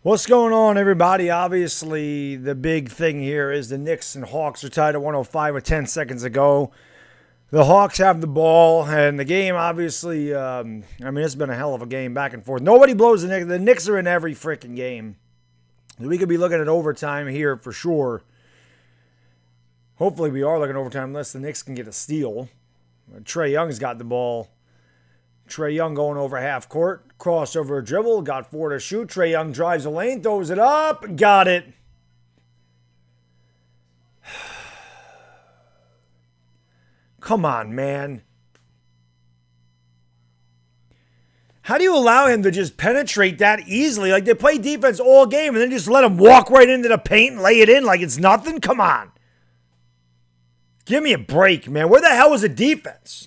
What's going on, everybody? Obviously, the big thing here is the Knicks and Hawks are tied at 105 with 10 seconds to go. The Hawks have the ball, and the game, obviously, it's been a hell of a game back and forth. Nobody blows the Knicks. The Knicks are in every freaking game. We could be looking at overtime here for sure. Hopefully, we are looking at overtime unless the Knicks can get a steal. Trae Young's got the ball. Trae Young going over half court. Crossover dribble. Got 4 to shoot. Trae Young drives the lane. Throws it up. Got it. Come on, man. How do you allow him to just penetrate that easily? Like, they play defense all game and then just let him walk right into the paint and lay it in like it's nothing? Come on. Give me a break, man. Where the hell was the defense?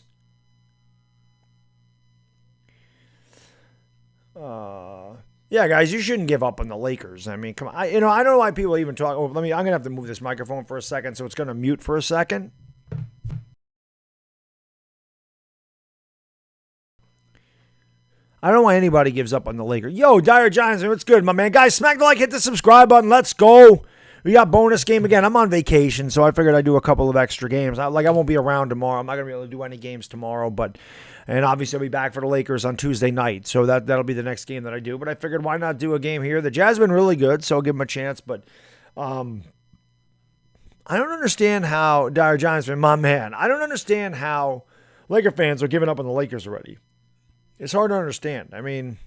Yeah, guys, you shouldn't give up on the Lakers. I mean, come on. I don't know why people even talk. I'm going to have to move this microphone for a second, so it's going to mute for a second. I don't know why anybody gives up on the Lakers. Yo, Dire Giants, what's good, my man? Guys, smack the like, hit the subscribe button. Let's go. We got bonus game again. I'm on vacation, so I figured I'd do a couple of extra games. I won't be around tomorrow. I'm not going to be able to do any games tomorrow, and obviously I'll be back for the Lakers on Tuesday night, so that'll be the next game that I do. But I figured why not do a game here? The Jazz have been really good, so I'll give them a chance. But I don't understand how Dire Giants, my man, I don't understand how Laker fans are giving up on the Lakers already. It's hard to understand. I mean,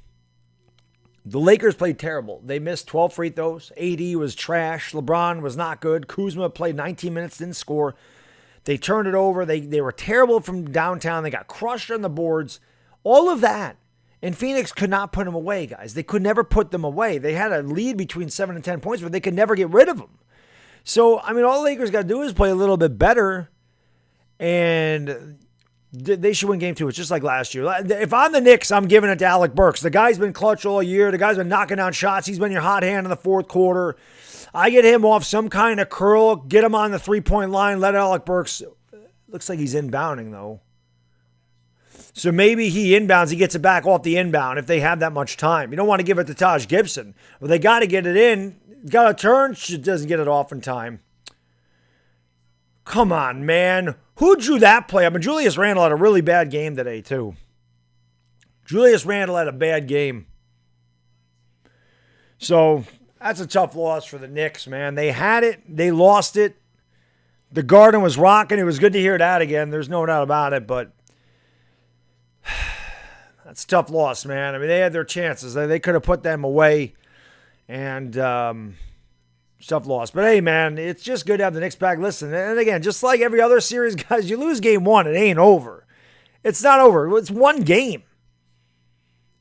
the Lakers played terrible. They missed 12 free throws. AD was trash. LeBron was not good. Kuzma played 19 minutes, didn't score. They turned it over. They were terrible from downtown. They got crushed on the boards. All of that. And Phoenix could not put them away, guys. They could never put them away. They had a lead between 7 and 10 points, but they could never get rid of them. So, I mean, all the Lakers got to do is play a little bit better, and they should win game 2. It's just like last year. If I'm the Knicks, I'm giving it to Alec Burks. The guy's been clutch all year. The guy's been knocking down shots. He's been your hot hand in the fourth quarter. I get him off some kind of curl, get him on the three-point line, let Alec Burks. Looks like he's inbounding, though. So maybe he inbounds, he gets it back off the inbound if they have that much time. You don't want to give it to Taj Gibson. Well, they got to get it in. Got a turn, she doesn't get it off in time. Come on, man. Who drew that play? I mean, Julius Randle had a really bad game today, too. Julius Randle had a bad game. So that's a tough loss for the Knicks, man. They had it. They lost it. The Garden was rocking. It was good to hear that again. There's no doubt about it, but that's a tough loss, man. I mean, they had their chances. They could have put them away, and tough loss. But, hey, man, it's just good to have the Knicks back. Listen, and again, just like every other series, guys, you lose game 1, it ain't over. It's not over. It's one game.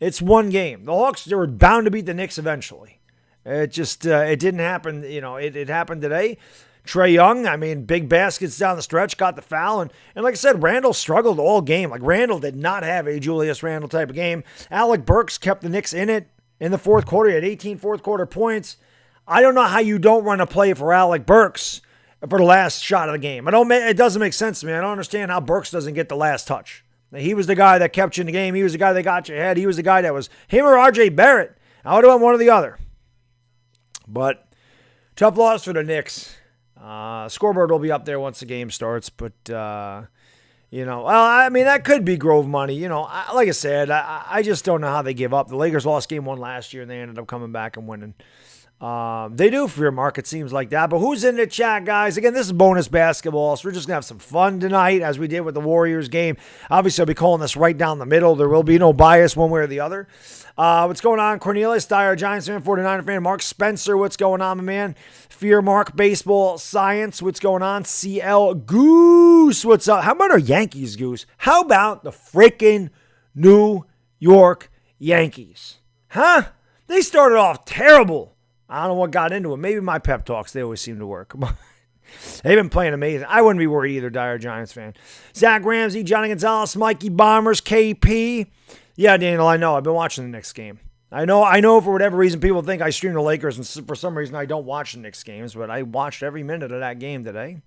It's one game. The Hawks, they were bound to beat the Knicks eventually. It just, it didn't happen. You know, it happened today. Trae Young, I mean, big baskets down the stretch, got the foul. And like I said, Randle struggled all game. Like, Randle did not have a Julius Randle type of game. Alec Burks kept the Knicks in it in the fourth quarter. He had 18 fourth quarter points. I don't know how you don't run a play for Alec Burks for the last shot of the game. It doesn't make sense to me. I don't understand how Burks doesn't get the last touch. He was the guy that kept you in the game. He was the guy that got you ahead. He was the guy that was him or RJ Barrett. I would have went one or the other. But tough loss for the Knicks. Scoreboard will be up there once the game starts. But, that could be Grove money. Like I said, I just don't know how they give up. The Lakers lost game 1 last year, and they ended up coming back and winning. They do fear Mark, it seems like that. But who's in the chat, guys? Again, this is bonus basketball, so we're just going to have some fun tonight as we did with the Warriors game. Obviously, I'll be calling this right down the middle. There will be no bias one way or the other. What's going on? Cornelius Dyer, Giants fan, 49er fan. Mark Spencer, what's going on, my man? Fear Mark, Baseball Science, what's going on? CL Goose, what's up? How about our Yankees, Goose? How about the freaking New York Yankees? Huh? They started off terrible. I don't know what got into it. Maybe my pep talks, they always seem to work. They've been playing amazing. I wouldn't be worried either, Dire Giants fan. Zach Ramsey, Johnny Gonzalez, Mikey Bombers, KP. Yeah, Daniel, I know. I've been watching the Knicks game. I know for whatever reason people think I stream the Lakers, and for some reason I don't watch the Knicks games, but I watched every minute of that game today.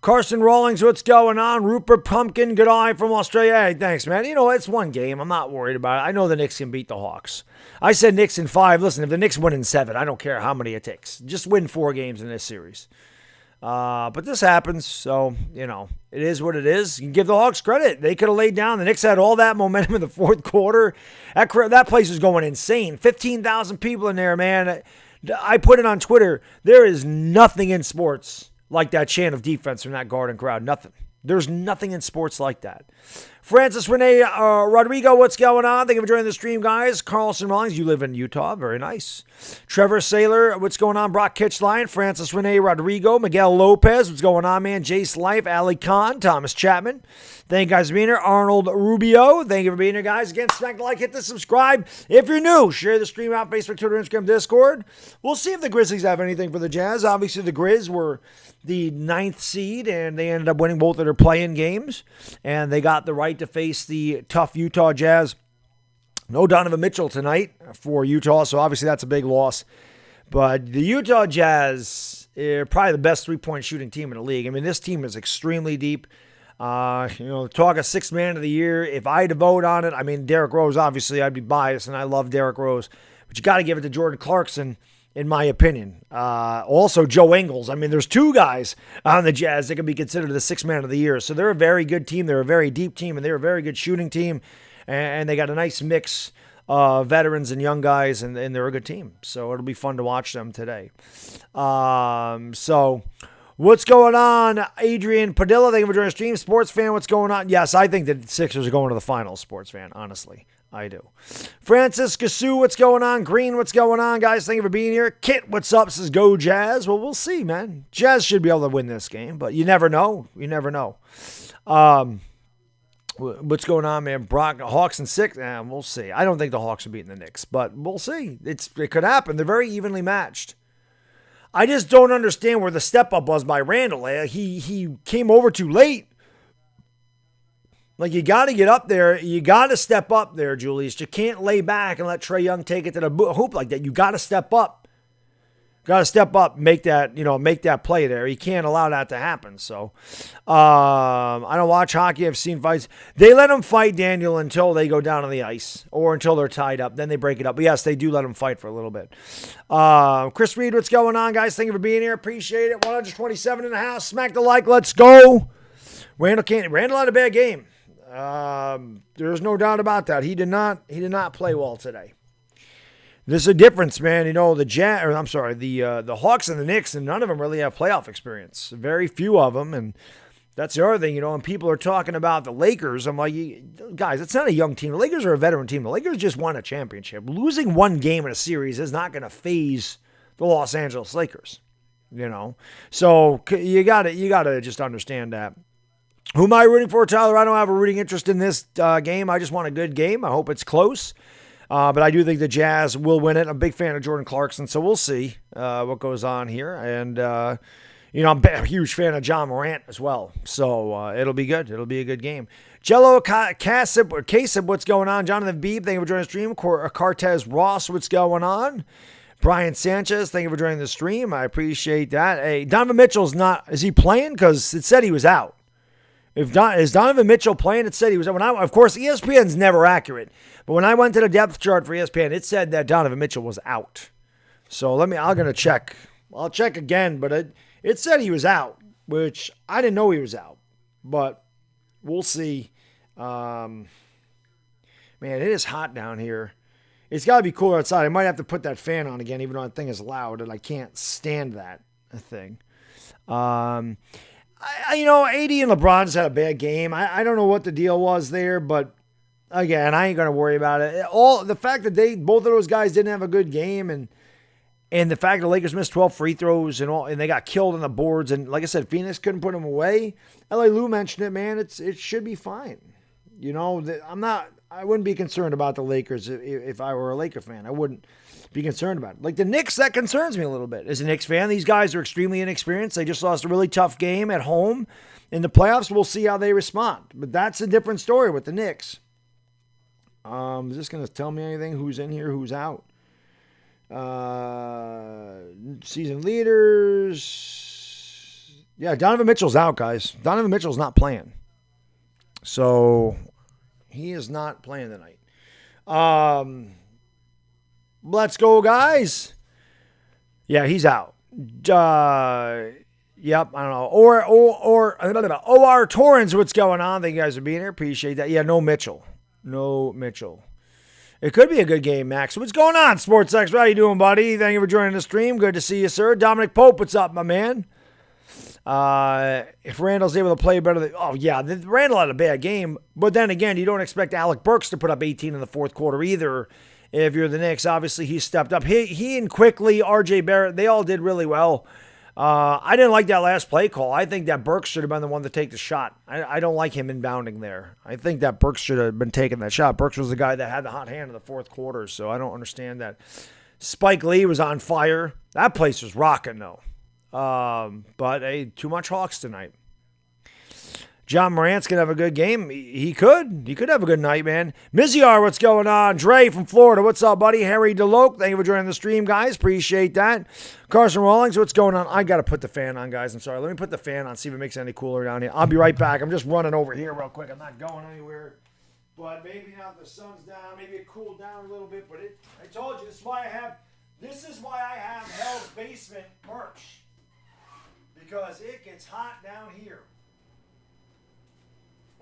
Carson Rawlings, what's going on? Rupert Pumpkin, good eye from Australia. Hey, thanks, man. You know, it's one game. I'm not worried about it. I know the Knicks can beat the Hawks. I said Knicks in 5. Listen, if the Knicks win in 7, I don't care how many it takes. Just win 4 games in this series. But this happens, so, you know, it is what it is. You can give the Hawks credit. They could have laid down. The Knicks had all that momentum in the fourth quarter. That place was going insane. 15,000 people in there, man. I put it on Twitter. There is nothing in sports like that chant of defense from that Garden crowd. Nothing. There's nothing in sports like that. Francis Rene Rodrigo, what's going on? Thank you for joining the stream, guys. Carlson Rawlings, you live in Utah. Very nice. Trevor Saylor, what's going on? Brock Kitchline, Francis Rene Rodrigo, Miguel Lopez, what's going on, man? Jace Life, Ali Khan, Thomas Chapman. Thank you guys for being here. Arnold Rubio, thank you for being here, guys. Again, smack the like, hit the subscribe. If you're new, share the stream out, Facebook, Twitter, Instagram, Discord. We'll see if the Grizzlies have anything for the Jazz. Obviously, the Grizz were the 9th seed, and they ended up winning both of their play-in games, and they got the right to face the tough Utah Jazz. No Donovan Mitchell tonight for Utah, so obviously that's a big loss. But the Utah Jazz are probably the best three-point shooting team in the league. I mean, this team is extremely deep. Talk a 6th man of the year. If I had to vote on it, I mean, Derrick Rose, obviously, I'd be biased, and I love Derrick Rose. But you got to give it to Jordan Clarkson, in my opinion. Also, Joe Ingles. I mean, there's 2 guys on the Jazz that can be considered the 6th man of the year. So they're a very good team. They're a very deep team, and they're a very good shooting team. And they got a nice mix of veterans and young guys, and they're a good team. So it'll be fun to watch them today. So what's going on? Adrian Padilla, thank you for joining the stream. Sports fan, what's going on? Yes, I think that the Sixers are going to the finals, sports fan, honestly. I do. Francis Gasu, what's going on? Green, what's going on, guys? Thank you for being here. Kit, what's up? Says go Jazz. Well, we'll see, man. Jazz should be able to win this game, but you never know. You never know. What's going on, man? Brock, Hawks in 6? We'll see. I don't think the Hawks are beating the Knicks, but we'll see. It could happen. They're very evenly matched. I just don't understand where the step-up was by Randall. He came over too late. Like, you got to get up there. You got to step up there, Julius. You can't lay back and let Trae Young take it to the hoop like that. You got to step up. Got to step up, make that play there. You can't allow that to happen. So, I don't watch hockey. I've seen fights. They let them fight, Daniel, until they go down on the ice or until they're tied up. Then they break it up. But, yes, they do let them fight for a little bit. Chris Reed, what's going on, guys? Thank you for being here. Appreciate it. 127 in the house. Smack the like. Let's go. Randall had a bad game. There's no doubt about that. He did not play well today. There's a difference, man. You know, the Hawks and the Knicks, and none of them really have playoff experience. Very few of them, and that's the other thing, you know, when people are talking about the Lakers, I'm like, guys, it's not a young team. The Lakers are a veteran team. The Lakers just won a championship. Losing one game in a series is not going to phase the Los Angeles Lakers, you know. So you gotta just understand that. Who am I rooting for, Tyler? I don't have a rooting interest in this game. I just want a good game. I hope it's close. But I do think the Jazz will win it. I'm a big fan of Jordan Clarkson, so we'll see what goes on here. And, I'm a huge fan of John Morant as well. So it'll be good. It'll be a good game. Jello Kasib, what's going on? Jonathan Beebe, thank you for joining the stream. Cortez Ross, what's going on? Brian Sanchez, thank you for joining the stream. I appreciate that. Hey, Donovan Mitchell's is he playing? Because it said he was out. Is Donovan Mitchell playing? It said he was. Of course, ESPN's never accurate. But when I went to the depth chart for ESPN, it said that Donovan Mitchell was out. So I'm going to check. I'll check again, but it said he was out, which I didn't know he was out. But we'll see. Man, it is hot down here. It's got to be cooler outside. I might have to put that fan on again, even though that thing is loud, and I can't stand that thing. AD and LeBron's had a bad game. I don't know what the deal was there, but again, I ain't going to worry about it. The fact that both of those guys didn't have a good game, and the fact the Lakers missed 12 free throws and they got killed on the boards, and like I said, Phoenix couldn't put them away. L.A. Lou mentioned it, man. It should be fine. You know, I wouldn't be concerned about the Lakers if I were a Laker fan. I wouldn't be concerned about it. Like the Knicks, that concerns me a little bit. As a Knicks fan, these guys are extremely inexperienced. They just lost a really tough game at home. In the playoffs, we'll see how they respond. But that's a different story with the Knicks. Is this going to tell me anything? Who's in here? Who's out? Season leaders. Yeah, Donovan Mitchell's out, guys. Donovan Mitchell's not playing. So he is not playing tonight. Let's go, guys. Yeah, he's out. Yep, I don't know. OR Torrens, what's going on? Thank you guys for being here. Appreciate that. Yeah, no Mitchell. No Mitchell. It could be a good game, Max. What's going on, Sports X? How you doing, buddy? Thank you for joining the stream. Good to see you, sir. Dominic Pope, what's up, my man? If Randall's able to play better Randall had a bad game. But then again, you don't expect Alec Burks to put up 18 in the fourth quarter either. If you're the Knicks, obviously he stepped up. He and Quickly, RJ Barrett, they all did really well. I didn't like that last play call. I think that Burks should have been the one to take the shot. I don't like him inbounding there. I think that Burks should have been taking that shot. Burks was the guy that had the hot hand in the fourth quarter, so I don't understand that. Spike Lee was on fire. That place was rocking, though. But hey, too much Hawks tonight. John Morant's going to have a good game. He could. He could have a good night, man. Miziar, what's going on? Dre from Florida, what's up, buddy? Harry DeLoke, thank you for joining the stream, guys. Appreciate that. Carson Rawlings, what's going on? I got to put the fan on, guys. I'm sorry. Let me put the fan on, see if it makes it any cooler down here. I'll be right back. I'm just running over here real quick. I'm not going anywhere. But maybe now the sun's down, maybe it cooled down a little bit. But I told you, this is why I have Hell's Basement merch. Because it gets hot down here.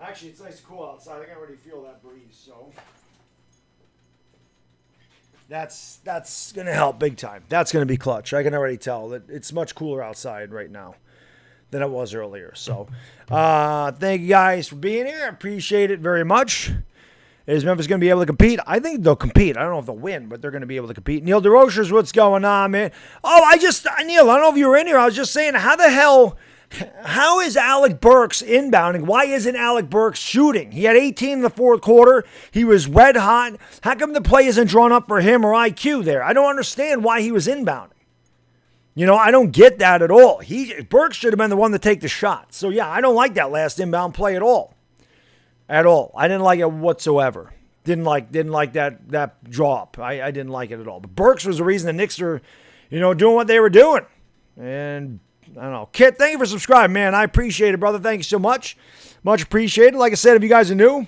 Actually, it's nice and cool outside. I can already feel that breeze, so that's going to help big time. That's going to be clutch. I can already tell that it's much cooler outside right now than it was earlier. So thank you guys for being here. I appreciate it very much. Is Memphis going to be able to compete? I think they'll compete. I don't know if they'll win, but they're going to be able to compete. Neil DeRocher's, what's going on, man? Oh, Neil, I don't know if you were in here. I was just saying, how is Alec Burks inbounding? Why isn't Alec Burks shooting? He had 18 in the fourth quarter. He was red hot. How come the play isn't drawn up for him or IQ there? I don't understand why he was inbounding. I don't get that at all. Burks should have been the one to take the shot. So, yeah, I don't like that last inbound play at all. At all. I didn't like it whatsoever. Didn't like that drop. I didn't like it at all. But Burks was the reason the Knicks are, doing what they were doing. And I don't know. Kit, thank you for subscribing, man. I appreciate it, brother. Thank you so much. Much appreciated. Like I said, if you guys are new,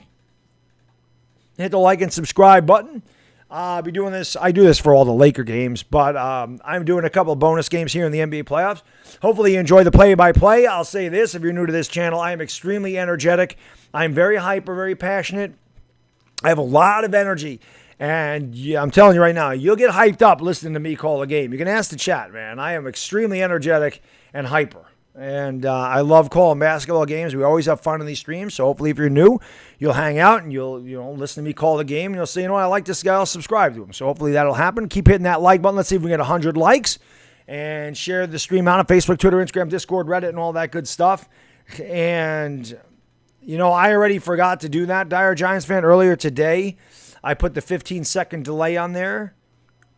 hit the like and subscribe button. I'll be doing this. I do this for all the Laker games, but I'm doing a couple of bonus games here in the NBA playoffs. Hopefully you enjoy the play-by-play. I'll say this. If you're new to this channel, I am extremely energetic. I'm very hyper, very passionate. I have a lot of energy. And yeah, I'm telling you right now, you'll get hyped up listening to me call a game. You can ask the chat, man. I am extremely energetic and hyper. And I love calling basketball games. We always have fun in these streams. So hopefully if you're new, you'll hang out and you'll listen to me call the game. And you'll say, I like this guy. I'll subscribe to him. So hopefully that'll happen. Keep hitting that like button. Let's see if we can get 100 likes. And share the stream out on Facebook, Twitter, Instagram, Discord, Reddit, and all that good stuff. And, I already forgot to do that, Dire Giants fan. Earlier today, I put the 15-second delay on there.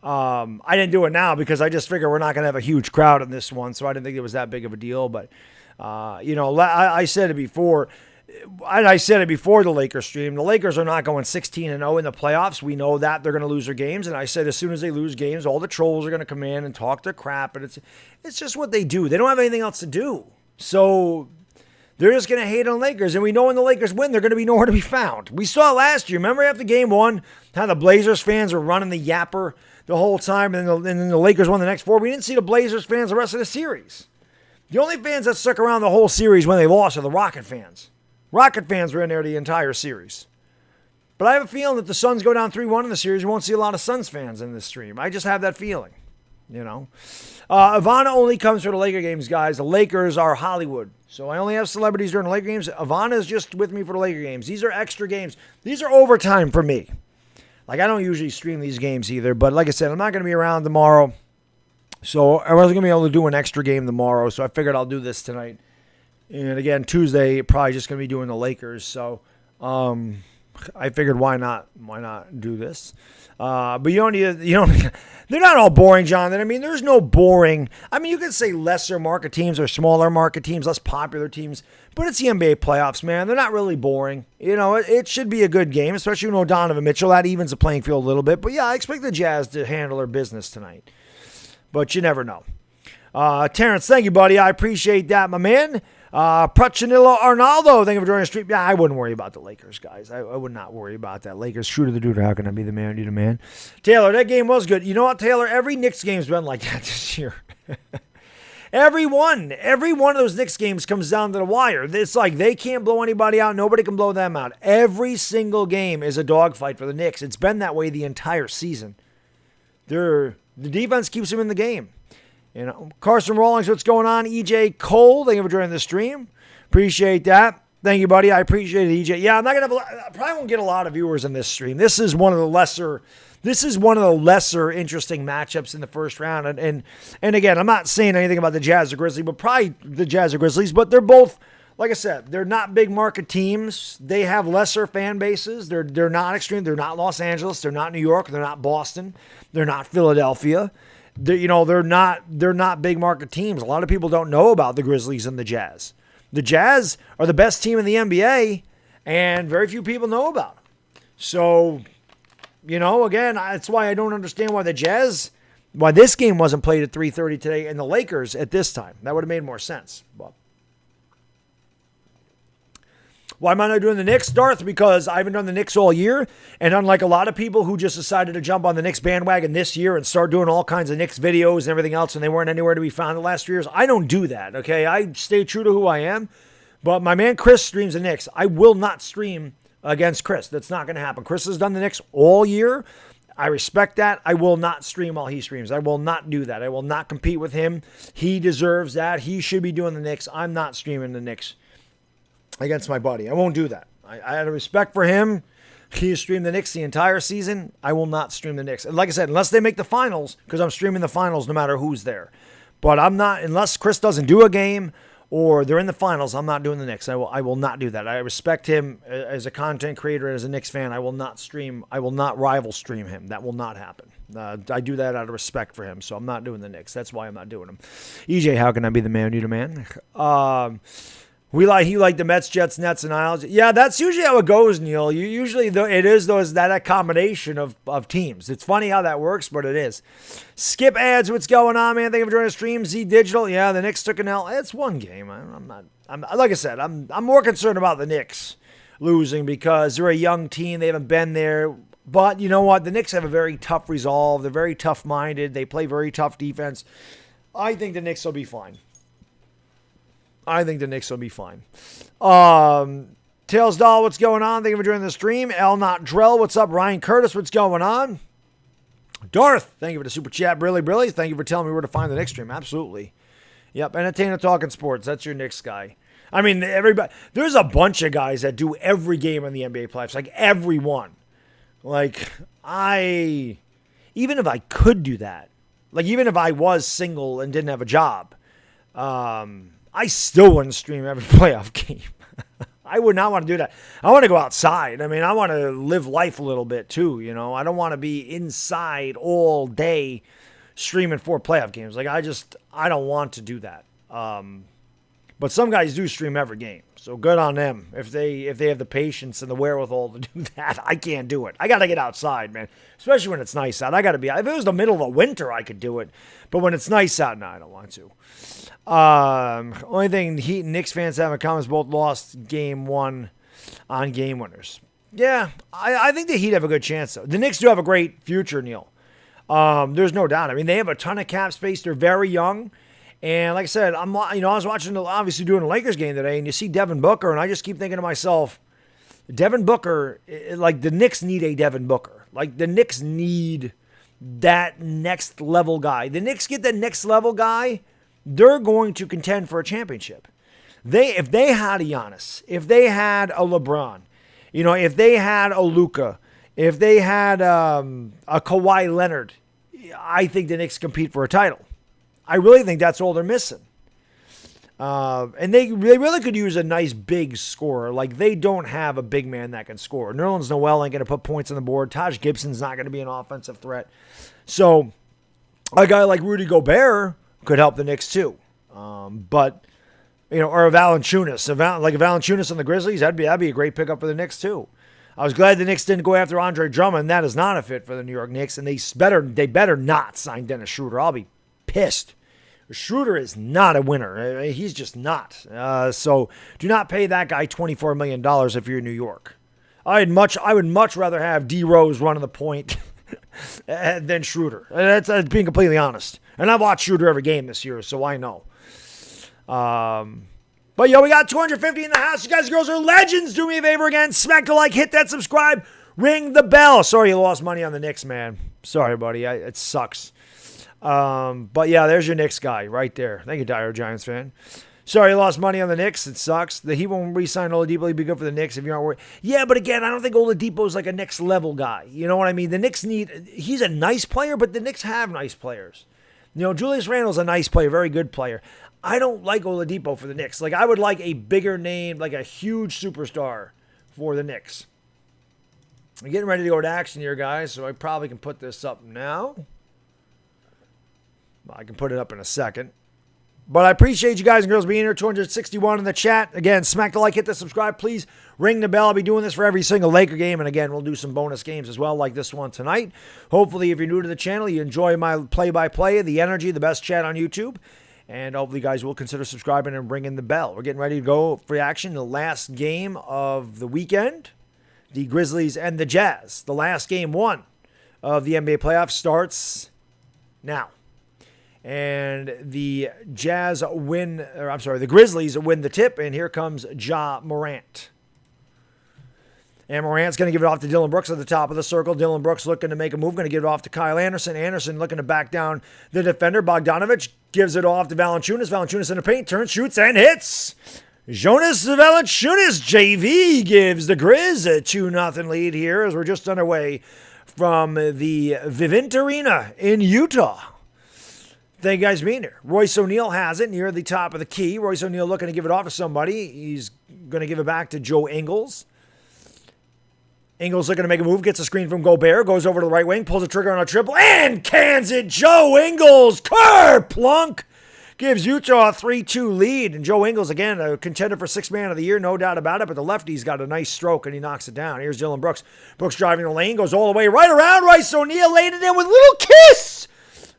I didn't do it now because I just figured we're not going to have a huge crowd in this one, so I didn't think it was that big of a deal. But, I said it before. I said it before the Lakers stream. The Lakers are not going 16-0 in the playoffs. We know that they're going to lose their games. And I said as soon as they lose games, all the trolls are going to come in and talk their crap. And it's just what they do. They don't have anything else to do. So they're just going to hate on Lakers. And we know when the Lakers win, they're going to be nowhere to be found. We saw last year. Remember after game one, how the Blazers fans were running the yapper the whole time, and then the Lakers won the next four. We didn't see the Blazers fans the rest of the series. The only fans that stuck around the whole series when they lost are the Rocket fans. Rocket fans were in there the entire series. But I have a feeling that the Suns go down 3-1 in the series. You won't see a lot of Suns fans in this stream. I just have that feeling, Ivana only comes for the Laker games, guys. The Lakers are Hollywood. So I only have celebrities during the Laker games. Ivana is just with me for the Laker games. These are extra games. These are overtime for me. I don't usually stream these games either. But like I said, I'm not going to be around tomorrow. So I wasn't going to be able to do an extra game tomorrow. So I figured I'll do this tonight. And again, Tuesday, probably just going to be doing the Lakers. So I figured why not do this. But they're not all boring, Jonathan. I mean, there's no boring. I mean, you could say lesser market teams or smaller market teams, less popular teams, but it's the NBA playoffs, man. They're not really boring. It should be a good game, especially Donovan Mitchell. That evens the playing field a little bit. But yeah, I expect the Jazz to handle their business tonight. But you never know. Terrence, thank you, buddy. I appreciate that, my man. Prachinillo Arnaldo, thank you for joining the stream. Yeah, I wouldn't worry about the Lakers, guys. I would not worry about that. Lakers, shooter the dude. How can I be the man? You the man. Taylor, that game was good. You know what, Taylor? Every Knicks game's been like that this year. Every one of those Knicks games comes down to the wire. It's like they can't blow anybody out. Nobody can blow them out. Every single game is a dogfight for the Knicks. It's been that way the entire season. The defense keeps them in the game. You know, Carson Rawlings, what's going on? EJ Cole, thank you for joining the stream. Appreciate that. Thank you, buddy. I appreciate it, EJ. Yeah, I'm not gonna I probably won't get a lot of viewers in this stream. This is one of the lesser interesting matchups in the first round. And again, I'm not saying anything about the Jazz or Grizzlies, but probably the Jazz or Grizzlies. But they're both, like I said, they're not big market teams. They have lesser fan bases. They're not extreme. They're not Los Angeles. They're not New York. They're not Boston. They're not Philadelphia. They're not big market teams. A lot of people don't know about the Grizzlies and the Jazz. The Jazz are the best team in the NBA, and very few people know about them. So, again, that's why I don't understand why why this game wasn't played at 3:30 today, and the Lakers at this time. That would have made more sense. But why am I not doing the Knicks, Darth? Because I haven't done the Knicks all year. And unlike a lot of people who just decided to jump on the Knicks bandwagon this year and start doing all kinds of Knicks videos and everything else, and they weren't anywhere to be found the last 3 years, I don't do that, okay? I stay true to who I am. But my man Chris streams the Knicks. I will not stream against Chris. That's not going to happen. Chris has done the Knicks all year. I respect that. I will not stream while he streams. I will not do that. I will not compete with him. He deserves that. He should be doing the Knicks. I'm not streaming the Knicks against my buddy. I won't do that. I had a respect for him. He has streamed the Knicks the entire season. I will not stream the Knicks. And like I said, unless they make the finals, because I'm streaming the finals no matter who's there. But I'm not, unless Chris doesn't do a game or they're in the finals, I'm not doing the Knicks. I will not do that. I respect him as a content creator, as a Knicks fan. I will not rival stream him. That will not happen. I do that out of respect for him, so I'm not doing the Knicks. That's why I'm not doing them. EJ, how can I be the man? You the man? He like the Mets, Jets, Nets, and Isles. Yeah, that's usually how it goes, Neil. It is that combination of teams. It's funny how that works, but it is. Skip ads, what's going on, man? Thank you for joining the stream. Z Digital, yeah, the Knicks took an L. It's one game. I'm like I said, I'm more concerned about the Knicks losing because they're a young team. They haven't been there. But you know what? The Knicks have a very tough resolve. They're very tough-minded. They play very tough defense. I think the Knicks will be fine. Tails Doll, what's going on? Thank you for joining the stream. El Not Drell, what's up? Ryan Curtis, what's going on? Darth, thank you for the super chat. Brilly, thank you for telling me where to find the Knicks stream. Absolutely. Yep, Entertainer Talking Sports. That's your Knicks guy. I mean, everybody. There's a bunch of guys that do every game in the NBA playoffs. Like, everyone. Like, even if I could do that, like, even if I was single and didn't have a job, I still wouldn't stream every playoff game. I would not want to do that. I want to go outside. I mean, I want to live life a little bit too, I don't want to be inside all day streaming 4 playoff games. Like, I don't want to do that. But some guys do stream every game. So good on them. If they have the patience and the wherewithal to do that, I can't do it. I got to get outside, man. Especially when it's nice out. If it was the middle of the winter, I could do it. But when it's nice out, no, I don't want to. Only thing Heat and Knicks fans have in common is both lost game 1 on game winners. Yeah, I think the Heat have a good chance, though. The Knicks do have a great future, Neil. There's no doubt. I mean, they have a ton of cap space. They're very young. And like I said, I was watching, obviously doing a Lakers game today, and you see Devin Booker, and I just keep thinking to myself, Devin Booker, like the Knicks need a Devin Booker. Like the Knicks need that next level guy. The Knicks get the next level guy, they're going to contend for a championship. If they had a Giannis, if they had a LeBron, if they had a Luka, if they had a Kawhi Leonard, I think the Knicks compete for a title. I really think that's all they're missing. And they really could use a nice big scorer. Like, they don't have a big man that can score. Nerlens Noel ain't going to put points on the board. Taj Gibson's not going to be an offensive threat. So a guy like Rudy Gobert could help the Knicks too. Or a Valanciunas. Like a Valanciunas on the Grizzlies, that'd be a great pickup for the Knicks too. I was glad the Knicks didn't go after Andre Drummond. That is not a fit for the New York Knicks, and they better not sign Dennis Schroeder. I'll be pissed Schroeder is not a winner. He's just not. So do not pay that guy $24 million if you're in New York. I would much rather have D Rose running the point than Schroeder. That's being completely honest. And I've watched Schroeder every game this year, so I know. But yo, we got 250 in the house. You guys and girls are legends. Do me a favor again. Smack the like, hit that subscribe, ring the bell. Sorry you lost money on the Knicks, man. Sorry, buddy. It sucks. But yeah, there's your Knicks guy right there. Thank you, Dire Giants fan. Sorry you lost money on the Knicks. It sucks. He won't re-sign Oladipo. He'd be good for the Knicks if you aren't worried. Yeah, but again, I don't think Oladipo's like a next level guy. You know what I mean? The Knicks he's a nice player, but the Knicks have nice players. You know, Julius Randle's a nice player, very good player. I don't like Oladipo for the Knicks. Like, I would like a bigger name, like a huge superstar for the Knicks. I'm getting ready to go to action here, guys, so I probably can put this up now. I can put it up in a second. But I appreciate you guys and girls being here. 261 in the chat. Again, smack the like, hit the subscribe. Please ring the bell. I'll be doing this for every single Laker game. And again, we'll do some bonus games as well, like this one tonight. Hopefully, if you're new to the channel, you enjoy my play-by-play, the energy, the best chat on YouTube. And hopefully, you guys will consider subscribing and ringing the bell. We're getting ready to go for action. The last game of the weekend, the Grizzlies and the Jazz. The last game one of the NBA playoffs starts now. And the Grizzlies win the tip, and here comes Ja Morant. And Morant's going to give it off to Dillon Brooks at the top of the circle. Dillon Brooks looking to make a move, going to give it off to Kyle Anderson. Anderson looking to back down the defender. Bogdanovich gives it off to Valanciunas. Valanciunas in the paint, turns, shoots, and hits. Jonas Valanciunas, JV, gives the Grizz a 2-0 lead here as we're just underway from the Vivint Arena in Utah. Thank you guys for being here. Royce O'Neal has it near the top of the key. Royce O'Neal looking to give it off to somebody. He's going to give it back to Joe Ingles. Ingles looking to make a move, gets a screen from Gobert, goes over to the right wing, pulls the trigger on a triple, and cans it. Joe Ingles, kerplunk, gives Utah a 3-2 lead. And Joe Ingles, again, a contender for Sixth Man of the Year, no doubt about it. But the lefty's got a nice stroke, and he knocks it down. Here's Dillon Brooks. Brooks driving the lane, goes all the way right around. Royce O'Neal laid it in with a little kiss.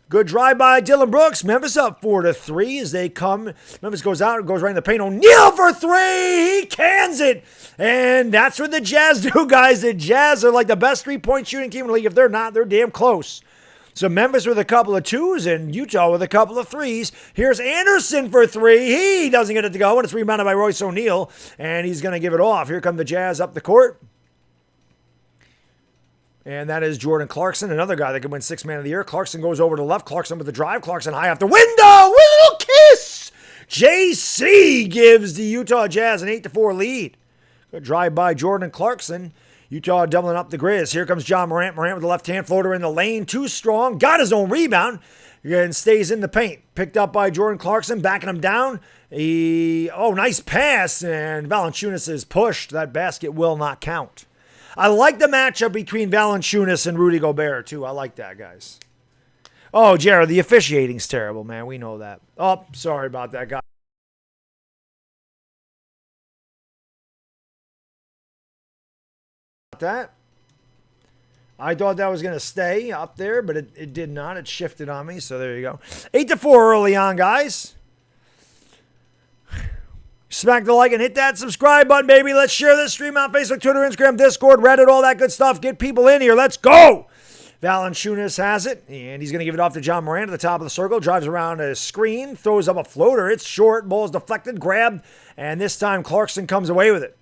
Good drive by Dillon Brooks. Memphis up 4-3 as they come. Memphis goes out, goes right in the paint. O'Neal for three. He cans it. And that's what the Jazz do, guys. The Jazz are like the best three-point shooting team in the league. If they're not, they're damn close. So Memphis with a couple of twos and Utah with a couple of threes. Here's Anderson for three. He doesn't get it to go, and it's rebounded by Royce O'Neal, and he's going to give it off. Here come the Jazz up the court. And that is Jordan Clarkson, another guy that could win Sixth Man of the Year. Clarkson goes over to the left. Clarkson with the drive. Clarkson high off the window with a little kiss. JC gives the Utah Jazz an 8-4 lead. Good drive by Jordan Clarkson. Utah doubling up the Grizz. Here comes Ja Morant. Morant with the left-hand floater in the lane. Too strong. Got his own rebound. And stays in the paint. Picked up by Jordan Clarkson. Backing him down. Nice pass. And Valanciunas is pushed. That basket will not count. I like the matchup between Valanciunas and Rudy Gobert, too. I like that, guys. Oh, Jared, the officiating's terrible, man. We know that. Oh, sorry about that, guy. That. I thought that was going to stay up there, but it did not. It shifted on me, so there you go. 8-4 early on, guys. Smack the like and hit that subscribe button, baby. Let's share this stream on Facebook, Twitter, Instagram, Discord, Reddit, all that good stuff. Get people in here. Let's go. Valanciunas has it, and he's going to give it off to Ja Morant at the top of the circle. Drives around a screen, throws up a floater. It's short. Ball's deflected, grabbed, and this time Clarkson comes away with it.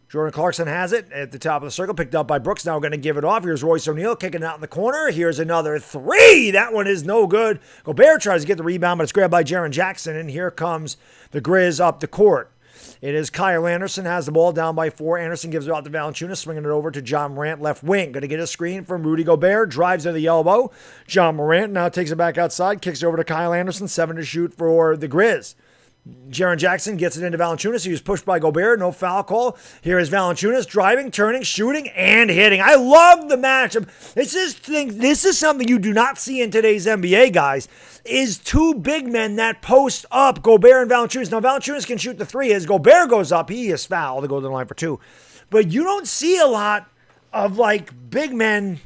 Jordan Clarkson has it at the top of the circle, picked up by Brooks. Now we're going to give it off. Here's Royce O'Neal kicking out in the corner. Here's another three. That one is no good. Gobert tries to get the rebound, but it's grabbed by Jaren Jackson, and here comes the Grizz up the court. It is Kyle Anderson has the ball down by 4. Anderson gives it out to Valanciunas, swinging it over to Ja Morant, left wing. Going to get a screen from Rudy Gobert, drives to the elbow. Ja Morant now takes it back outside, kicks it over to Kyle Anderson, 7 to shoot for the Grizz. Jaren Jackson gets it into Valanciunas. He was pushed by Gobert. No foul call. Here is Valanciunas driving, turning, shooting, and hitting. I love the matchup. This is something you do not see in today's NBA, guys, is two big men that post up, Gobert and Valanciunas. Now, Valanciunas can shoot the three. As Gobert goes up, he is fouled to go to the line for 2. But you don't see a lot of, like, big men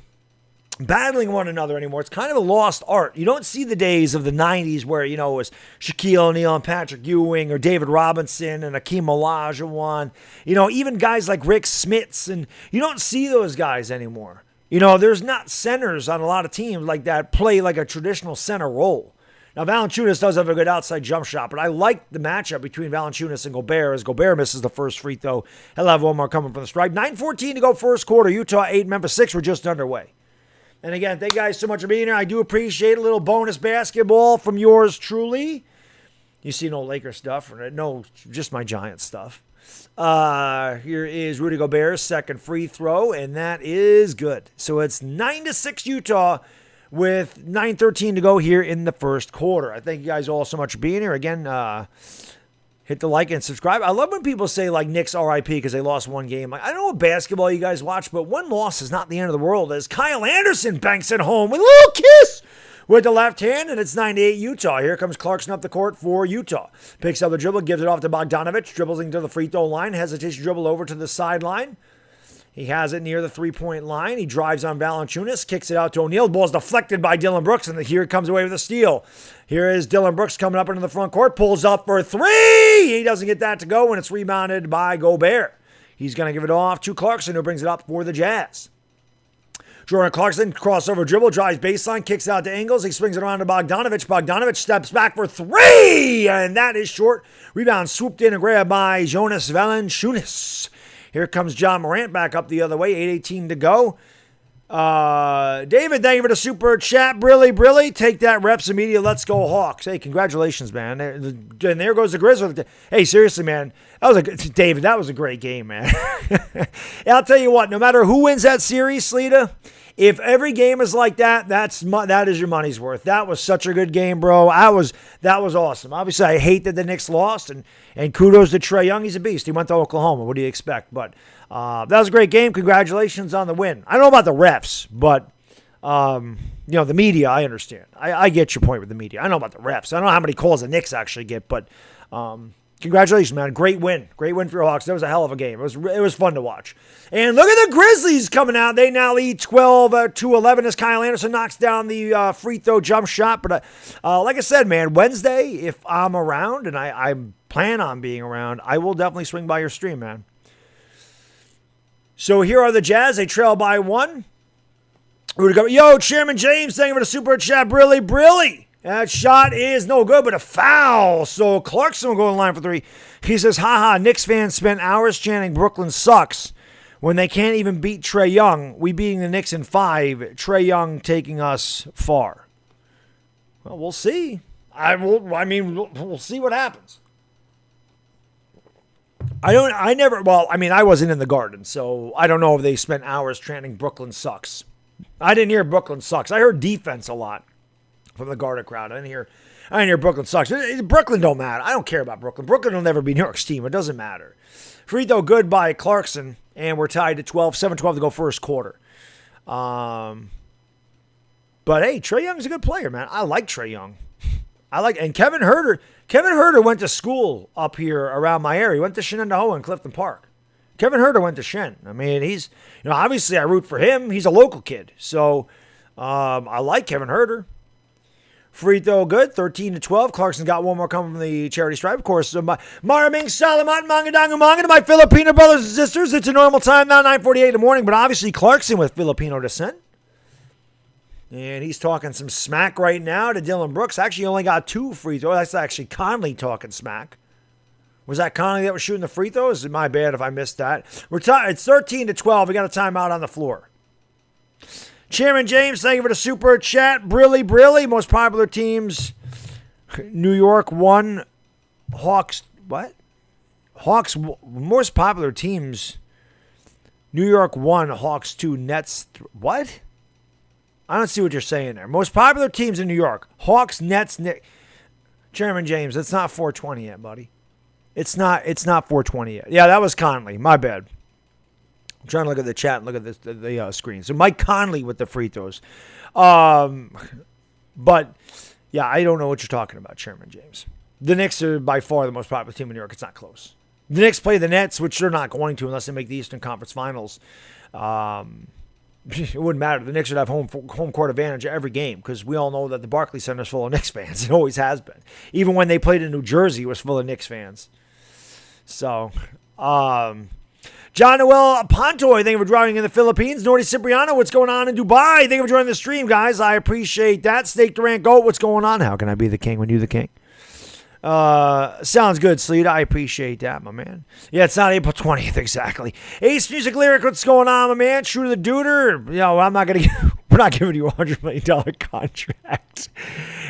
battling one another anymore. It's kind of a lost art. You don't see the days of the 90s where, it was Shaquille O'Neal and Patrick Ewing or David Robinson and Akeem Olajuwon. Even guys like Rick Smits, and you don't see those guys anymore. There's not centers on a lot of teams like that play like a traditional center role. Now, Valanciunas does have a good outside jump shot, but I like the matchup between Valanciunas and Gobert as Gobert misses the first free throw. He'll have one more coming from the stripe. 9:14 to go first quarter. Utah 8, Memphis 6. We're just underway. And again, thank you guys so much for being here. I do appreciate a little bonus basketball from yours truly. You see no Lakers stuff. No, just my Giant stuff. Here is Rudy Gobert's second free throw, and that is good. So it's 9-6 Utah with 9:13 to go here in the first quarter. I thank you guys all so much for being here. Again, hit the like and subscribe. I love when people say, like, Knicks RIP because they lost one game. Like, I don't know what basketball you guys watch, but one loss is not the end of the world as Kyle Anderson banks it home with a little kiss with the left hand, and it's 9-8 Utah. Here comes Clarkson up the court for Utah. Picks up the dribble, gives it off to Bogdanovich, dribbles into the free throw line, hesitation dribble over to the sideline. He has it near the three-point line. He drives on Valanciunas, kicks it out to O'Neal. Ball's deflected by Dillon Brooks, and here it comes away with a steal. Here is Dillon Brooks coming up into the front court, pulls up for three. He doesn't get that to go, and it's rebounded by Gobert. He's going to give it off to Clarkson, who brings it up for the Jazz. Jordan Clarkson, crossover dribble, drives baseline, kicks out to Ingles. He swings it around to Bogdanovich. Bogdanovich steps back for three, and that is short. Rebound swooped in and grabbed by Jonas Valanciunas. Here comes John Morant back up the other way. 8:18 to go. David, thank you for the super chat. Brilly. Take that, Reps and Media. Let's go Hawks. Hey, congratulations, man. And there goes the Grizzlies. Hey, seriously, man. David, that was a great game, man. I'll tell you what, no matter who wins that series, Sleeta, if every game is like that, that is your money's worth. That was such a good game, bro. That was awesome. Obviously, I hate that the Knicks lost, and kudos to Trae Young. He's a beast. He went to Oklahoma. What do you expect? But that was a great game. Congratulations on the win. I don't know about the refs, but the media, I understand. I get your point with the media. I know about the refs. I don't know how many calls the Knicks actually get, but congratulations, man. Great win. Great win for your Hawks. That was a hell of a game. It was fun to watch. And look at the Grizzlies coming out. They now lead 12-11 as Kyle Anderson knocks down the free throw jump shot. But like I said, man, Wednesday, if I'm around, and I plan on being around, I will definitely swing by your stream, man. So here are the Jazz. They trail by one. Yo, Chairman James, thank you for the super chat. Brilly. That shot is no good, but a foul. So Clarkson will go in line for three. He says, haha, Knicks fans spent hours chanting Brooklyn sucks when they can't even beat Trae Young. We beating the Knicks in 5. Trae Young taking us far. Well, we'll see. We'll see what happens. I wasn't in the Garden, so I don't know if they spent hours chanting Brooklyn sucks. I didn't hear Brooklyn sucks. I heard defense a lot from the Garden crowd. I didn't hear Brooklyn sucks. Brooklyn don't matter. I don't care about Brooklyn. Brooklyn will never be New York's team. It doesn't matter. Free throw good by Clarkson, and we're tied at 12. 7-12 to go first quarter. But hey, Trae Young's a good player, man. I like Trae Young. And Kevin Huerter. Kevin Huerter went to school up here around my area. He went to Shenandoah and Clifton Park. Kevin Huerter went to Shen. I mean, he's, obviously I root for him. He's a local kid. So I like Kevin Huerter. Free throw good, 13-12. Clarkson got one more coming from the charity stripe. Of course, Maraming Salamat Mangadangu Manga to my Filipino brothers and sisters. It's a normal time now, 9:48 in the morning, but obviously Clarkson with Filipino descent. And he's talking some smack right now to Dillon Brooks. Actually, only got 2 free throws. That's actually Conley talking smack. Was that Conley that was shooting the free throws? My bad if I missed that. It's 13-12. We got a timeout on the floor. Chairman James, thank you for the super chat. Brilly. Most popular teams. New York 1. Hawks. What? Hawks. Most popular teams. New York 1. Hawks 2. Nets. What? I don't see what you're saying there. Most popular teams in New York. Hawks, Nets, Knicks. Chairman James, it's not 420 yet, buddy. It's not 420 yet. Yeah, that was Conley. My bad. I'm trying to look at the chat and look at the screen. So Mike Conley with the free throws. But, yeah, I don't know what you're talking about, Chairman James. The Knicks are by far the most popular team in New York. It's not close. The Knicks play the Nets, which they're not going to unless they make the Eastern Conference Finals. it wouldn't matter. The Knicks would have home court advantage every game because we all know that the Barclays Center is full of Knicks fans. It always has been. Even when they played in New Jersey, it was full of Knicks fans. So, John Noel Pontoy, thank you for driving in the Philippines. Nordy Cipriano, what's going on in Dubai? Thank you for joining the stream, guys. I appreciate that. Snake Durant Goat, what's going on? How can I be the king when you're the king? Sounds good, Sleet. I appreciate that, my man. Yeah, it's not April 20th, exactly. Ace Music Lyric, what's going on, my man? True to the Duder. I'm not going to we're not giving you a $100 million contract.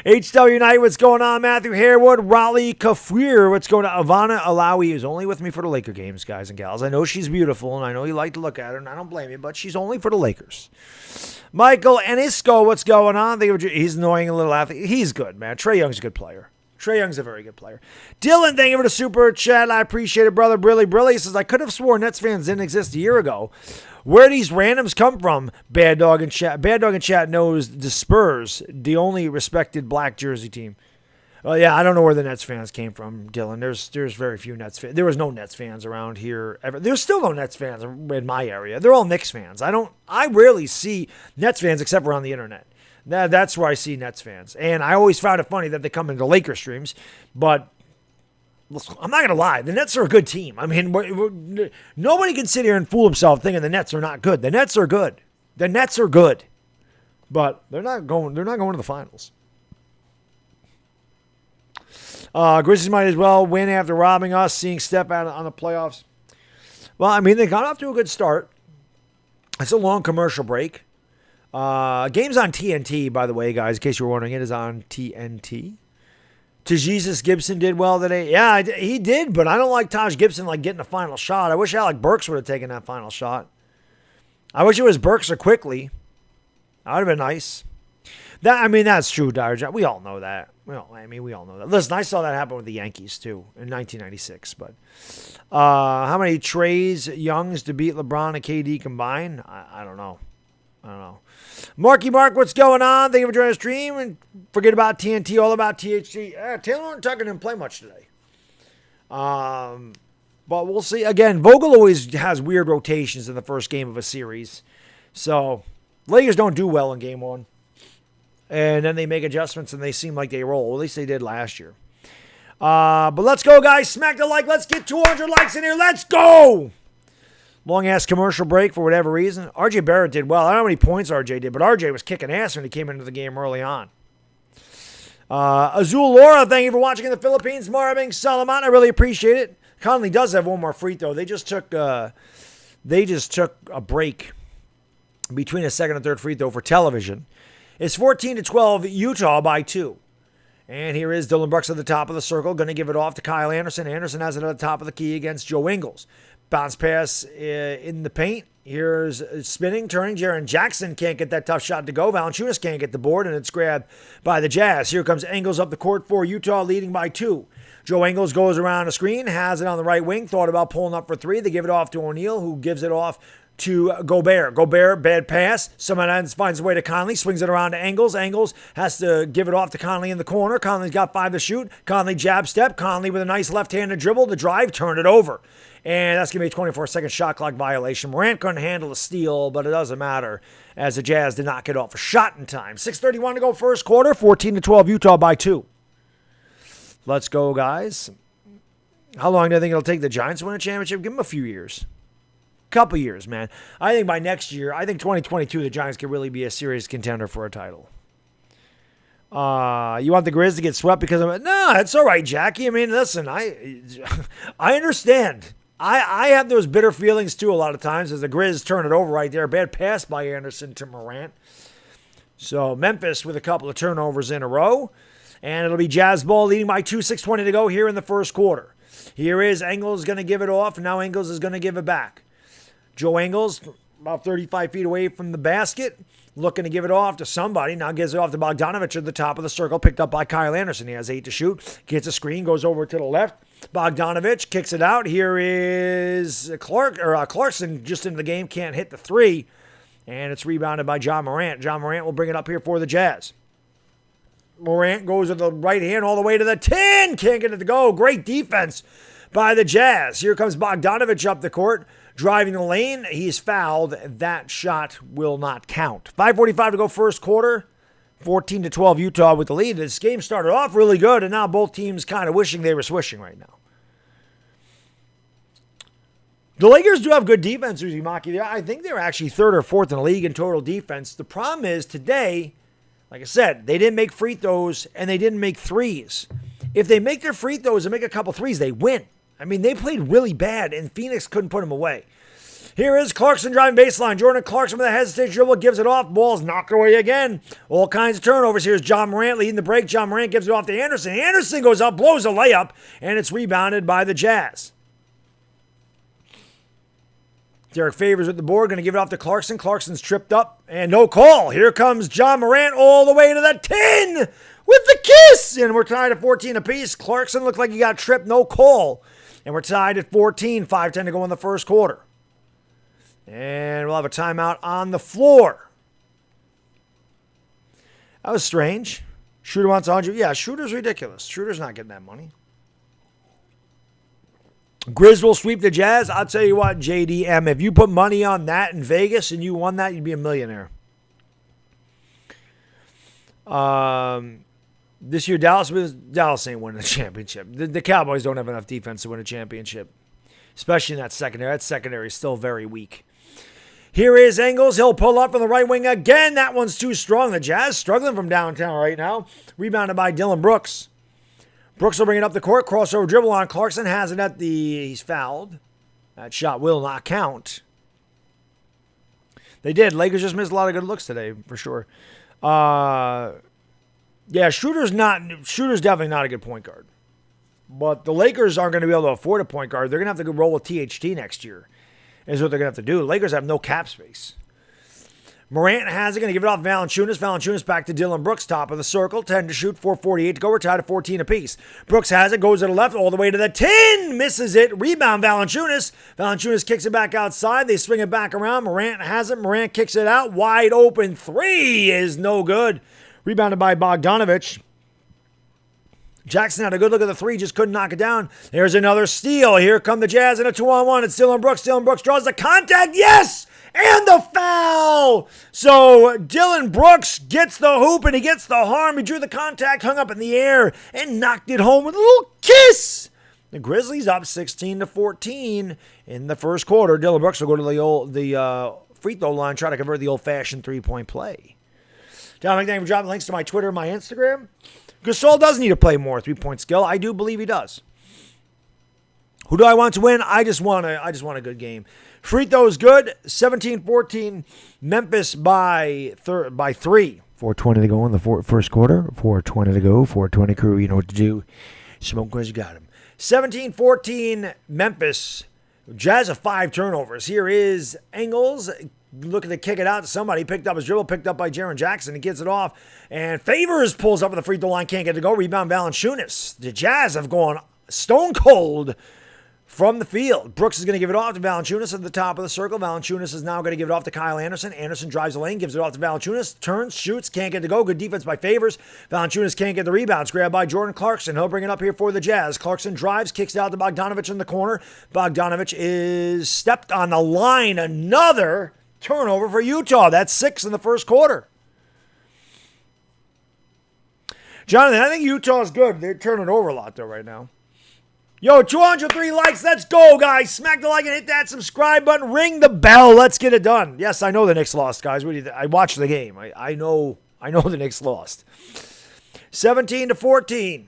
HW Knight, what's going on? Matthew Harewood, Raleigh Kafir, what's going on? Ivana Alawi is only with me for the Laker games, guys and gals. I know she's beautiful, and I know you like to look at her, and I don't blame you, but she's only for the Lakers. Michael Enisco, what's going on? He's annoying a little athlete. He's good, man. Trae Young's a good player. Trae Young's a very good player. Dylan, thank you for the super chat. I appreciate it, brother. Brilly says, I could have sworn Nets fans didn't exist a year ago. Where these randoms come from? Bad Dog in chat knows the Spurs, the only respected black jersey team. Well, yeah, I don't know where the Nets fans came from, Dylan. There's very few Nets fans. There was no Nets fans around here ever. There's still no Nets fans in my area. They're all Knicks fans. I rarely see Nets fans except for on the internet. That's where I see Nets fans. And I always found it funny that they come into Laker streams. But I'm not going to lie. The Nets are a good team. I mean, nobody can sit here and fool himself thinking the Nets are not good. The Nets are good. The Nets are good. But they're not going to the finals. Grizzlies might as well win after robbing us, seeing Steph out on the playoffs. Well, I mean, they got off to a good start. It's a long commercial break. Game's on TNT, by the way, guys, in case you were wondering. It is on TNT. Tajesus Gibson did well today. Yeah, he did, but I don't like Taj Gibson getting a final shot. I wish Alec Burks would have taken that final shot. I wish it was Burks or Quickly. That would have been nice. That's true, Dyer John. We all know that. We all know that. Listen, I saw that happen with the Yankees, too, in 1996. But how many Traes Youngs to beat LeBron and KD combined? I don't know. Marky Mark, what's going on? Thank you for joining the stream. And forget about TNT, all about THC. Taylor Tucker didn't play much today. But we'll see. Again, Vogel always has weird rotations in the first game of a series. So, Lakers don't do well in game one. And then they make adjustments and they seem like they roll. At least they did last year. But let's go, guys. Smack the like. Let's get 200 likes in here. Let's go. Long-ass commercial break for whatever reason. RJ Barrett did well. I don't know how many points RJ did, but RJ was kicking ass when he came into the game early on. Azul Laura, thank you for watching in the Philippines. Marabing Salaman, I really appreciate it. Conley does have one more free throw. They just took a break between a second and third free throw for television. It's 14-12, Utah by 2. And here is Dylan Brooks at the top of the circle, going to give it off to Kyle Anderson. Anderson has it at the top of the key against Joe Ingles. Bounce pass in the paint. Here's spinning, turning. Jaren Jackson can't get that tough shot to go. Valanciunas can't get the board, and it's grabbed by the Jazz. Here comes Ingles up the court for Utah, leading by 2. Joe Ingles goes around the screen, has it on the right wing, thought about pulling up for 3. They give it off to O'Neal, who gives it off to Gobert. Gobert, bad pass. Someone finds a way to Conley, swings it around to Ingles. Ingles has to give it off to Conley in the corner. Conley's got 5 to shoot. Conley jab step. Conley with a nice left-handed dribble to drive, turn it over. And that's going to be a 24-second shot clock violation. Morant couldn't handle the steal, but it doesn't matter as the Jazz did not get off a shot in time. 6:31 to go first quarter. 14-12 Utah by 2. Let's go, guys. How long do you think it'll take the Giants to win a championship? Give them a few years. Couple years, man. I think by next year, I think 2022, the Giants could really be a serious contender for a title. You want the Grizz to get swept because of it? No, it's all right, Jackie. I mean, listen, I understand. I have those bitter feelings, too, a lot of times as the Grizz turn it over right there. Bad pass by Anderson to Morant. So Memphis with a couple of turnovers in a row. And it'll be Jazz ball leading by 2, 6:20 to go here in the first quarter. Here is Ingles going to give it off. And now Ingles is going to give it back. Joe Ingles, about 35 feet away from the basket, looking to give it off to somebody. Now gives it off to Bogdanovich at the top of the circle, picked up by Kyle Anderson. He has 8 to shoot. Gets a screen, goes over to the left. Bogdanovich kicks it out. Here is Clarkson just into the game, can't hit the 3. And it's rebounded by John Morant. John Morant will bring it up here for the Jazz. Morant goes with the right hand all the way to the 10. Can't get it to go. Great defense by the Jazz. Here comes Bogdanovich up the court. driving the lane. He's fouled. That shot will not count. 5:45 to go first quarter. 14-12 Utah with the lead. This game started off really good, and now both teams kind of wishing they were swishing right now. The Lakers do have good defense, Uzumaki. I think they're actually third or fourth in the league in total defense. The problem is today, like I said, they didn't make free throws and they didn't make threes. If they make their free throws and make a couple threes, they win. I mean, they played really bad, and Phoenix couldn't put them away. Here is Clarkson driving baseline. Jordan Clarkson with a hesitation dribble, gives it off. Ball's knocked away again. All kinds of turnovers. Here's John Morant leading the break. John Morant gives it off to Anderson. Anderson goes up, blows a layup, and it's rebounded by the Jazz. Derek Favors with the board, going to give it off to Clarkson. Clarkson's tripped up, and no call. Here comes John Morant all the way to the 10 with the kiss, and we're tied at 14 apiece. Clarkson looked like he got tripped, no call, and we're tied at 14, 5:10 to go in the first quarter. And we'll have a timeout on the floor. That was strange. Schroeder wants 100. Yeah, Schroeder's ridiculous. Schroeder's not getting that money. Grizz will sweep the Jazz. I'll tell you what, JDM, if you put money on that in Vegas and you won that, you'd be a millionaire. This year, Dallas ain't winning the championship. The Cowboys don't have enough defense to win a championship, especially in that secondary. That secondary is still very weak. Here is Ingles. He'll pull up from the right wing again. That one's too strong. The Jazz struggling from downtown right now. Rebounded by Dylan Brooks. Brooks will bring it up the court. Crossover dribble on Clarkson. Has it at the... He's fouled. That shot will not count. They did. Lakers just missed a lot of good looks today, for sure. Yeah, Schroeder's definitely not a good point guard. But the Lakers aren't going to be able to afford a point guard. They're going to have to roll with THT next year, is what they're going to have to do. The Lakers have no cap space. Morant has it, going to give it off Valanciunas. Valanciunas back to Dylan Brooks, top of the circle. 10 to shoot, 4:48 to go. We're tied at 14 apiece. Brooks has it, goes to the left, all the way to the 10. Misses it. Rebound, Valanciunas. Valanciunas kicks it back outside. They swing it back around. Morant has it. Morant kicks it out. Wide open three is no good. Rebounded by Bogdanovich. Jackson had a good look at the three, just couldn't knock it down. There's another steal. Here come the Jazz in a 2-on-1. It's Dylan Brooks. Dylan Brooks draws the contact. Yes! And the foul! So Dylan Brooks gets the hoop and he gets the harm. He drew the contact, hung up in the air, and knocked it home with a little kiss. The Grizzlies up 16-14 in the first quarter. Dylan Brooks will go to the free throw line, try to convert the old-fashioned three-point play. John, thank you for dropping links to my Twitter and my Instagram. Gasol does need to play more three-point skill. I do believe he does. Who do I want to win? I just want a good game. Free throw is good. 17-14. Memphis by 3. 4:20 to go in the first quarter. 4:20 to go. 4:20 crew. You know what to do. Smoke because you got him. 17-14 Memphis. Jazz have 5 turnovers. Here is Ingles looking to kick it out to somebody. Picked up his dribble. Picked up by Jaren Jackson. He gets it off. And Favors pulls up at the free throw line. Can't get it to go. Rebound Valanciunas. The Jazz have gone stone cold from the field. Brooks is going to give it off to Valanciunas at the top of the circle. Valanciunas is now going to give it off to Kyle Anderson. Anderson drives the lane, gives it off to Valanciunas, turns, shoots, can't get it to go. Good defense by Favors. Valanciunas can't get the rebounds. Grabbed by Jordan Clarkson. He'll bring it up here for the Jazz. Clarkson drives, kicks it out to Bogdanovich in the corner. Bogdanovich is stepped on the line. Another turnover for Utah. That's 6 in the first quarter. Jonathan, I think Utah's good. They're turning over a lot, though, right now. Yo, 203 likes. Let's go, guys. Smack the like and hit that subscribe button. Ring the bell. Let's get it done. Yes, I know the Knicks lost, guys. What do you think? I watched the game. I know the Knicks lost. 17-14.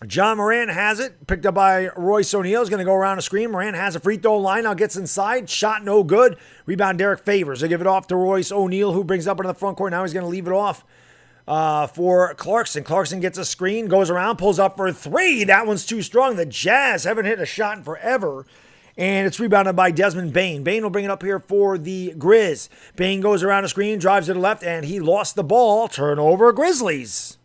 John Morant has it. Picked up by Royce O'Neal. Is going to go around the screen. Morant has a free throw line. Now gets inside. Shot no good. Rebound Derek Favors. They give it off to Royce O'Neal, who brings up into the front court. Now he's going to leave it off for Clarkson. Clarkson gets a screen, goes around, pulls up for 3. That one's too strong. The Jazz haven't hit a shot in forever. And it's rebounded by Desmond Bane. Bane will bring it up here for the Grizz. Bane goes around the screen, drives to the left, and he lost the ball. Turnover, Grizzlies.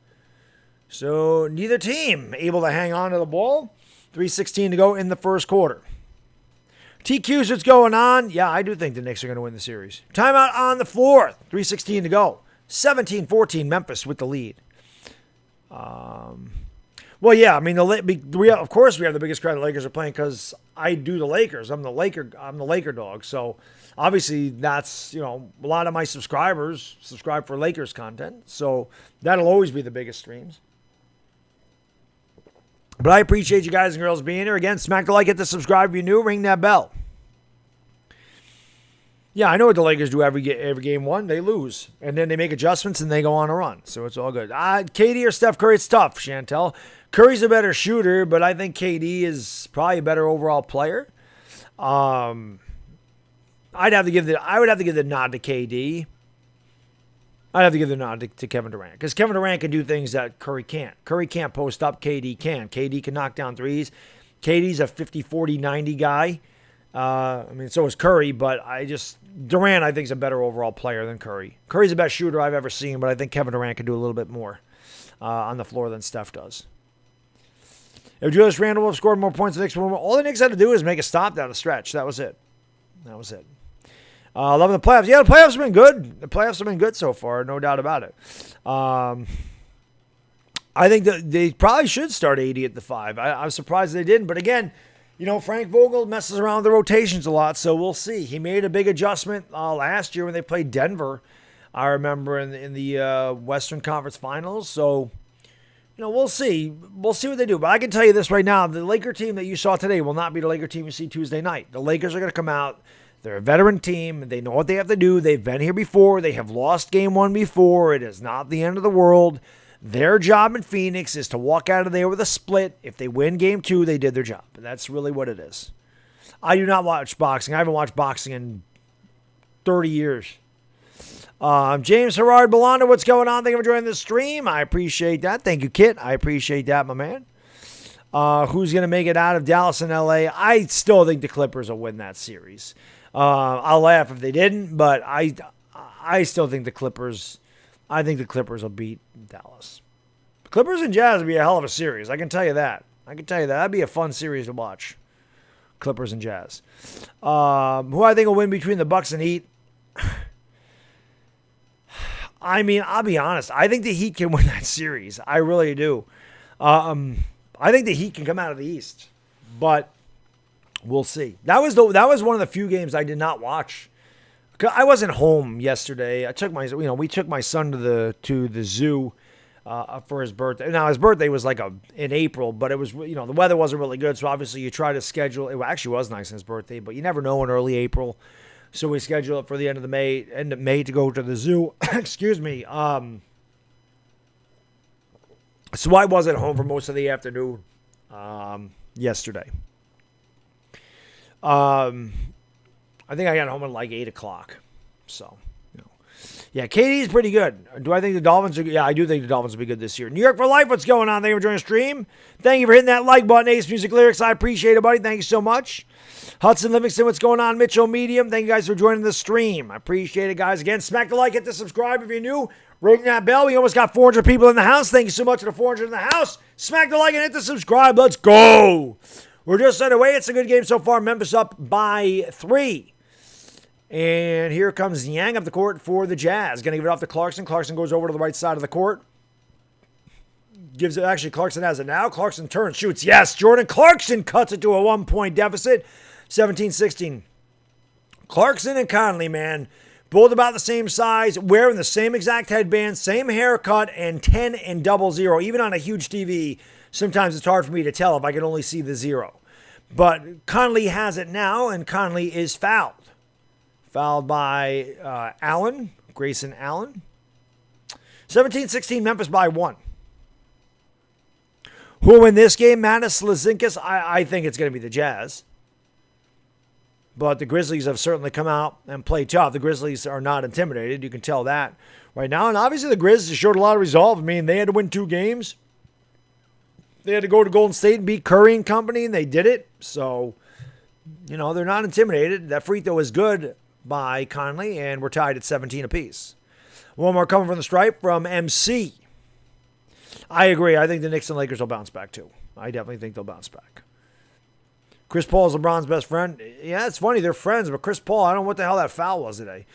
So neither team able to hang on to the ball. 3:16 to go in the first quarter. TQ's what's going on. Yeah, I do think the Knicks are going to win the series. Timeout on the floor. 3:16 to go. 17-14 Memphis with the lead. Well, yeah, I mean, of course we have the biggest crowd the Lakers are playing because I do the Lakers. I'm the Laker dog. So obviously that's, a lot of my subscribers subscribe for Lakers content. So that'll always be the biggest streams. But I appreciate you guys and girls being here. Again, smack the like, hit the subscribe if you're new, ring that bell. Yeah, I know what the Lakers do every game one. They lose. And then they make adjustments and they go on a run. So it's all good. KD or Steph Curry, it's tough, Chantel. Curry's a better shooter, but I think KD is probably a better overall player. I would have to give the nod to KD. I'd have to give the nod to Kevin Durant because Kevin Durant can do things that Curry can't. Curry can't post up. KD can. KD can knock down threes. KD's a 50, 40, 90 guy. So is Curry, but Durant, I think, is a better overall player than Curry. Curry's the best shooter I've ever seen, but I think Kevin Durant can do a little bit more on the floor than Steph does. If Julius Randle would have scored more points, all the Knicks had to do is make a stop down the stretch. That was it. Loving the playoffs. Yeah, the playoffs have been good. The playoffs have been good so far, no doubt about it. I think that they probably should start 80 at the 5. I was surprised they didn't. But again, Frank Vogel messes around with the rotations a lot, so we'll see. He made a big adjustment last year when they played Denver, I remember, in the Western Conference Finals. So, we'll see. We'll see what they do. But I can tell you this right now. The Laker team that you saw today will not be the Laker team you see Tuesday night. The Lakers are going to come out. They're a veteran team. They know what they have to do. They've been here before. They have lost game one before. It is not the end of the world. Their job in Phoenix is to walk out of there with a split. If they win game 2, they did their job. And that's really what it is. I do not watch boxing. I haven't watched boxing in 30 years. James Herard Belanda, what's going on? Thank you for joining the stream. I appreciate that. Thank you, Kit. I appreciate that, my man. Who's going to make it out of Dallas and LA? I still think the Clippers will win that series. I'll laugh if they didn't, but I still think the Clippers. I think the Clippers will beat Dallas. Clippers and Jazz would be a hell of a series. I can tell you that. That'd be a fun series to watch. Clippers and Jazz. Who I think will win between the Bucks and Heat? I mean, I'll be honest. I think the Heat can win that series. I really do. I think the Heat can come out of the East, but we'll see. That was one of the few games I did not watch. I wasn't home yesterday. We took my son to the zoo for his birthday. Now his birthday was in April, but it was the weather wasn't really good, so obviously you try to schedule. It actually was nice on his birthday, but you never know in early April, so we scheduled it for the end of May to go to the zoo. Excuse me. So I wasn't home for most of the afternoon yesterday. I think I got home at 8 o'clock. So, yeah, KD is pretty good. Do I think the Dolphins are good? Yeah, I do think the Dolphins will be good this year. New York for life, what's going on? Thank you for joining the stream. Thank you for hitting that like button, Ace Music Lyrics. I appreciate it, buddy. Thank you so much. Hudson Livingston, what's going on? Mitchell Medium, thank you guys for joining the stream. I appreciate it, guys. Again, smack the like, hit the subscribe if you're new. Ring that bell. We almost got 400 people in the house. Thank you so much to the 400 in the house. Smack the like and hit the subscribe. Let's go. We're just underway. It's a good game so far. Memphis up by 3. And here comes Yang up the court for the Jazz. Going to give it off to Clarkson. Clarkson goes over to the right side of the court. Clarkson has it now. Clarkson turns, shoots. Yes, Jordan Clarkson cuts it to a 1-point deficit. 17-16. Clarkson and Conley, man, both about the same size, wearing the same exact headband, same haircut, and 10 and 00. Even on a huge TV, sometimes it's hard for me to tell if I can only see the 0. But Conley has it now, and Conley is fouled. Fouled by Allen, Grayson Allen. 17-16, Memphis by 1. Who will win this game? Manis Lazinkas? I think it's going to be the Jazz. But the Grizzlies have certainly come out and played tough. The Grizzlies are not intimidated. You can tell that right now. And obviously the Grizzlies showed a lot of resolve. I mean, they had to win 2 games. They had to go to Golden State and beat Curry and company, and they did it. So, they're not intimidated. That free throw is good by Conley, and we're tied at 17 apiece. One more coming from the stripe from MC. I agree. I think the Knicks and Lakers will bounce back, too. I definitely think they'll bounce back. Chris Paul is LeBron's best friend. Yeah, it's funny. They're friends, but Chris Paul, I don't know what the hell that foul was today.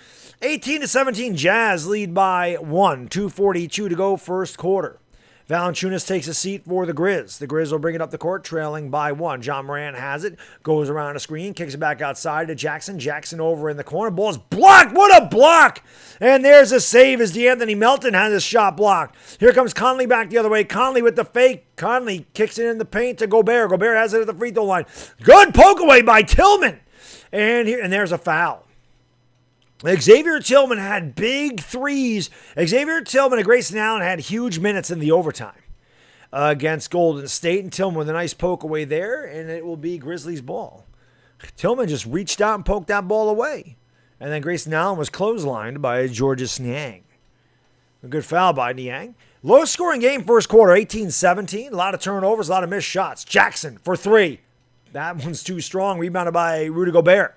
18-17, Jazz lead by 1. 2:42 to go, first quarter. Valanciunas takes a seat for the Grizz. The Grizz will bring it up the court, trailing by 1. John Morant has it, goes around a screen, kicks it back outside to Jackson. Jackson over in the corner. Ball's blocked. What a block! And there's a save as DeAnthony Melton has his shot blocked. Here comes Conley back the other way. Conley with the fake. Conley kicks it in the paint to Gobert. Gobert has it at the free throw line. Good poke away by Tillman. And there's a foul. Xavier Tillman had big threes. Xavier Tillman and Grayson Allen had huge minutes in the overtime against Golden State. And Tillman with a nice poke away there, and it will be Grizzlies ball. Tillman just reached out and poked that ball away. And then Grayson Allen was clotheslined by Georges Niang. A good foul by Niang. Low-scoring game first quarter, 18-17. A lot of turnovers, a lot of missed shots. Jackson for 3. That one's too strong. Rebounded by Rudy Gobert.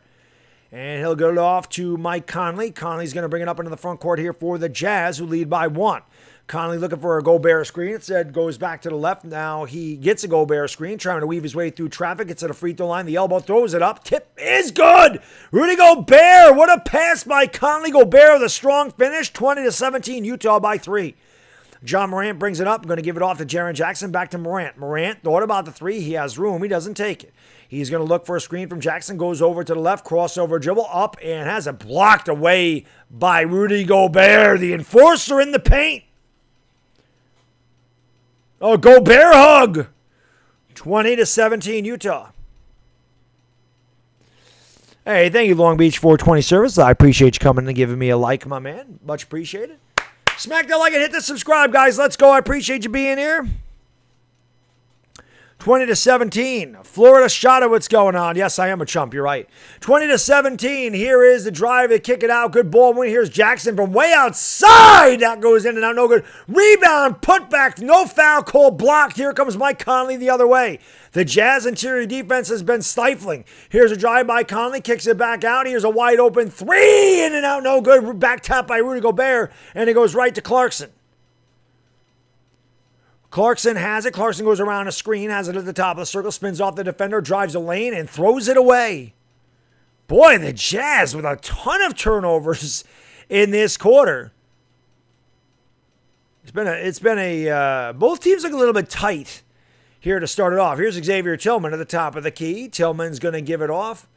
And he'll go off to Mike Conley. Conley's going to bring it up into the front court here for the Jazz, who lead by 1. Conley looking for a Gobert screen. It said goes back to the left. Now he gets a Gobert screen, trying to weave his way through traffic. Gets to the free throw line. The elbow throws it up. Tip is good. Rudy Gobert. What a pass by Conley. Gobert with a strong finish. 20-17. Utah by 3. John Morant brings it up. I'm going to give it off to Jaren Jackson. Back to Morant. Morant thought about the 3. He has room. He doesn't take it. He's going to look for a screen from Jackson. Goes over to the left. Crossover dribble up and has it blocked away by Rudy Gobert. The enforcer in the paint. Oh, Gobert hug. 20-17 Utah. Hey, thank you, Long Beach 420 service. I appreciate you coming and giving me a like, my man. Much appreciated. Smack that like and hit the subscribe, guys. Let's go. I appreciate you being here. 20-17. Florida shot at what's going on. Yes, I am a chump. You're right. 20-17. Here is the drive. They kick it out. Good ball. Here's Jackson from way outside. That goes in and out. No good. Rebound. Put back. No foul call. Blocked. Here comes Mike Conley the other way. The Jazz interior defense has been stifling. Here's a drive by Conley. Kicks it back out. Here's a wide open 3. In and out. No good. Back tap by Rudy Gobert. And it goes right to Clarkson. Clarkson has it. Clarkson goes around a screen, has it at the top of the circle, spins off the defender, drives a lane, and throws it away. Boy, the Jazz with a ton of turnovers in this quarter. It's been a both teams look a little bit tight here to start it off. Here's Xavier Tillman at the top of the key. Tillman's going to give it off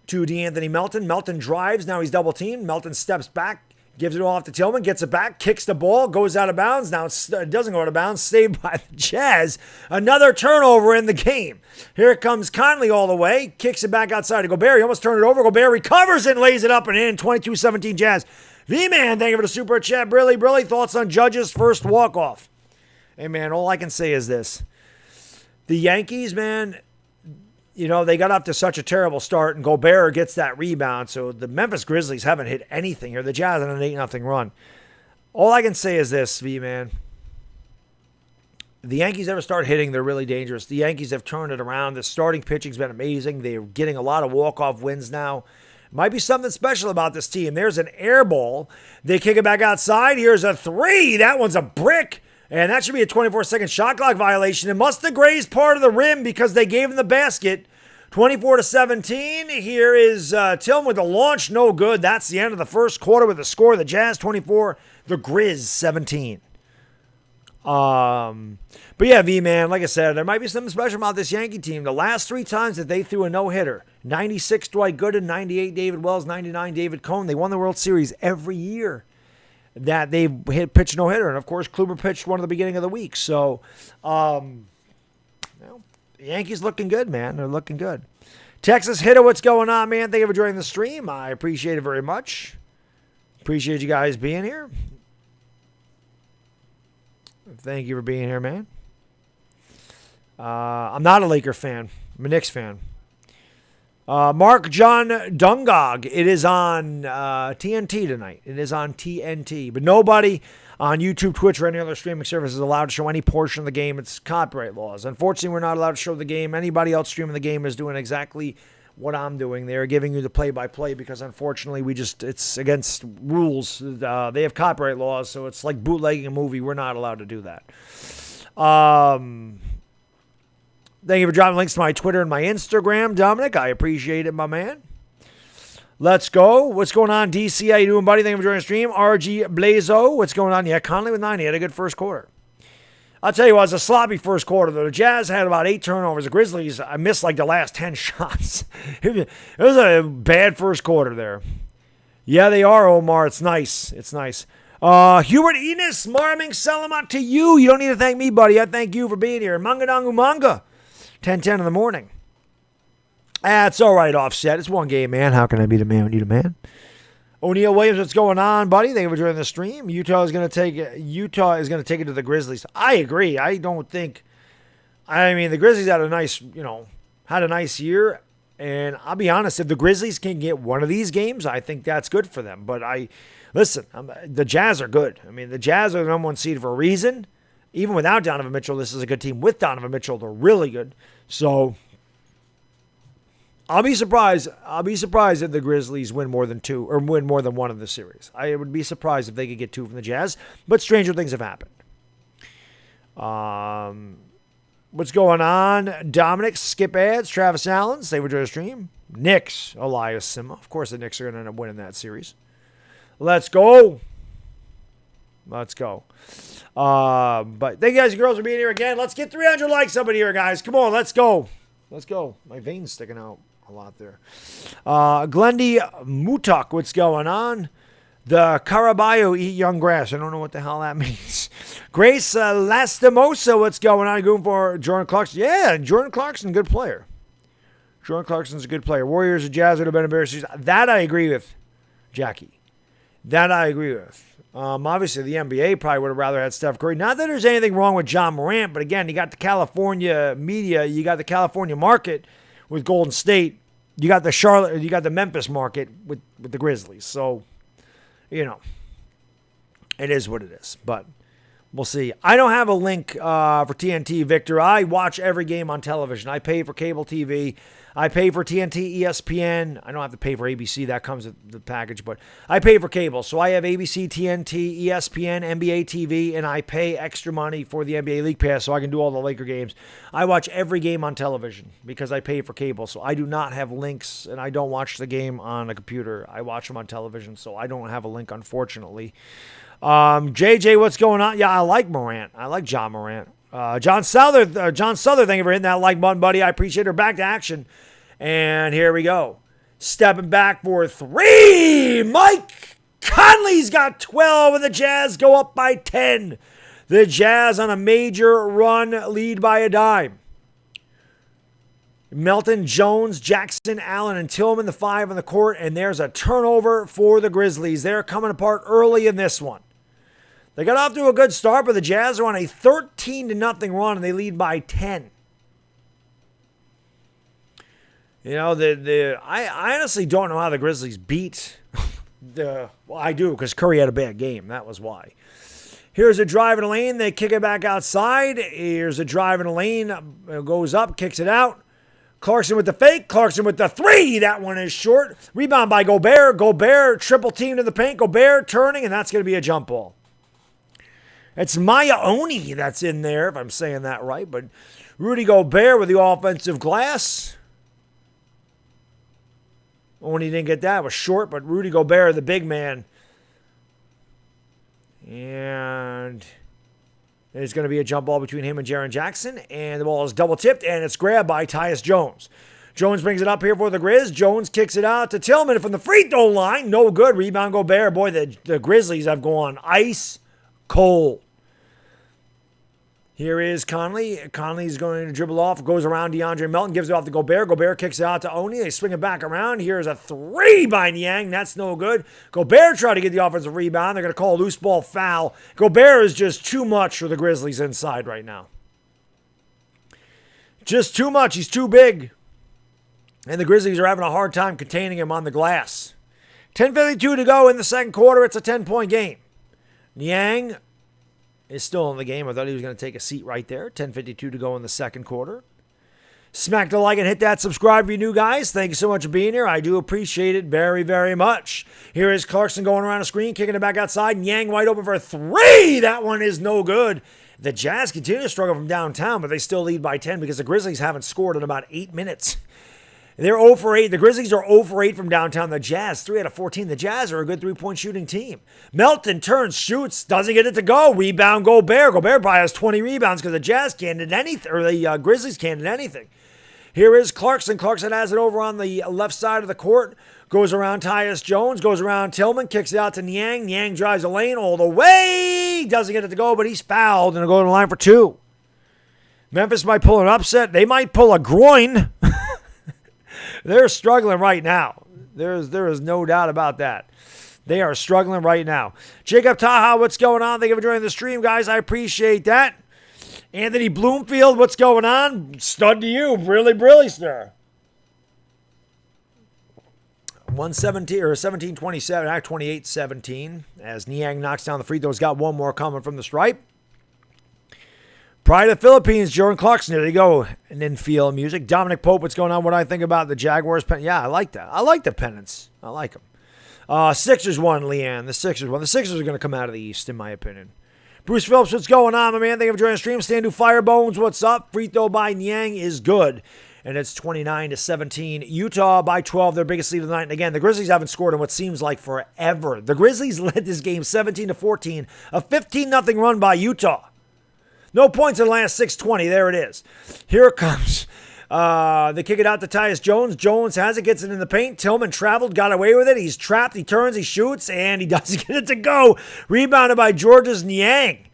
to DeAnthony Melton. Melton drives. Now he's double teamed. Melton steps back. Gives it off to Tillman, gets it back, kicks the ball, goes out of bounds. Now it doesn't go out of bounds, saved by the Jazz. Another turnover in the game. Here comes Conley all the way, kicks it back outside to Gobert. He almost turned it over. Gobert recovers and lays it up and in. 22-17 Jazz. V-Man, thank you for the super chat. Brilly, thoughts on Judge's first walk-off? Hey, man, all I can say is this. The Yankees, man, you know, they got off to such a terrible start, and Gobert gets that rebound. So the Memphis Grizzlies haven't hit anything here. The Jazz on an 8-0 run. All I can say is this, V-Man. The Yankees ever start hitting, they're really dangerous. The Yankees have turned it around. The starting pitching's been amazing. They're getting a lot of walk-off wins now. Might be something special about this team. There's an air ball. They kick it back outside. Here's a 3. That one's a brick. And that should be a 24-second shot clock violation. It must have grazed part of the rim because they gave him the basket. 24-17. Here is Tillman with the launch. No good. That's the end of the first quarter with the score. The Jazz 24, the Grizz 17. But yeah, V-Man, like I said, there might be something special about this Yankee team. The last 3 times that they threw a no-hitter, 96 Dwight Gooden, 98 David Wells, 99 David Cohn, they won the World Series every year that they hit pitch no-hitter. And, of course, Kluber pitched one at the beginning of the week. So, the Yankees looking good, man. They're looking good. Texas Hitter, what's going on, man? Thank you for joining the stream. I appreciate it very much. Appreciate you guys being here. Thank you for being here, man. I'm not a Laker fan. I'm a Knicks fan. Mark John Dungog. It is on TNT tonight. It is on TNT. But nobody on YouTube, Twitch, or any other streaming service is allowed to show any portion of the game. It's copyright laws. Unfortunately, we're not allowed to show the game. Anybody else streaming the game is doing exactly what I'm doing. They're giving you the play-by-play because, unfortunately, it's against rules. They have copyright laws, so it's like bootlegging a movie. We're not allowed to do that. Thank you for dropping links to my Twitter and my Instagram, Dominic. I appreciate it, my man. Let's go. What's going on, DC? How you doing, buddy? Thank you for joining the stream. RG Blazo. What's going on? Yeah, Conley with 9. He had a good first quarter. I'll tell you what, it was a sloppy first quarter, though. The Jazz had about 8 turnovers. The Grizzlies, I missed like the last 10 shots. It was a bad first quarter there. Yeah, they are, Omar. It's nice. It's nice. Hubert Enos, Marming Salamat to you. You don't need to thank me, buddy. I thank you for being here. Mangadangu Manga, 10:10 in the morning. It's all right, Offset. It's one game, man. How can I be the man when you're the man? O'Neal Williams, what's going on, buddy? Thank you for joining the stream. Utah is going to take it to the Grizzlies. I agree. I mean, the Grizzlies had a nice year. And I'll be honest, if the Grizzlies can get one of these games, I think that's good for them. But the Jazz are good. I mean, the Jazz are the number 1 seed for a reason. Even without Donovan Mitchell, this is a good team. With Donovan Mitchell, they're really good. So I'll be surprised if the Grizzlies win more than 2 or win more than 1 of the series. I would be surprised if they could get 2 from the Jazz. But stranger things have happened. What's going on? Dominic, Skip Ads, Travis Allen, Save Joy Stream. Knicks, Elias Sima. Of course, the Knicks are going to end up winning that series. Let's go. But thank you guys and girls for being here again. Let's get 300 likes up in here, guys. Come on, let's go. My veins sticking out a lot there. Glendy Mutak, what's going on? The Caraballo eat young grass. I don't know what the hell that means. Grace Lastimosa, what's going on? Going for Jordan Clarkson. Yeah, Jordan Clarkson, good player. Jordan Clarkson's a good player. Warriors or Jazz would have been a better season. That I agree with, Jackie. That I agree with. Obviously, the NBA probably would have rather had Steph Curry. Not that there's anything wrong with John Morant, but again, you got the California media, you got the California market with Golden State, you got the Memphis market with the Grizzlies. So, it is what it is. But we'll see. I don't have a link for TNT, Victor. I watch every game on television. I pay for cable TV. I pay for TNT, ESPN. I don't have to pay for ABC. That comes with the package, but I pay for cable. So I have ABC, TNT, ESPN, NBA TV, and I pay extra money for the NBA League Pass so I can do all the Laker games. I watch every game on television because I pay for cable. So I do not have links, and I don't watch the game on a computer. I watch them on television, so I don't have a link, unfortunately. JJ, what's going on? Yeah, I like Morant. I like John Morant. John Souther, thank you for hitting that like button, buddy. I appreciate her. Back to action. And here we go. Stepping back for 3. Mike Conley's got 12, and the Jazz go up by 10. The Jazz on a major run, lead by a dime. Melton, Jones, Jackson, Allen, and Tillman, the 5 on the court, and there's a turnover for the Grizzlies. They're coming apart early in this one. They got off to a good start, but the Jazz are on a 13-0 run, and they lead by 10. I honestly don't know how the Grizzlies beat I do, because Curry had a bad game. That was why. Here's a drive in the lane. They kick it back outside. Here's a drive in the lane. It goes up, kicks it out. Clarkson with the fake. Clarkson with the 3. That one is short. Rebound by Gobert. Gobert triple team to the paint. Gobert turning, and that's going to be a jump ball. It's Maya Oni that's in there, if I'm saying that right. But Rudy Gobert with the offensive glass. Oni didn't get that. It was short, but Rudy Gobert, the big man. And it's going to be a jump ball between him and Jaren Jackson. And the ball is double tipped, and it's grabbed by Tyus Jones. Jones brings it up here for the Grizz. Jones kicks it out to Tillman from the free throw line. No good. Rebound Gobert. Boy, the Grizzlies have gone ice cold. Here is Conley. Conley's going to dribble off. Goes around DeAndre Melton. Gives it off to Gobert. Gobert kicks it out to Oni. They swing it back around. Here's a 3 by Niang. That's no good. Gobert tried to get the offensive rebound. They're going to call a loose ball foul. Gobert is just too much for the Grizzlies inside right now. Just too much. He's too big. And the Grizzlies are having a hard time containing him on the glass. 10:52 to go in the second quarter. It's a 10-point game. Niang is still in the game. I thought he was going to take a seat right there. 10:52 to go in the second quarter. Smack the like and hit that subscribe if you're new, guys. Thank you so much for being here. I do appreciate it very, very much. Here is Clarkson going around the screen, kicking it back outside. Niang wide open for a 3. That one is no good. The Jazz continue to struggle from downtown, but they still lead by 10 because the Grizzlies haven't scored in about 8 minutes. They're 0 for 8. The Grizzlies are 0 for 8 from downtown. The Jazz, 3 out of 14. The Jazz are a good three-point shooting team. Melton turns, shoots, doesn't get it to go. Rebound, Gobert. Gobert probably has 20 rebounds because the Jazz can't hit anything, or the Grizzlies can't hit anything. Here is Clarkson. Clarkson has it over on the left side of the court. Goes around Tyus Jones, goes around Tillman, kicks it out to Niang. Niang drives the lane all the way. Doesn't get it to go, but he's fouled, and he'll go to the line for 2. Memphis might pull an upset. They might pull a groin. They're struggling right now. There is no doubt about that. They are struggling right now. Jacob Taha, what's going on? Thank you for joining the stream, guys. I appreciate that. Anthony Bloomfield, what's going on? Stud to you. Really, sir. 117 or 17-27, act 28-17 as Niang knocks down the free throws. Got one more coming from the stripe. Pride of the Philippines, Jordan Clarkson. There you go. And then feel music. Dominic Pope, what's going on? What do I think about the Jaguars pennant? Yeah, I like that. I like the pennants. I like them. Sixers won, Leanne. The Sixers won. The Sixers are going to come out of the East, in my opinion. Bruce Phillips, what's going on, my man? Thank you for joining the stream. Standu Firebones, what's up? Free throw by Niang is good. And it's 29-17. Utah by 12, their biggest lead of the night. And again, the Grizzlies haven't scored in what seems like forever. The Grizzlies led this game 17-14, a 15-0 run by Utah. No points in the last 6:20. There it is. Here it comes. They kick it out to Tyus Jones. Jones has it, gets it in the paint. Tillman traveled, got away with it. He's trapped. He turns, he shoots, and he doesn't get it to go. Rebounded by George's Niang.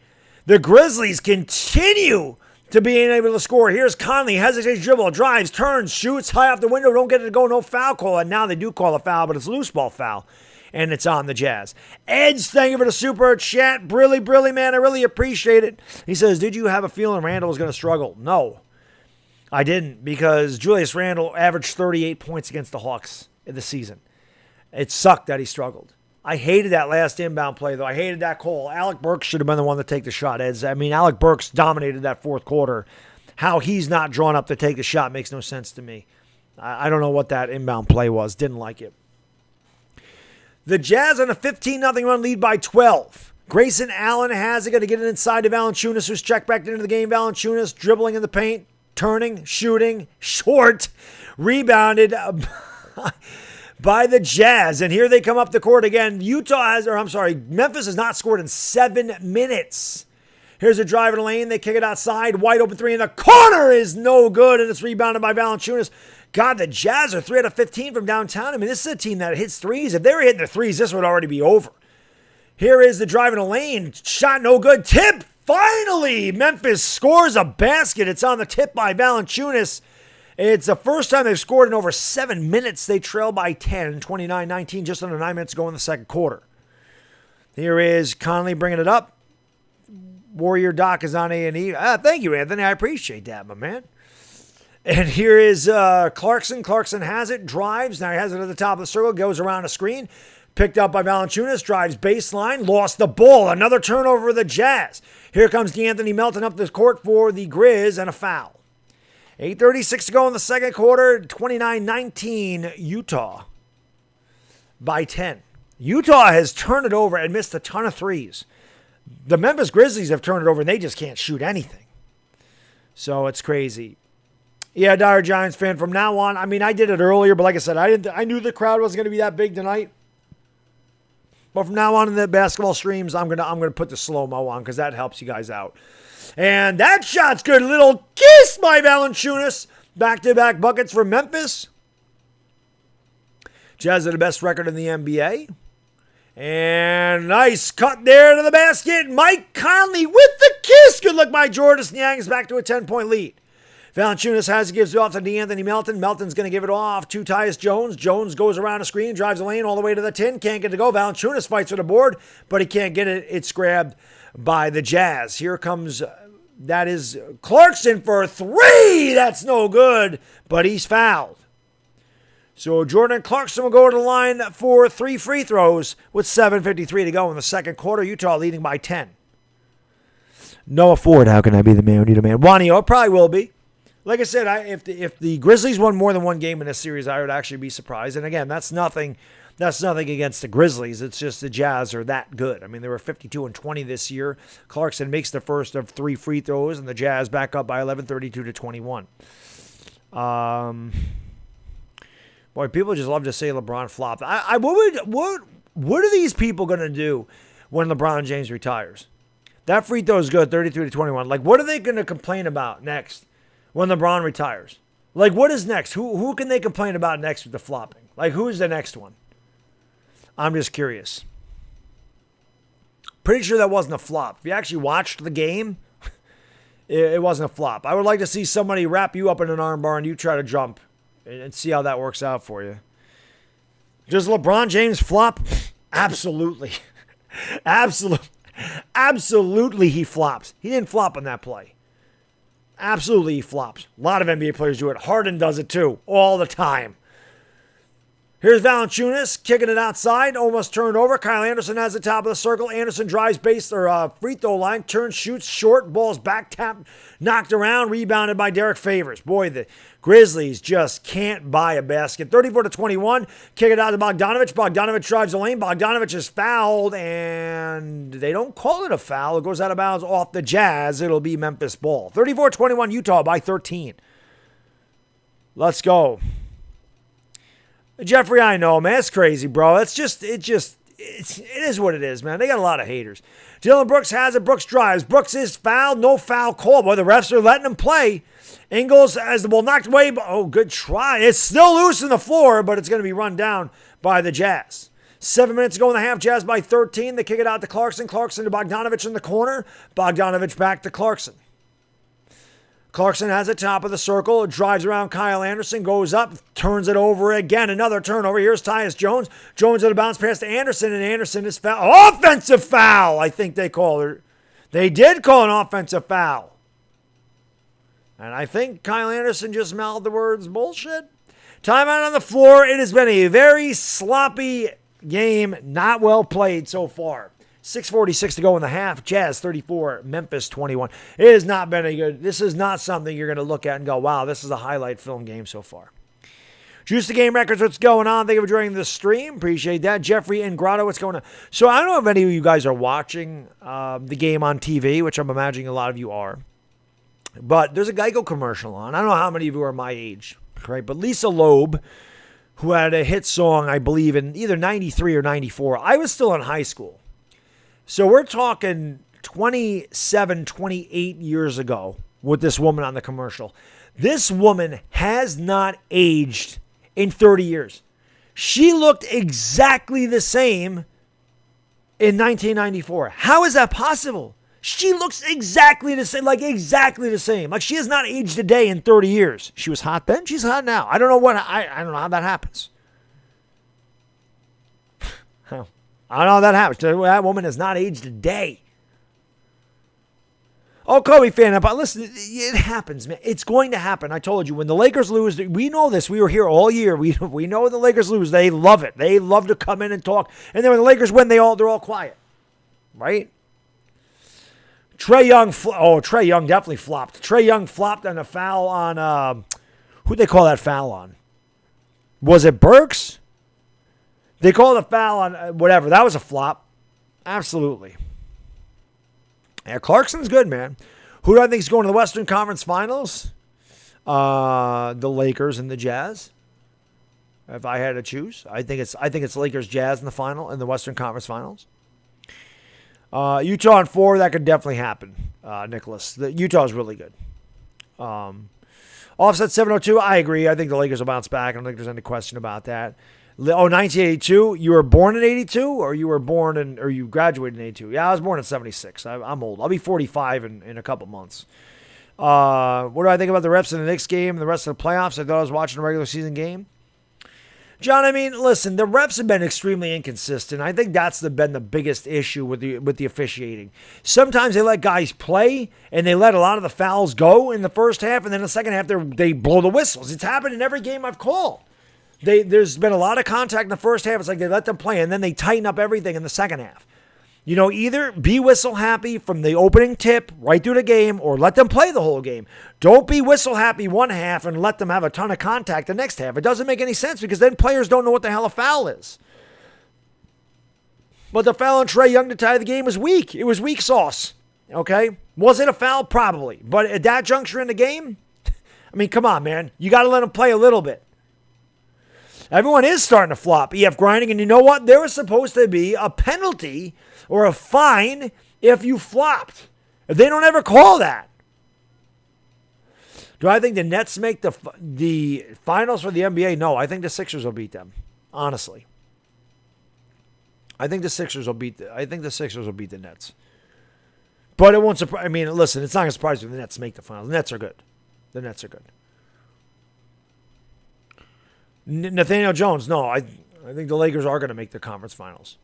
The Grizzlies continue to being able to score. Here's Conley, hesitates, dribble, drives, turns, shoots, high off the window, don't get it to go, no foul call. And now they do call a foul, but it's a loose ball foul. And it's on the Jazz. Edge, thank you for the super chat. Brilly, man, I really appreciate it. He says, did you have a feeling Randall was going to struggle? No, I didn't, because Julius Randle averaged 38 points against the Hawks in the season. It sucked that he struggled. I hated that last inbound play, though. I hated that call. Alec Burks should have been the one to take the shot, Eds. I mean, Alec Burks dominated that fourth quarter. How he's not drawn up to take the shot makes no sense to me. I don't know what that inbound play was. Didn't like it. The Jazz on a 15-0 run, lead by 12. Grayson Allen has it, going to get it inside to Valanciunas, who's checked back into the game. Valanciunas dribbling in the paint, turning, shooting, short, rebounded by the Jazz. And here they come up the court again. Memphis has not scored in 7 minutes. Here's a drive in the lane. They kick it outside. Wide open three in the corner is no good, and it's rebounded by Valanciunas. God, the Jazz are 3 out of 15 from downtown. I mean, this is a team that hits threes. If they were hitting their threes, this would already be over. Here is the drive in the lane. Shot no good. Tip. Finally, Memphis scores a basket. It's on the tip by Valanciunas. It's the first time they've scored in over 7 minutes. They trail by 10, 29-19, just under 9 minutes to go in the second quarter. Here is Conley bringing it up. Warrior Doc is on A&E. Thank you, Anthony. I appreciate that, my man. And here is Clarkson. Clarkson has it, drives. Now he has it at the top of the circle, goes around a screen. Picked up by Valanciunas, drives baseline, lost the ball. Another turnover for the Jazz. Here comes DeAnthony Melton up the court for the Grizz and a foul. 8:36 to go in the second quarter, 29-19, Utah by 10. Utah has turned it over and missed a ton of threes. The Memphis Grizzlies have turned it over and they just can't shoot anything. So it's crazy. Yeah, Dire Giants fan. From now on, I mean, I did it earlier, but like I said, I knew the crowd wasn't going to be that big tonight. But from now on in the basketball streams, I'm gonna put the slow-mo on because that helps you guys out. And that shot's good. Little kiss by Valanciunas. Back-to-back buckets for Memphis. Jazz are the best record in the NBA. And nice cut there to the basket. Mike Conley with the kiss. Good luck by Jordan Niang. Is back to a 10-point lead. Valanciunas has it, gives it off to DeAnthony Melton. Melton's going to give it off to Tyus Jones. Jones goes around a screen, drives the lane all the way to the 10. Can't get it to go. Valanciunas fights for the board, but he can't get it. It's grabbed by the Jazz. Here comes, that is Clarkson for 3. That's no good, but he's fouled. So Jordan Clarkson will go to the line for 3 free throws with 7:53 to go in the second quarter. Utah leading by 10. Noah Ford, how can I be the man who need a man? Juanio probably will be. Like I said, if the Grizzlies won more than one game in this series, I would actually be surprised. And again, that's nothing against the Grizzlies. It's just the Jazz are that good. I mean, they were 52-20 this year. Clarkson makes the first of 3 free throws, and the Jazz back up by 11, 32-21. Boy, people just love to say LeBron flopped. What are these people going to do when LeBron James retires? That free throw is good, 33-21. Like, what are they going to complain about next when LeBron retires? Like, what is next? Who can they complain about next with the flopping? Like, who's the next one? I'm just curious. Pretty sure that wasn't a flop. If you actually watched the game, it wasn't a flop. I would like to see somebody wrap you up in an armbar and you try to jump and see how that works out for you. Does LeBron James flop? Absolutely. Absolutely he flops. He didn't flop on that play. Absolutely he flops. A lot of NBA players do it. Harden does it too, all the time. Here's Valanciunas kicking it outside, almost turned over. Kyle Anderson has the top of the circle. Anderson drives base or free throw line, turns, shoots, short, ball's back tapped, knocked around, rebounded by Derek Favors. Boy, the Grizzlies just can't buy a basket. 34-21, kick it out to Bogdanovich. Bogdanovich drives the lane. Bogdanovich is fouled, and they don't call it a foul. It goes out of bounds off the Jazz. It'll be Memphis ball. 34-21, Utah by 13. Let's go. Jeffrey, I know, man. It's crazy, bro. It is what it is, man. They got a lot of haters. Dylan Brooks has it. Brooks drives. Brooks is fouled. No foul call. Boy, the refs are letting him play. Ingles has the ball knocked away. Oh, good try. It's still loose on the floor, but it's going to be run down by the Jazz. 7 minutes to go in the half. Jazz by 13. They kick it out to Clarkson. Clarkson to Bogdanovich in the corner. Bogdanovich back to Clarkson. Clarkson has the top of the circle, drives around Kyle Anderson, goes up, turns it over again. Another turnover. Here's Tyus Jones. Jones at a bounce pass to Anderson, and Anderson is foul. Offensive foul, I think they called it. They did call an offensive foul. And I think Kyle Anderson just mouthed the words bullshit. Timeout on the floor. It has been a very sloppy game, not well played so far. 6:46 to go in the half. Jazz 34, Memphis 21. It has not been a good. This is not something you're going to look at and go, wow, this is a highlight film game so far. Juice the Game Records, what's going on? Thank you for joining the stream. Appreciate that. Jeffrey and Grotto, what's going on? So I don't know if any of you guys are watching the game on TV, which I'm imagining a lot of you are. But there's a Geico commercial on. I don't know how many of you are my age, right? But Lisa Loeb, who had a hit song, I believe, in either 93 or 94. I was still in high school. So we're talking 27, 28 years ago with this woman on the commercial. This woman has not aged in 30 years. She looked exactly the same in 1994. How is that possible? She looks exactly the same, like exactly the same. Like she has not aged a day in 30 years. She was hot then, she's hot now. I don't know I don't know how that happens. I don't know how that happens. That woman has not aged a day. Oh, Kobe fan, but listen, it happens, man. It's going to happen. I told you, when the Lakers lose, we know this. We were here all year. We know when the Lakers lose, they love it. They love to come in and talk. And then when the Lakers win, they're all quiet. Right? Trae Young definitely flopped. Trae Young flopped on a foul on, who'd they call that foul on? Was it Burks? They called a foul on whatever. That was a flop. Absolutely. Yeah, Clarkson's good, man. Who do I think is going to the Western Conference Finals? The Lakers and the Jazz. If I had to choose, I think it's Lakers Jazz in the final in the Western Conference Finals. Utah in 4, that could definitely happen. Nicholas, Utah is really good. Offset 702. I agree. I think the Lakers will bounce back. I don't think there's any question about that. 1982. You were born in 82, or you graduated in 82? Yeah, I was born in 76. I'm old. I'll be 45 in a couple months. What do I think about the refs in the Knicks game and the rest of the playoffs? I thought I was watching a regular season game. John, I mean, listen, the refs have been extremely inconsistent. I think that's been the biggest issue with the officiating. Sometimes they let guys play, and they let a lot of the fouls go in the first half, and then in the second half they blow the whistles. It's happened in every game I've called. There's been a lot of contact in the first half. It's like they let them play, and then they tighten up everything in the second half. You know, either be whistle happy from the opening tip right through the game, or let them play the whole game. Don't be whistle happy one half and let them have a ton of contact the next half. It doesn't make any sense, because then players don't know what the hell a foul is. But the foul on Trae Young to tie the game was weak. It was weak sauce. Okay? Was it a foul? Probably. But at that juncture in the game, I mean, come on, man. You got to let them play a little bit. Everyone is starting to flop. EF grinding, and you know what? There was supposed to be a penalty or a fine if you flopped. They don't ever call that. Do I think the Nets make the finals for the NBA? No, I think the Sixers will beat them. Honestly, I think the Sixers will beat the Nets. But it won't surprise. I mean, listen, it's not going to surprise you if the Nets make the finals. The Nets are good. Nathaniel Jones, no, I think the Lakers are going to make the conference finals.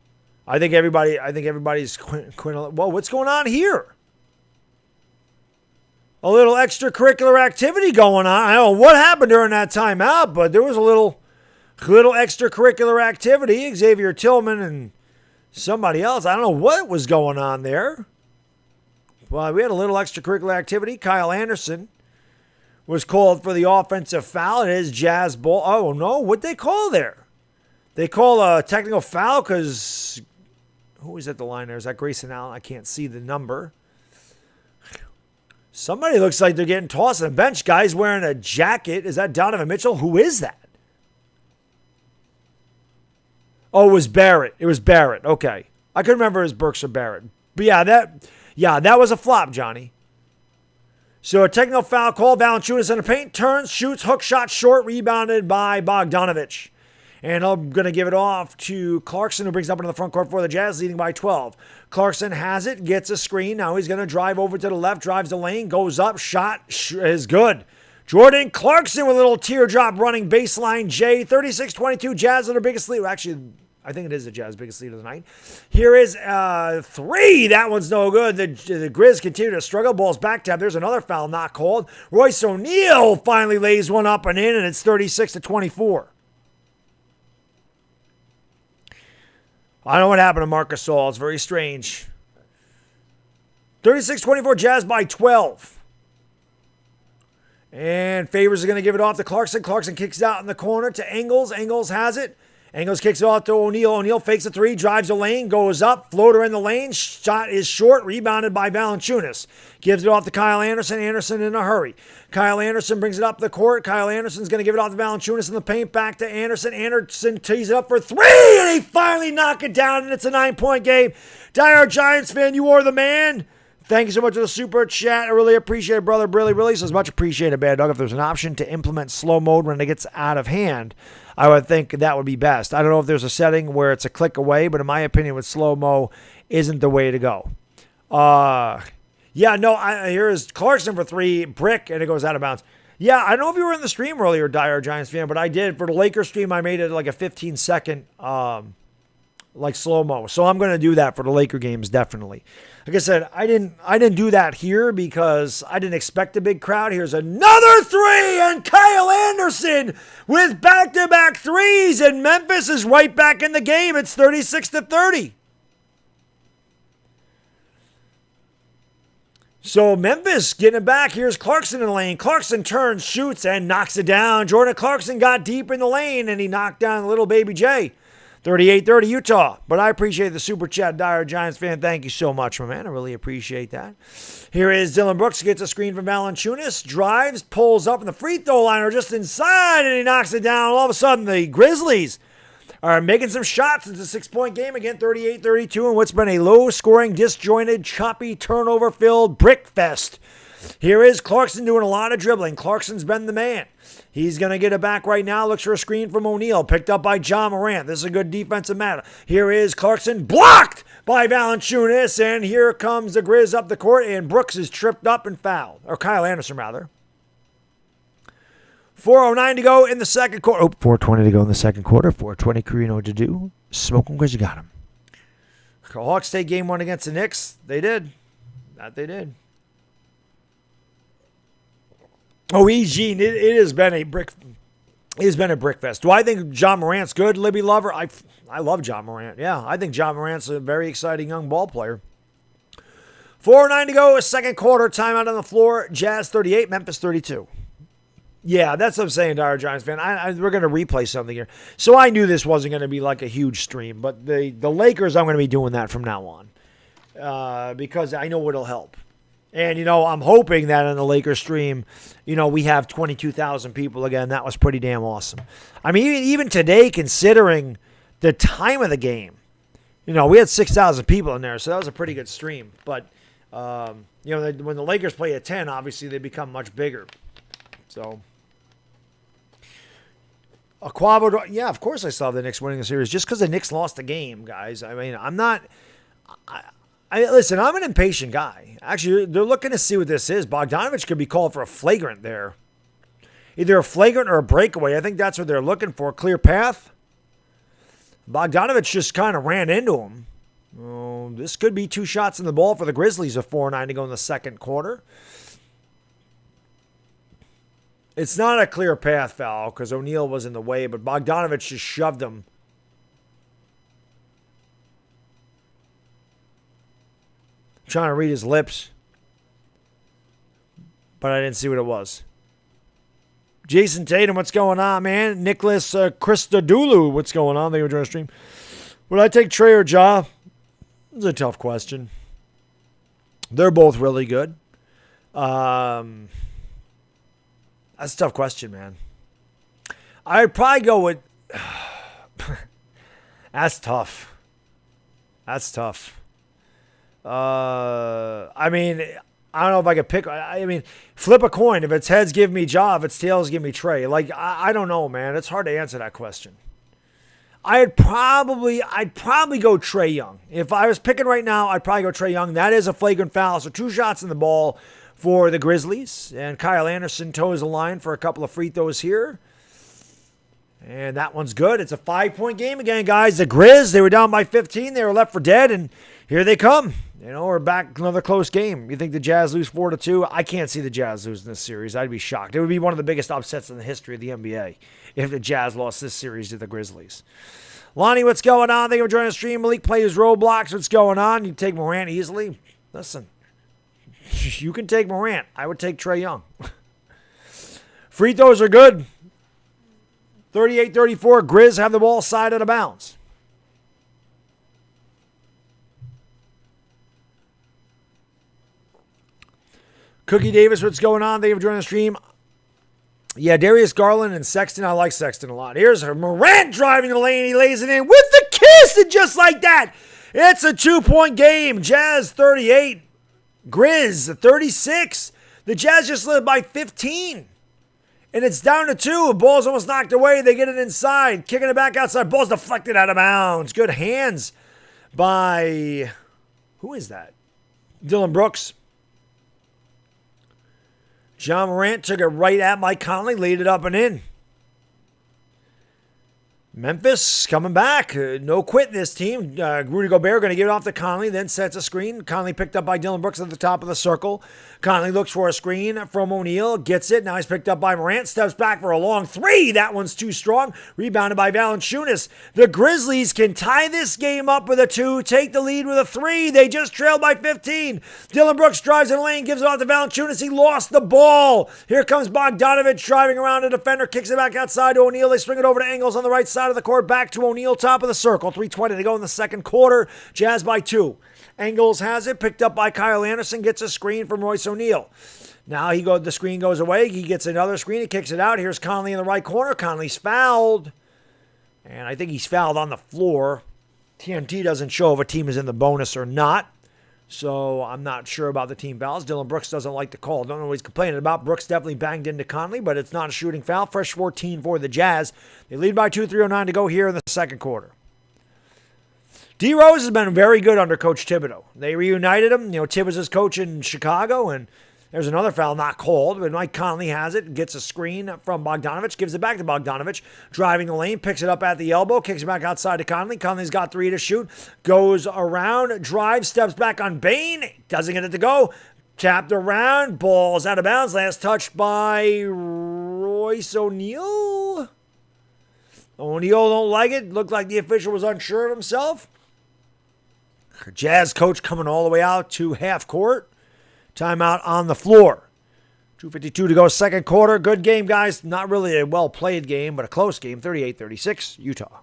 I think everybody's whoa, what's going on here? A little extracurricular activity going on. I don't know what happened during that timeout, but there was a little extracurricular activity. Xavier Tillman and somebody else. I don't know what was going on there. Well, we had a little extracurricular activity. Kyle Anderson was called for the offensive foul. It is Jazz ball. Oh, no. What'd they call there? They call a technical foul because who was at the line there? Is that Grayson Allen? I can't see the number. Somebody looks like they're getting tossed on the bench. Guy's wearing a jacket. Is that Donovan Mitchell? Who is that? Oh, it was Barrett. Okay. I couldn't remember if it was Burks or Barrett. But that was a flop, Johnny. So a technical foul call. Valanciunas in the paint. Turns, shoots, hook shot short. Rebounded by Bogdanovich. And I'm going to give it off to Clarkson, who brings it up into the front court for the Jazz, leading by 12. Clarkson has it, gets a screen. Now he's going to drive over to the left, drives the lane, goes up, shot is good. Jordan Clarkson with a little teardrop running baseline J. 36-22, Jazz on their biggest lead. Actually, I think it is the Jazz biggest lead of the night. Here is 3. That one's no good. The Grizz continue to struggle. Ball's back tap. There's another foul not called. Royce O'Neal finally lays one up and in, and it's 36-24. I don't know what happened to Marc Gasol. It's very strange. 36-24, Jazz by 12. And Favors are going to give it off to Clarkson. Clarkson kicks out in the corner to Engels. Engels has it. Engels kicks it off to O'Neal. O'Neal fakes a 3, drives the lane, goes up. Floater in the lane. Shot is short. Rebounded by Valanciunas. Gives it off to Kyle Anderson. Anderson in a hurry. Kyle Anderson brings it up the court. Kyle Anderson's going to give it off to Valanciunas in the paint. Back to Anderson. Anderson tees it up for 3, and he finally knocks it down, and it's a 9-point game. Die-hard Giants fan, you are the man. Thank you so much for the super chat. I really appreciate it, brother. Really says much appreciated, Baddog. If there's an option to implement slow mode when it gets out of hand, I would think that would be best. I don't know if there's a setting where it's a click away, but in my opinion, with slow-mo isn't the way to go. Here's Clarkson for 3, brick, and it goes out of bounds. Yeah, I don't know if you were in the stream earlier, Die Giants fan, but I did. For the Lakers stream, I made it like a 15-second slow-mo. So I'm going to do that for the Laker games, definitely. Like I said, I didn't do that here because I didn't expect a big crowd. Here's another 3, and Kyle Anderson with back-to-back 3s, and Memphis is right back in the game. It's 36-30. So Memphis getting it back. Here's Clarkson in the lane. Clarkson turns, shoots, and knocks it down. Jordan Clarkson got deep in the lane, and he knocked down little baby J. 38-30 Utah. But I appreciate the super chat, Dire Giants fan. Thank you so much, my man. I really appreciate that. Here is Dylan Brooks. Gets a screen from Valanciunas. Drives, pulls up in the free throw line or just inside, and he knocks it down. All of a sudden, the Grizzlies are making some shots. It's a 6-point game again, 38-32, and what's been a low-scoring, disjointed, choppy, turnover-filled brick fest. Here is Clarkson doing a lot of dribbling. Clarkson's been the man. He's going to get it back right now. Looks for a screen from O'Neal. Picked up by Ja Morant. This is a good defensive matter. Here is Clarkson. Blocked by Valanciunas. And here comes the Grizz up the court. And Brooks is tripped up and fouled. Or Kyle Anderson, rather. 4:09 to go in the second quarter. 4:20 to go in the second quarter. 4:20 crew, you know what to do. Smoke them because you got them. Hawks take game 1 against the Knicks. They did. That they did. Oh, Eugene, it has been a brick. It has been a brick fest. Do I think Ja Morant's good, Libby Lover? I love Ja Morant. Yeah, I think Ja Morant's a very exciting young ball player. 4:09 to go, second quarter. Timeout on the floor. Jazz 38, Memphis 32. Yeah, that's what I'm saying, Dire Giants fan. We're going to replay something here. So I knew this wasn't going to be like a huge stream, but the Lakers, I'm going to be doing that from now on because I know it'll help. And, I'm hoping that in the Lakers stream, we have 22,000 people again. That was pretty damn awesome. I mean, even today, considering the time of the game, we had 6,000 people in there, so that was a pretty good stream. But, when the Lakers play at 10, obviously they become much bigger. So, Aquavo, yeah, of course I saw the Knicks winning the series just because the Knicks lost the game, guys. I mean, I'm not... Listen, I'm an impatient guy. Actually, they're looking to see what this is. Bogdanovich could be called for a flagrant there. Either a flagrant or a breakaway. I think that's what they're looking for. Clear path. Bogdanovich just kind of ran into him. Oh, this could be 2 shots in the ball for the Grizzlies with 4:09 to go in the second quarter. It's not a clear path foul because O'Neal was in the way, but Bogdanovich just shoved him. Trying to read his lips, but I didn't see what it was. Jason Tatum, what's going on, man? Nicholas Christodoulou, what's going on? Thank you for joining the stream. Would I take Trey or Ja? It's a tough question. They're both really good. That's a tough question, man. I'd probably go with... That's tough. That's tough. I mean, I don't know if I could pick. I mean, flip a coin. If it's heads, give me Ja. If it's tails, give me Trey. Like, I don't know, man. It's hard to answer that question. I'd probably go Trey Young. If I was picking right now, I'd probably go Trey Young. That is a flagrant foul. So 2 shots in the ball for the Grizzlies. And Kyle Anderson toes the line for a couple of free throws here. And that one's good. It's a 5-point game again, guys. The Grizz, they were down by 15. They were left for dead, and here they come. We're back, another close game. You think the Jazz lose 4-2? I can't see the Jazz losing this series. I'd be shocked. It would be one of the biggest upsets in the history of the NBA if the Jazz lost this series to the Grizzlies. Lonnie, what's going on? Thank you for joining the stream. Malik plays Roblox. What's going on? You take Morant easily? Listen, you can take Morant. I would take Trey Young. Free throws are good. 38-34. Grizz have the ball side out of bounds. Cookie Davis, what's going on? Thank you for joining the stream. Yeah, Darius Garland and Sexton. I like Sexton a lot. Here's Morant driving the lane. He lays it in with the kiss, and just like that, it's a 2-point game. Jazz 38, Grizz 36. The Jazz just led by 15. And it's down to 2. The ball's almost knocked away. They get it inside. Kicking it back outside. Ball's deflected out of bounds. Good hands by... Who is that? Dylan Brooks. John Morant took it right at Mike Conley. Laid it up and in. Memphis coming back. No quit this team. Rudy Gobert going to give it off to Conley, then sets a screen. Conley picked up by Dylan Brooks at the top of the circle. Conley looks for a screen from O'Neal, gets it. Now he's picked up by Morant, steps back for a long 3. That one's too strong. Rebounded by Valanciunas. The Grizzlies can tie this game up with a 2, take the lead with a 3. They just trailed by 15. Dylan Brooks drives in the lane, gives it off to Valanciunas. He lost the ball. Here comes Bogdanovich driving around a defender, kicks it back outside to O'Neal. They swing it over to Ingles on the right side of the court, back to O'Neal, top of the circle. 3:20 to go in the second quarter. Jazz by 2. Engels has it, picked up by Kyle Anderson, gets a screen from Royce O'Neal. Now the screen goes away. He gets another screen. He kicks it out. Here's Conley in the right corner. Conley's fouled. And I think he's fouled on the floor. TNT doesn't show if a team is in the bonus or not. So I'm not sure about the team fouls. Dylan Brooks doesn't like the call. Don't know what he's complaining about. Brooks definitely banged into Conley, but it's not a shooting foul. Fresh 14 for the Jazz. They lead by 2, 3:09 to go here in the second quarter. D. Rose has been very good under Coach Thibodeau. They reunited him. Tibbs is coach in Chicago, and there's another foul not called, but Mike Conley has it, gets a screen from Bogdanovich, gives it back to Bogdanovich, driving the lane, picks it up at the elbow, kicks it back outside to Conley. Conley's got 3 to shoot, goes around, drives, steps back on Bane, doesn't get it to go, tapped around, ball's out of bounds, last touched by Royce O'Neal. O'Neal don't like it, looked like the official was unsure of himself. Jazz coach coming all the way out to half court. Timeout on the floor. 2:52 to go, second quarter. Good game, guys. Not really a well-played game, but a close game. 38-36, Utah.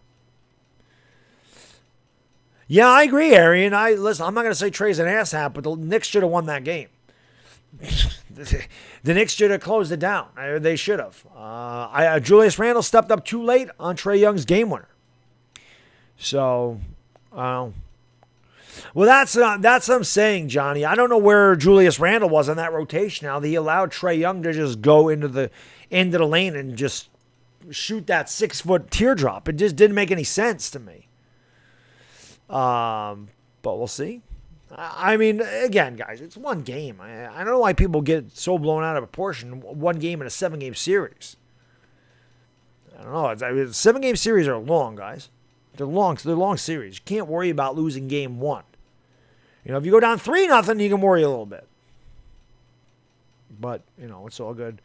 Yeah, I agree, Arian. Listen, I'm not going to say Trey's an asshat, but the Knicks should have won that game. The Knicks should have closed it down. They should have. Julius Randle stepped up too late on Trae Young's game winner. So, well, that's what I'm saying, Johnny. I don't know where Julius Randle was on that rotation. Now he allowed Trae Young to just go into the lane and just shoot that 6-foot teardrop. It just didn't make any sense to me. But we'll see. I mean, again, guys, it's one game. I don't know why people get so blown out of proportion. One game in a 7-game series. I don't know. 7-game series are long, guys. They're long series. You can't worry about losing game one. If you go down 3-0, you can worry a little bit. But, it's all good.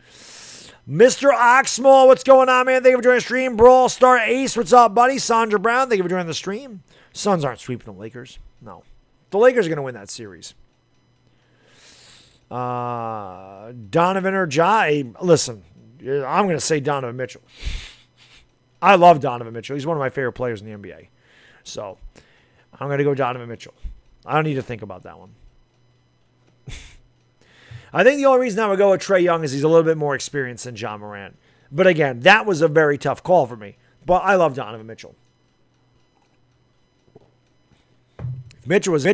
Mr. Oxmall, what's going on, man? Thank you for joining the stream. Brawl Star Ace, what's up, buddy? Sandra Brown, thank you for joining the stream. Suns aren't sweeping the Lakers. No. The Lakers are going to win that series. Donovan or Jai. Listen, I'm going to say Donovan Mitchell. I love Donovan Mitchell. He's one of my favorite players in the NBA. So, I'm going to go Donovan Mitchell. I don't need to think about that one. I think the only reason I would go with Trae Young is he's a little bit more experienced than John Morant. But again, that was a very tough call for me. But I love Donovan Mitchell. If Mitchell was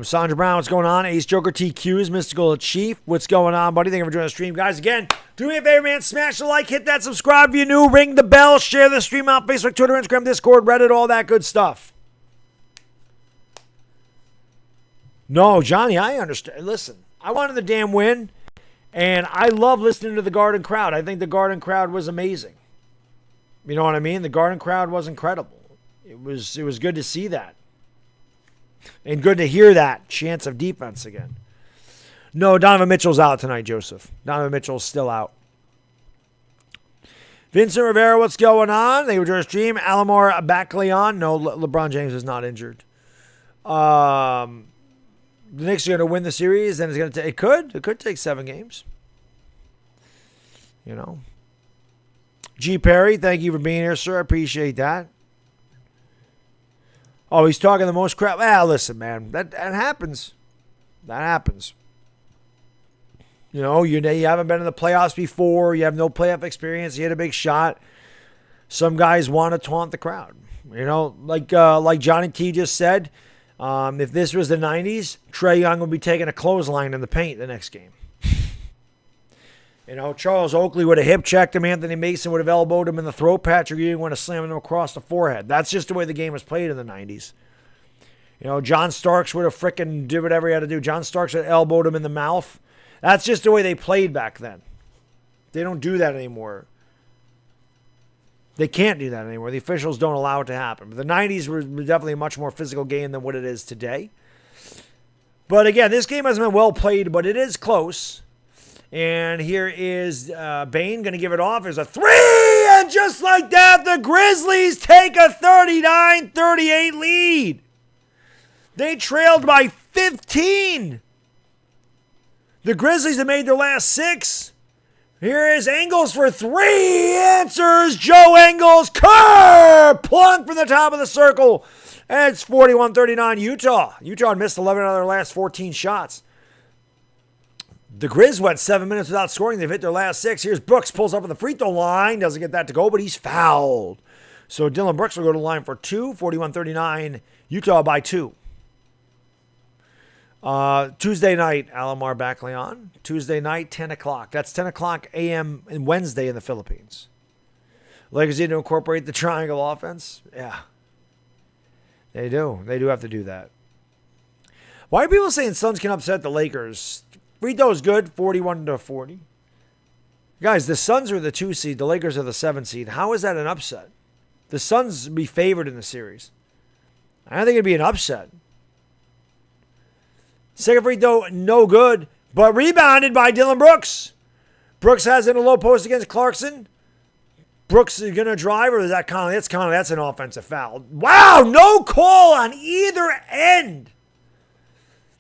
Sandra Brown, what's going on? Ace Joker TQs, Mystical Chief, what's going on, buddy? Thank you for joining the stream. Guys, again, do me a favor, man. Smash the like, hit that subscribe if you're new, ring the bell, share the stream out, Facebook, Twitter, Instagram, Discord, Reddit, all that good stuff. No, Johnny, I understand. Listen, I wanted the damn win, and I love listening to the Garden crowd. I think the Garden crowd was amazing. You know what I mean? The Garden crowd was incredible. It was good to see that. And good to hear that chance of defense again. No, Donovan Mitchell's out tonight, Joseph. Donovan Mitchell's still out. Vincent Rivera, what's going on? They were doing a stream. Alamar Backleon. No, LeBron James is not injured. The Knicks are going to win the series, and it's going to take. It could take 7 games. G. Perry, thank you for being here, sir. I appreciate that. Oh, he's talking the most crap. Listen, man, that happens. That happens. You haven't been in the playoffs before. You have no playoff experience. You hit a big shot. Some guys want to taunt the crowd. Like Johnny T just said, if this was the 90s, Trae Young would be taking a clothesline in the paint the next game. Charles Oakley would have hip-checked him. Anthony Mason would have elbowed him in the throat. Patrick Ewing would have slammed him across the forehead. That's just the way the game was played in the 90s. John Starks would have frickin' did whatever he had to do. John Starks would have elbowed him in the mouth. That's just the way they played back then. They don't do that anymore. They can't do that anymore. The officials don't allow it to happen. But the 90s were definitely a much more physical game than what it is today. But again, this game hasn't been well played, but it is close. And here is Bane going to give it off. There's a 3, and just like that, the Grizzlies take a 39-38 lead. They trailed by 15. The Grizzlies have made their last 6. Here is Engels for 3. Answers Joe Engels. Plunk from the top of the circle. And it's 41-39 Utah. Utah missed 11 out of their last 14 shots. The Grizz went 7 minutes without scoring. They've hit their last 6. Here's Brooks, pulls up at the free throw line. Doesn't get that to go, but he's fouled. So Dylan Brooks will go to the line for 2. 41-39, Utah by 2. Tuesday night, Alamar Backleon. Tuesday night, 10 o'clock. That's 10 o'clock a.m. and Wednesday in the Philippines. Lakers need to incorporate the triangle offense. Yeah. They do. They do have to do that. Why are people saying Suns can upset the Lakers? Free throw is good, 41-40. Guys, the Suns are the 2 seed. The Lakers are the 7 seed. How is that an upset? The Suns be favored in the series. I don't think it'd be an upset. Second free throw, no good, but rebounded by Dylan Brooks. Brooks has it in a low post against Clarkson. Brooks is going to drive, or is that Conley? That's Conley. That's an offensive foul. Wow, no call on either end.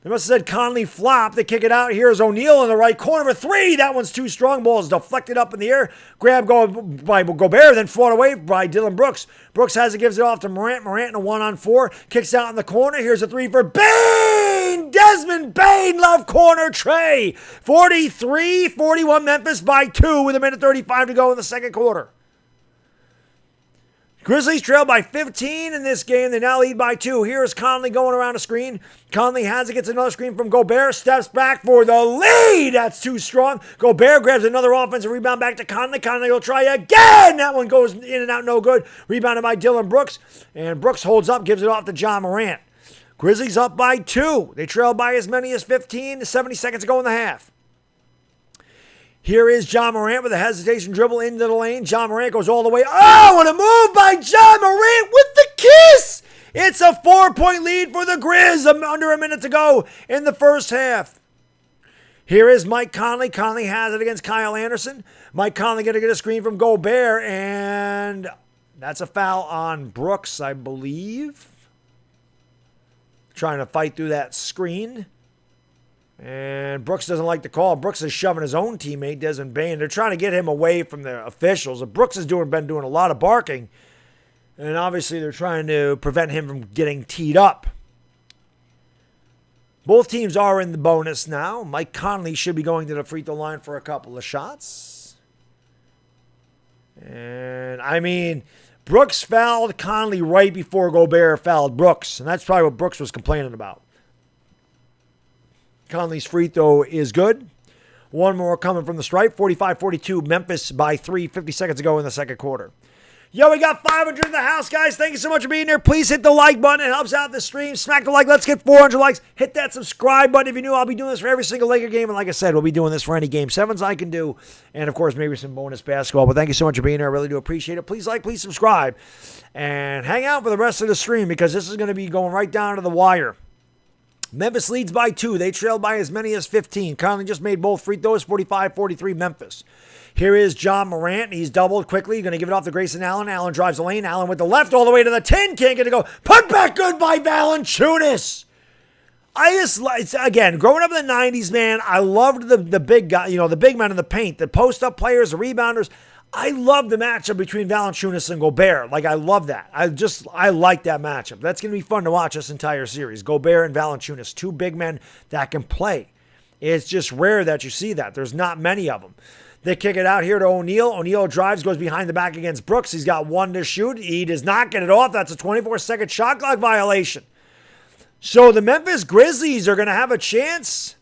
They must have said Conley flop. They kick it out. Here's O'Neal in the right corner for three. That one's too strong. Ball is deflected up in the air. Grab by Gobert, then fought away by Dillon Brooks. Brooks has it, gives it off to Morant. Morant in a 1-on-4. Kicks out in the corner. Here's a three for Bane. Desmond Bane, love corner tray. 43-41 Memphis by 2 with 1:35 to go in the second quarter. Grizzlies trail by 15 in this game. They now lead by 2. Here's Conley going around a screen. Conley has it, gets another screen from Gobert, steps back for the lead. That's too strong. Gobert grabs another offensive rebound back to Conley. Conley will try again. That one goes in and out, no good. Rebounded by Dillon Brooks. And Brooks holds up, gives it off to Ja Morant. Grizzlies up by 2. They trail by as many as 15. 70 seconds to go in the half. Here is Ja Morant with a hesitation dribble into the lane. Ja Morant goes all the way. Oh, what a move by Ja Morant with the kiss! It's a 4-point lead for the Grizz. Under a minute to go in the first half. Here is Mike Conley. Conley has it against Kyle Anderson. Mike Conley going to get a screen from Gobert, and that's a foul on Brooks, I believe. Trying to fight through that screen. And Brooks doesn't like the call. Brooks is shoving his own teammate, Desmond Bane. They're trying to get him away from the officials. Brooks has been doing a lot of barking. And obviously they're trying to prevent him from getting teed up. Both teams are in the bonus now. Mike Conley should be going to the free throw line for a couple of shots. And, I mean, Brooks fouled Conley right before Gobert fouled Brooks. And that's probably what Brooks was complaining about. Conley's free throw is good. One more coming from the stripe. 45-42, Memphis by 3. 50 seconds to go in the second quarter. Yo, we got 500 in the house, guys. Thank you so much for being here. Please hit the like button. It helps out the stream. Smack the like. Let's get 400 likes. Hit that subscribe button if you're new. I'll be doing this for every single Laker game. And like I said, we'll be doing this for any game 7s I can do. And, of course, maybe some bonus basketball. But thank you so much for being here. I really do appreciate it. Please like, please subscribe. And hang out for the rest of the stream because this is going to be going right down to the wire. Memphis leads by 2. They trailed by as many as 15. Conley just made both free throws, 45-43 Memphis. Here is Ja Morant. He's doubled quickly. Going to give it off to Grayson Allen. Allen drives the lane. Allen with the left all the way to the 10. Can't get to go. Put back good by Valanciunas. Again, growing up in the 90s, man, I loved the big guy, the big men in the paint, the post-up players, the rebounders. I love the matchup between Valanciunas and Gobert. I love that. I like that matchup. That's going to be fun to watch this entire series. Gobert and Valanciunas, 2 big men that can play. It's just rare that you see that. There's not many of them. They kick it out here to O'Neal. O'Neal drives, goes behind the back against Brooks. He's got 1 to shoot. He does not get it off. That's a 24-second shot clock violation. So the Memphis Grizzlies are going to have a chance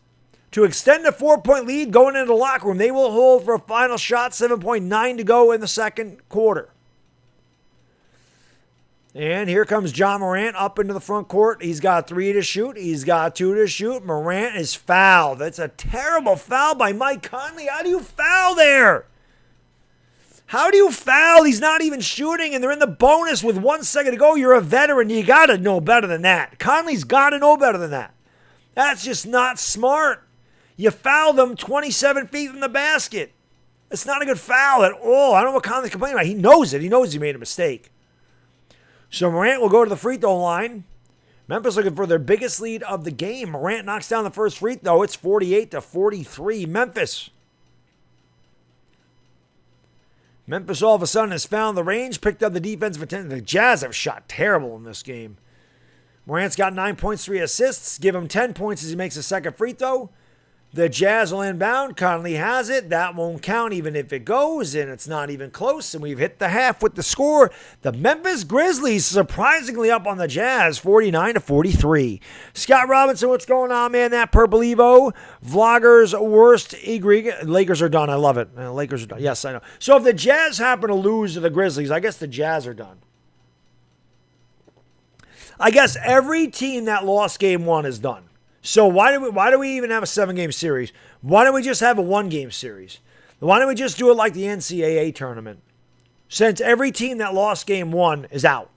to extend a 4-point lead going into the locker room. They will hold for a final shot, 7.9 to go in the second quarter. And here comes Ja Morant up into the front court. He's got 3 to shoot. He's got 2 to shoot. Morant is fouled. That's a terrible foul by Mike Conley. How do you foul there? How do you foul? He's not even shooting, and they're in the bonus with 1 second to go. You're a veteran. You got to know better than that. Conley's got to know better than that. That's just not smart. You foul them 27 feet from the basket. It's not a good foul at all. I don't know what Conley's complaining about. He knows it. He knows he made a mistake. So Morant will go to the free throw line. Memphis looking for their biggest lead of the game. Morant knocks down the first free throw. It's 48-43. Memphis all of a sudden has found the range, picked up the defensive attention. The Jazz have shot terrible in this game. Morant's got 9 points, 3 assists. Give him 10 points as he makes a second free throw. The Jazz will inbound. Conley has it. That won't count even if it goes, and it's not even close. And we've hit the half with the score. The Memphis Grizzlies surprisingly up on the Jazz, 49-43. Scott Robinson, what's going on, man? That Purple Evo. Vlogger's worst egret. Lakers are done. I love it. Lakers are done. Yes, I know. So if the Jazz happen to lose to the Grizzlies, I guess the Jazz are done. I guess every team that lost game 1 is done. So why do we even have a 7-game series? Why don't we just have a 1-game series? Why don't we just do it like the NCAA tournament? Since every team that lost game 1 is out.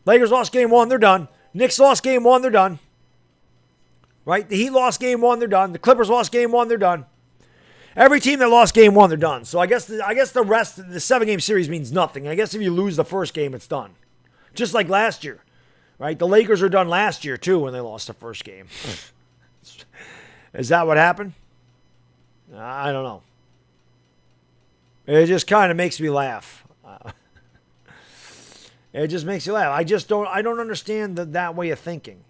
Lakers lost game 1, they're done. Knicks lost game 1, they're done. Right? The Heat lost game 1, they're done. The Clippers lost game 1, they're done. Every team that lost game 1, they're done. So I guess the rest of the 7-game series means nothing. I guess if you lose the first game, it's done. Just like last year. right? The Lakers were done last year, too, when they lost the first game. Is that what happened? I don't know. It just kind of makes me laugh. It just makes you laugh. I don't understand that way of thinking.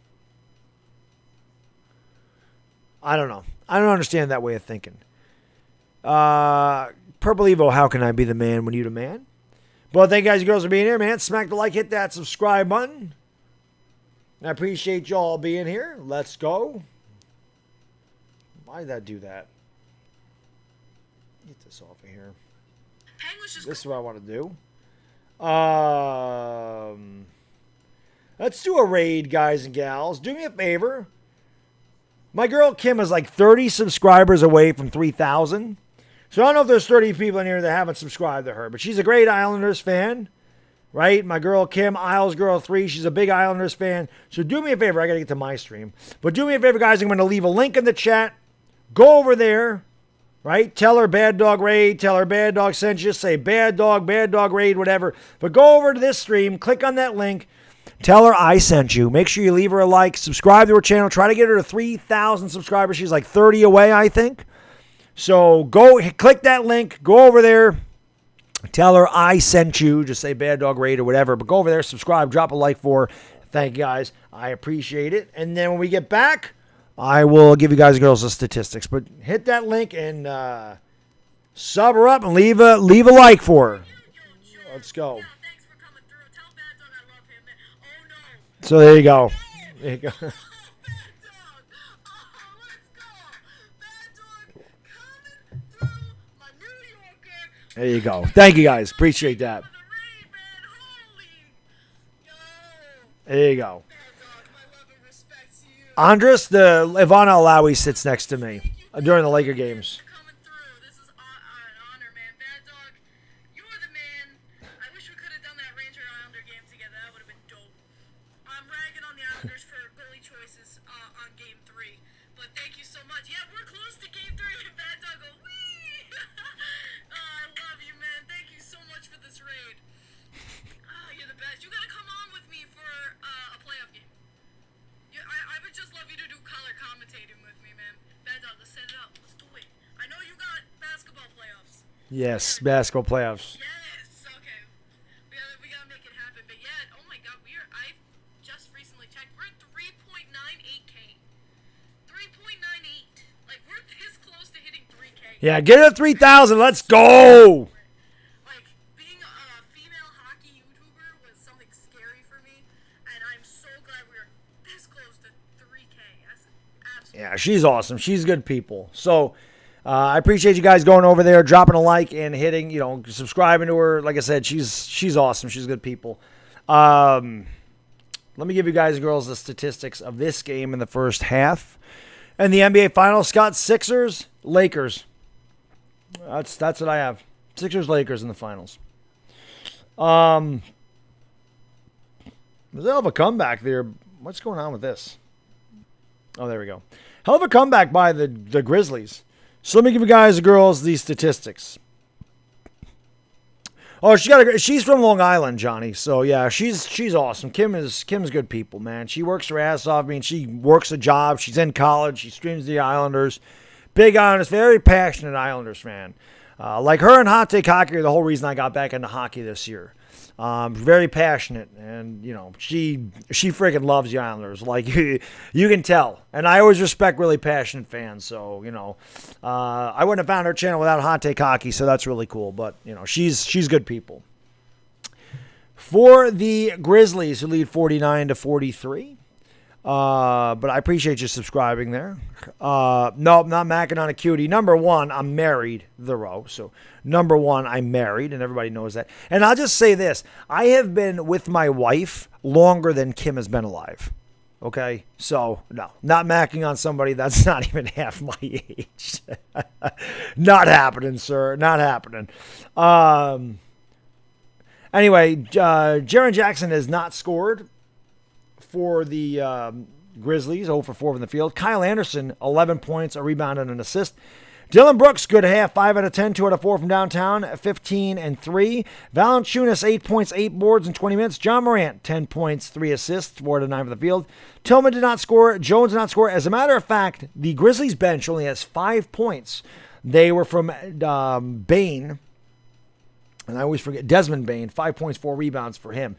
I don't know. I don't understand that way of thinking. Purple Evo, how can I be the man when you the man? Well, thank you guys and girls for being here, man. Smack the like, hit that subscribe button. I appreciate y'all being here. Let's go. Why did that do that? Get this off of here. This is what I want to do. Let's do a raid, guys and gals. Do me a favor. My girl Kim is like 30 subscribers away from 3,000. So I don't know if there's 30 people in here that haven't subscribed to her, but she's a great Islanders fan, right? My girl Kim, Isles Girl 3, she's a big Islanders fan. So do me a favor. I got to get to my stream. But do me a favor, guys. I'm going to leave a link in the chat. Go over there, right? Tell her Baddog Raid. Tell her Baddog sent you. Say Baddog Raid, whatever. But go over to this stream. Click on that link. Tell her I sent you. Make sure you leave her a like. Subscribe to her channel. Try to get her to 3,000 subscribers. She's like 30 away, I think. So go click that link. Go over there. Tell her I sent you. Just say Baddog Raid or whatever. But go over there, subscribe, drop a like for her. Thank you guys. I appreciate it. And then when we get back, I will give you guys and girls the statistics. But hit that link and sub her up and leave a like for her. Let's go. So there you go. There you go. There you go. Thank you guys. Appreciate that. There you go. Andres, the Ivana Alawi sits next to me during the Laker games. Yes, basketball playoffs. Yes, okay. We gotta make it happen. But yeah, oh my God, I just recently checked. We're at 3.98K. 3.98. Like, we're this close to hitting 3K. Yeah, get it at 3,000. Let's go. Like, being a female hockey YouTuber was something scary for me, and I'm so glad we're this close to 3K. That's absolutely. Yeah, she's awesome. She's good people. So. I appreciate you guys going over there, dropping a like, and hitting, subscribing to her. Like I said, she's awesome. She's good people. Let me give you guys and girls the statistics of this game in the first half. And the NBA Finals, Scott, Sixers, Lakers. That's what I have. Sixers, Lakers in the finals. There's a hell of a comeback there. What's going on with this? Oh, there we go. Hell of a comeback by the Grizzlies. So let me give you guys and girls these statistics. Oh, she's from Long Island, Johnny. So yeah, she's awesome. Kim's good people, man. She works her ass off. I mean, she works a job. She's in college. She streams the Islanders. Big Islanders, very passionate Islanders fan. Like her and Hot Take Hockey are the whole reason I got back into hockey this year. Very passionate, and she freaking loves the Islanders. Like you can tell, and I always respect really passionate fans. So I wouldn't have found her channel without Hot Take Hockey, so that's really cool. But she's good people. For the Grizzlies, who lead 49-43. But I appreciate you subscribing there. No, I'm not macking on a cutie. Number one, I'm married, so number one, I'm married, and everybody knows that. And I'll just say this. I have been with my wife longer than Kim has been alive. Okay? So, no, not macking on somebody that's not even half my age. Not happening, sir. Not happening. Anyway, Jaren Jackson has not scored for the Grizzlies, 0 for 4 from the field. Kyle Anderson, 11 points, a rebound, and an assist. Dylan Brooks, good half, 5 out of 10, 2 out of 4 from downtown, 15 and 3. Valanciunas, 8 points, 8 boards in 20 minutes. John Morant, 10 points, 3 assists, 4 out of 9 from the field. Tillman did not score. Jones did not score. As a matter of fact, the Grizzlies bench only has 5 points. They were from Bain, and I always forget, Desmond Bain, 5 points, 4 rebounds for him.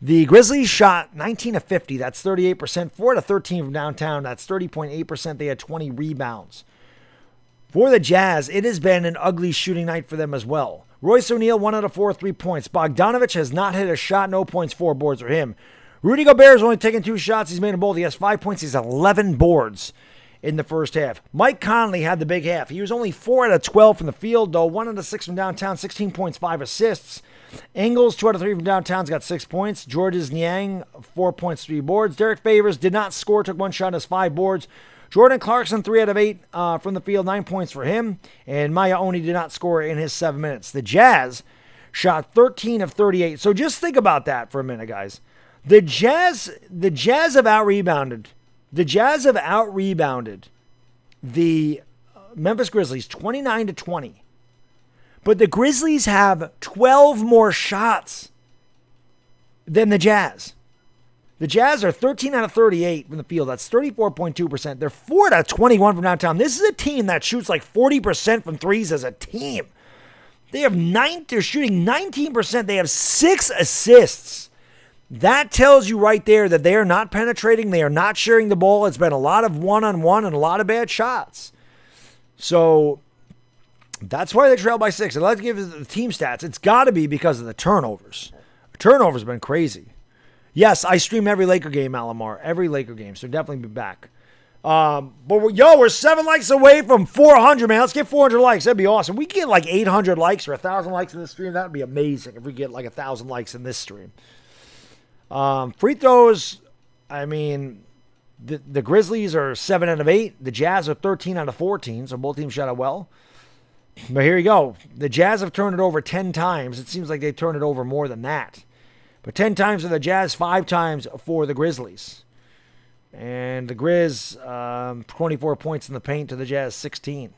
The Grizzlies shot 19 of 50. That's 38%. 4 out of 13 from downtown. That's 30.8%. They had 20 rebounds. For the Jazz, it has been an ugly shooting night for them as well. Royce O'Neal, 1 out of 4, 3 points. Bogdanovich has not hit a shot, no points, 4 boards for him. Rudy Gobert has only taken 2 shots. He's made them both. He has 5 points. He's 11 boards in the first half. Mike Conley had the big half. He was only 4 out of 12 from the field, though. 1 out of 6 from downtown, 16 points, 5 assists. Ingles, 2 out of 3 from downtown's got 6 points. Georges Niang, 4 points, 3 boards. Derek Favors did not score, took 1 shot, has 5 boards. Jordan Clarkson, 3 out of 8 from the field, 9 points for him. And Maya Oni did not score in his 7 minutes. The Jazz shot 13 of 38. So just think about that for a minute, guys. The Jazz have out-rebounded. The Jazz have out-rebounded the Memphis Grizzlies 29 to 20. But the Grizzlies have 12 more shots than the Jazz. The Jazz are 13 out of 38 from the field. That's 34.2%. They're 4 out of 21 from downtown. This is a team that shoots like 40% from threes as a team. They're shooting 19%. They have 6 assists. That tells you right there that they are not penetrating. They are not sharing the ball. It's been a lot of one-on-one and a lot of bad shots. So that's why they trail by 6. And let's give the team stats. It's got to be because of the turnovers. The turnovers have been crazy. Yes, I stream every Laker game, Alamar. Every Laker game, so definitely be back. But we're 7 likes away from 400, man. Let's get 400 likes. That'd be awesome. We get like 800 likes or 1,000 likes in this stream. That'd be amazing if we get like 1,000 likes in this stream. Free throws, I mean, the Grizzlies are 7 out of 8. The Jazz are 13 out of 14, so both teams shot it well. But here you go. The Jazz have turned it over 10 times. It seems like they've turned it over more than that. But 10 times for the Jazz, 5 times for the Grizzlies. And the Grizz, 24 points in the paint to the Jazz, 16.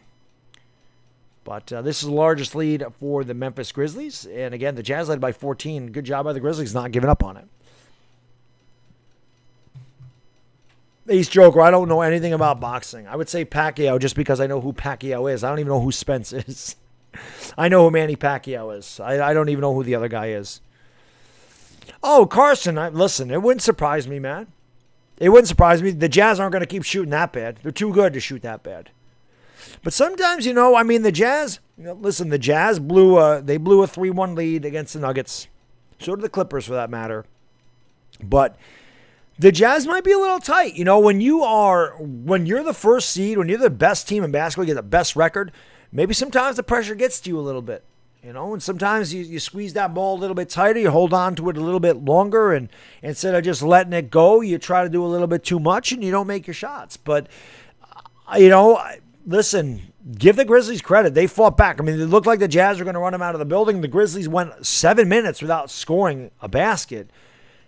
But this is the largest lead for the Memphis Grizzlies. And again, the Jazz led by 14. Good job by the Grizzlies not giving up on it. Ace Joker, I don't know anything about boxing. I would say Pacquiao just because I know who Pacquiao is. I don't even know who Spence is. I know who Manny Pacquiao is. I don't even know who the other guy is. Oh, Carson, listen, it wouldn't surprise me, man. It wouldn't surprise me. The Jazz aren't going to keep shooting that bad. They're too good to shoot that bad. But sometimes, the Jazz, listen, the Jazz blew a 3-1 lead against the Nuggets. So did the Clippers, for that matter. But the Jazz might be a little tight. When you're the first seed, when you're the best team in basketball, you get the best record, maybe sometimes the pressure gets to you a little bit. And sometimes you squeeze that ball a little bit tighter, you hold on to it a little bit longer, and instead of just letting it go, you try to do a little bit too much, and you don't make your shots. But, listen, give the Grizzlies credit. They fought back. I mean, it looked like the Jazz were going to run them out of the building. The Grizzlies went 7 minutes without scoring a basket,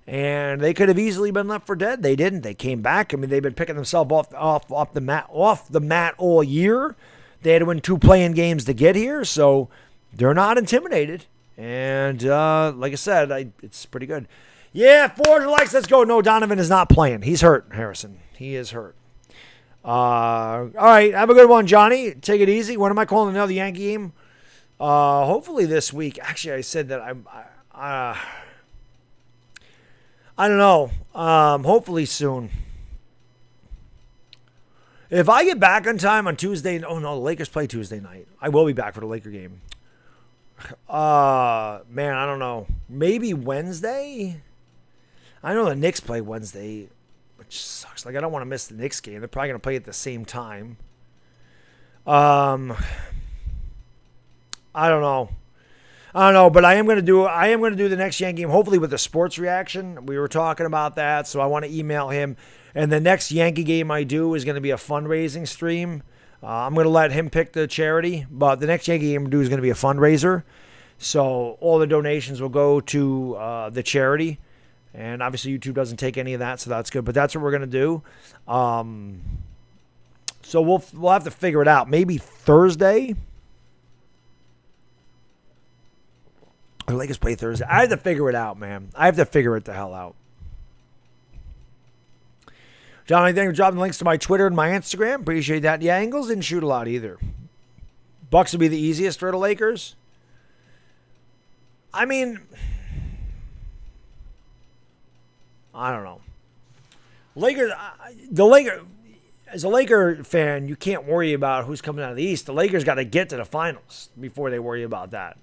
and they could have easily been left for dead. They didn't. They came back. I mean, they've been picking themselves off the mat all year. They had to win 2 play-in games to get here, so they're not intimidated. And like I said, it's pretty good. Yeah, 400 likes. Let's go. No, Donovan is not playing. He's hurt, Harrison. He is hurt. All right. Have a good one, Johnny. Take it easy. When am I calling another Yankee game? Hopefully this week. Actually, I said that I don't know. Hopefully soon. If I get back on time on Tuesday, oh no, the Lakers play Tuesday night. I will be back for the Laker game. Man, I don't know. Maybe Wednesday? I know the Knicks play Wednesday, which sucks. Like, I don't want to miss the Knicks game. They're probably going to play at the same time. I don't know, but I am going to do the next Yankee game, hopefully with a sports reaction. We were talking about that, so I want to email him. And the next Yankee game I do is going to be a fundraising stream. I'm going to let him pick the charity, but the next Yankee game I do is going to be a fundraiser. So all the donations will go to the charity. And obviously YouTube doesn't take any of that, so that's good. But that's what we're going to do. So we'll have to figure it out. Maybe Thursday. The Lakers play Thursday. I have to figure it out, man. I have to figure it the hell out. John, thank you for dropping links to my Twitter and my Instagram. Appreciate that. Yeah, Ingles didn't shoot a lot either. Bucks would be the easiest for the Lakers. I mean, I don't know. As a Laker fan, you can't worry about who's coming out of the East. The Lakers got to get to the finals before they worry about that.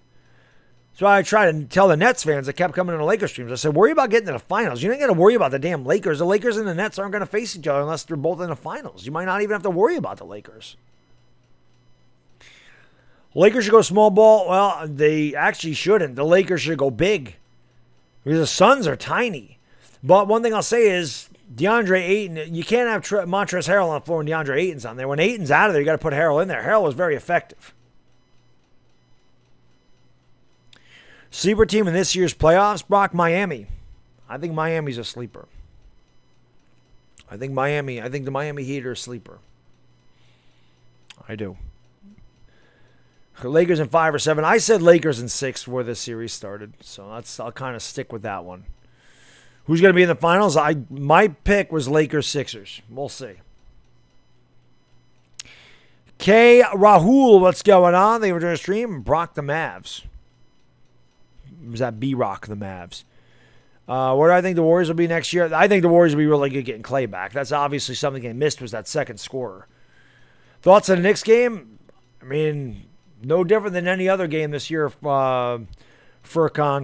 So I try to tell the Nets fans that kept coming in the Lakers streams. I said, worry about getting to the finals. You ain't got to worry about the damn Lakers. The Lakers and the Nets aren't going to face each other unless they're both in the finals. You might not even have to worry about the Lakers. Lakers should go small ball. Well, they actually shouldn't. The Lakers should go big. Because the Suns are tiny. But one thing I'll say is DeAndre Ayton, you can't have Montrezl Harrell on the floor when DeAndre Ayton's on there. When Ayton's out of there, you got to put Harrell in there. Harrell was very effective. Sleeper team in this year's playoffs, Brock, Miami. I think Miami's a sleeper. I think the Miami Heat are a sleeper. I do. Lakers in 5 or 7. I said Lakers in 6 before this series started. So I'll kind of stick with that one. Who's going to be in the finals? My pick was Lakers-Sixers. We'll see. K. Rahul, what's going on? They were doing a stream. Brock the Mavs. Was that B-Rock the Mavs? Where do I think the Warriors will be next year? I think the Warriors will be really good getting Clay back. That's obviously something they missed was that second scorer. Thoughts on the Knicks game? I mean, no different than any other game this year. Furkan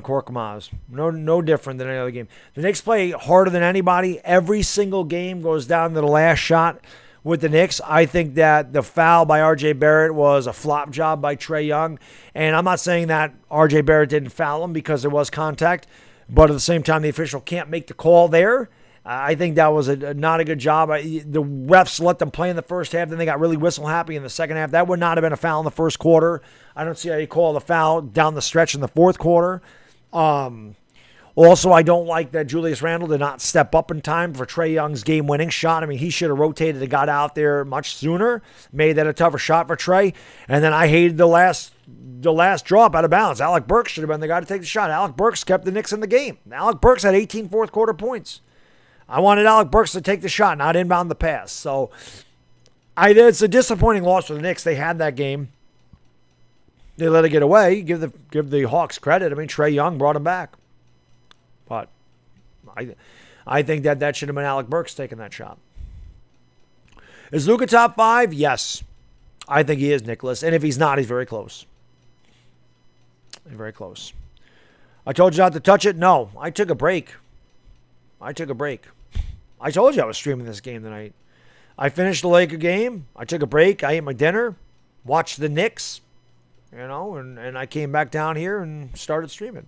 Korkmaz. No different than any other game. The Knicks play harder than anybody. Every single game goes down to the last shot with the Knicks. I think that the foul by R.J. Barrett was a flop job by Trae Young. And I'm not saying that R.J. Barrett didn't foul him because there was contact. But at the same time, the official can't make the call there. I think that was not a good job. The refs let them play in the first half. Then they got really whistle happy in the second half. That would not have been a foul in the first quarter. I don't see how you call the foul down the stretch in the fourth quarter. Also, I don't like that Julius Randle did not step up in time for Trae Young's game-winning shot. I mean, he should have rotated and got out there much sooner, made that a tougher shot for Trae. And then I hated the last drop out of bounds. Alec Burks should have been the guy to take the shot. Alec Burks kept the Knicks in the game. Alec Burks had 18 fourth-quarter points. I wanted Alec Burks to take the shot, not inbound the pass. So it's a disappointing loss for the Knicks. They had that game. They let it get away. Give the Hawks credit. I mean, Trae Young brought him back. But I think that should have been Alec Burks taking that shot. Is Luka top 5? Yes. I think he is, Nicholas. And if he's not, he's very close. Very close. I told you not to touch it? No. I took a break. I told you I was streaming this game tonight. I finished the Laker game. I took a break. I ate my dinner. Watched the Knicks. And I came back down here and started streaming.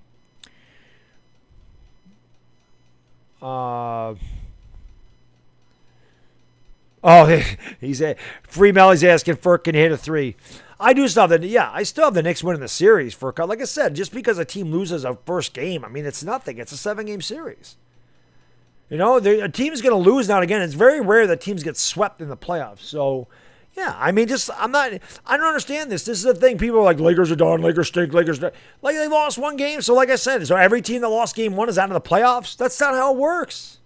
He's Free Melly's asking Furk can hit a 3. I do still have I still have the Knicks winning the series for like I said, just because a team loses a first game, I mean it's nothing. It's a 7-game series. A team's going to lose now and again. It's very rare that teams get swept in the playoffs. So, yeah, I mean, I don't understand this. This is the thing. People are like, Lakers are done, Lakers stink, Lakers done. Like, they lost one game. So, like I said, so every team that lost game 1 is out of the playoffs? That's not how it works.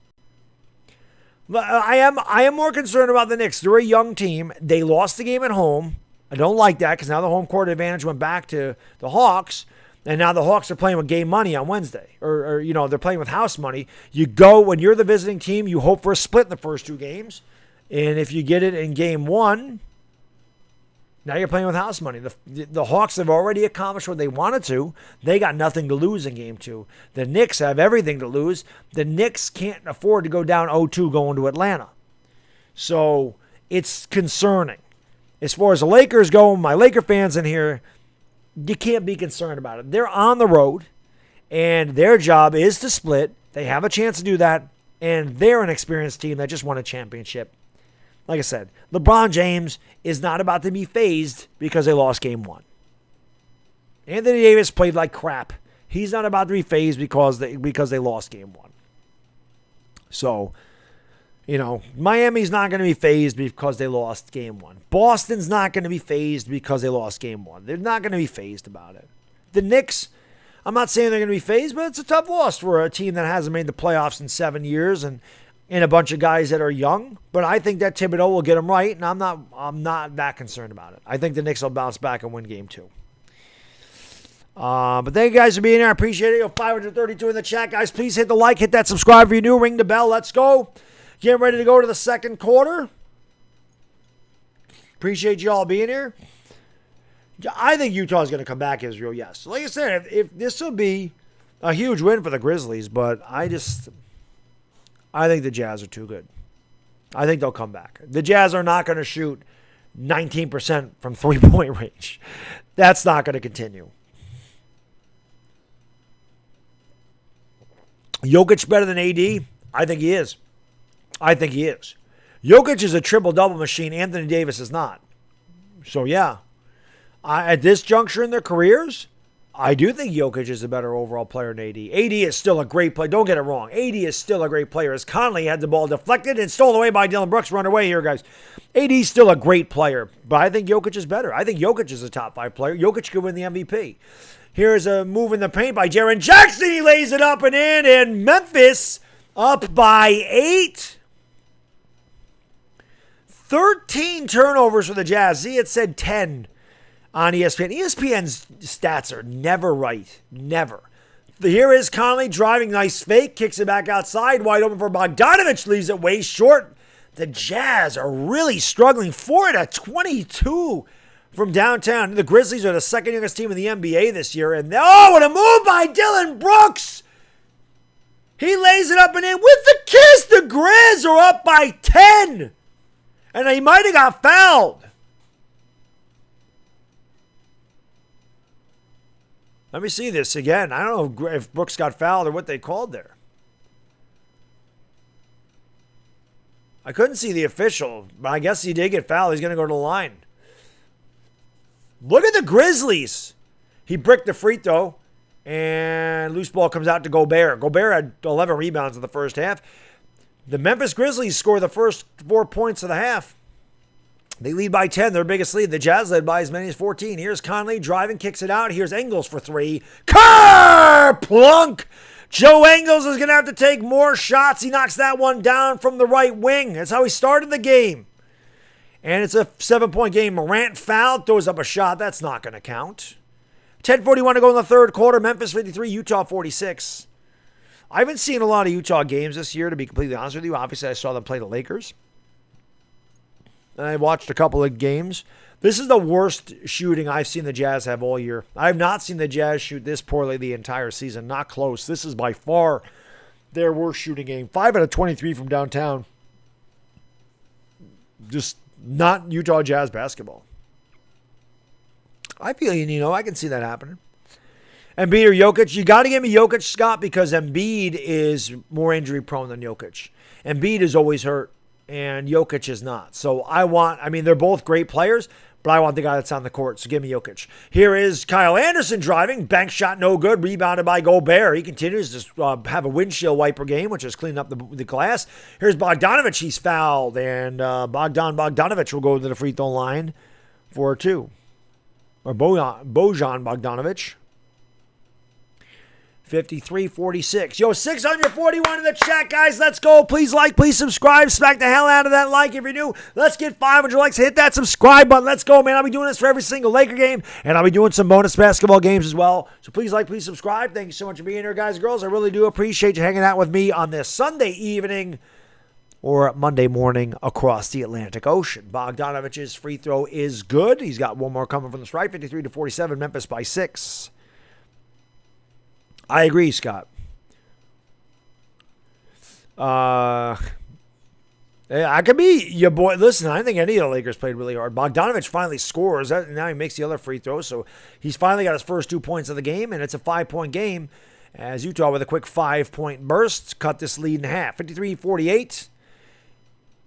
I am more concerned about the Knicks. They're a young team. They lost the game at home. I don't like that because now the home court advantage went back to the Hawks. And now the Hawks are playing with game money on Wednesday. Or they're playing with house money. You go, when you're the visiting team, you hope for a split in the first 2 games. And if you get it in game 1, now you're playing with house money. The Hawks have already accomplished what they wanted to. They got nothing to lose in game 2. The Knicks have everything to lose. The Knicks can't afford to go down 0-2 going to Atlanta. So it's concerning. As far as the Lakers go, my Laker fans in here, you can't be concerned about it. They're on the road, and their job is to split. They have a chance to do that, and they're an experienced team that just won a championship. Like I said, LeBron James is not about to be phased because they lost game 1. Anthony Davis played like crap. He's not about to be phased because they lost game 1. So, Miami's not going to be fazed because they lost game one. Boston's not going to be fazed because they lost game one. They're not going to be fazed about it. The Knicks, I'm not saying they're going to be fazed, but it's a tough loss for a team that hasn't made the playoffs in 7 years and a bunch of guys that are young. But I think that Thibodeau will get them right, and I'm not that concerned about it. I think the Knicks will bounce back and win game two. But thank you guys for being here. I appreciate it. 532 in the chat, guys. Please hit the like, hit that subscribe if you're new, ring the bell. Let's go. Getting ready to go to the second quarter. Appreciate you all being here. I think Utah's going to come back, Israel, yes. Like I said, if this will be a huge win for the Grizzlies, but I think the Jazz are too good. I think they'll come back. The Jazz are not going to shoot 19% from three-point range. That's not going to continue. Jokic better than AD? I think he is. Jokic is a triple-double machine. Anthony Davis is not. So, yeah. At this juncture in their careers, I do think Jokic is a better overall player than AD. AD is still a great player. Don't get it wrong. AD is still a great player. As Conley had the ball deflected and stolen away by Dylan Brooks. Run away here, guys. AD is still a great player. But I think Jokic is better. I think Jokic is a top 5 player. Jokic could win the MVP. Here's a move in the paint by Jaren Jackson. He lays it up and in. And Memphis up by 8. 13 turnovers for the Jazz. See, it said 10 on ESPN. ESPN's stats are never right. Never. Here is Conley driving. Nice fake. Kicks it back outside. Wide open for Bogdanovich. Leaves it way short. The Jazz are really struggling. 4-22 from downtown. The Grizzlies are the second youngest team in the NBA this year. And what a move by Dylan Brooks. He lays it up and in with the kiss. The Grizz are up by 10. And he might have got fouled. Let me see this again. I don't know if Brooks got fouled or what they called there. I couldn't see the official, but I guess he did get fouled. He's going to go to the line. Look at the Grizzlies. He bricked the free throw, and loose ball comes out to Gobert. Gobert had 11 rebounds in the first half. The Memphis Grizzlies score the first 4 points of the half. They lead by 10, their biggest lead. The Jazz led by as many as 14. Here's Conley driving, kicks it out. Here's Ingles for 3. Plunk! Joe Ingles is going to have to take more shots. He knocks that one down from the right wing. That's how he started the game. And it's a 7-point game. Morant fouled, throws up a shot. That's not going to count. 10:41 to go in the third quarter. Memphis 53, Utah 46. I haven't seen a lot of Utah games this year, to be completely honest with you. Obviously, I saw them play the Lakers. And I watched a couple of games. This is the worst shooting I've seen the Jazz have all year. I have not seen the Jazz shoot this poorly the entire season. Not close. This is by far their worst shooting game. 5 out of 23 from downtown. Just not Utah Jazz basketball. I feel, I can see that happening. Embiid or Jokic, you got to give me Jokic, Scott, because Embiid is more injury prone than Jokic. Embiid is always hurt, and Jokic is not. So they're both great players, but I want the guy that's on the court, so give me Jokic. Here is Kyle Anderson driving. Bank shot no good, rebounded by Gobert. He continues to have a windshield wiper game, which is cleaning up the glass. Here's Bogdanovich. He's fouled, and Bogdanovich will go to the free throw line for 2. Or Bojan Bogdanovich. 53-46. Yo, 641 in the chat, guys. Let's go. Please like, please subscribe. Smack the hell out of that like if you're new. Let's get 500 likes. Hit that subscribe button. Let's go, man. I'll be doing this for every single Laker game, and I'll be doing some bonus basketball games as well. So please like, please subscribe. Thank you so much for being here, guys and girls. I really do appreciate you hanging out with me on this Sunday evening or Monday morning across the Atlantic Ocean. Bogdanovich's free throw is good. He's got one more coming from the strike. 53-47. Memphis by 6. I agree, Scott. I could be your boy. Listen, I think any of the Lakers played really hard. Bogdanovich finally scores. Now he makes the other free throw. So he's finally got his first 2 points of the game, and it's a 5-point game as Utah with a quick 5-point burst cut this lead in half. 53-48.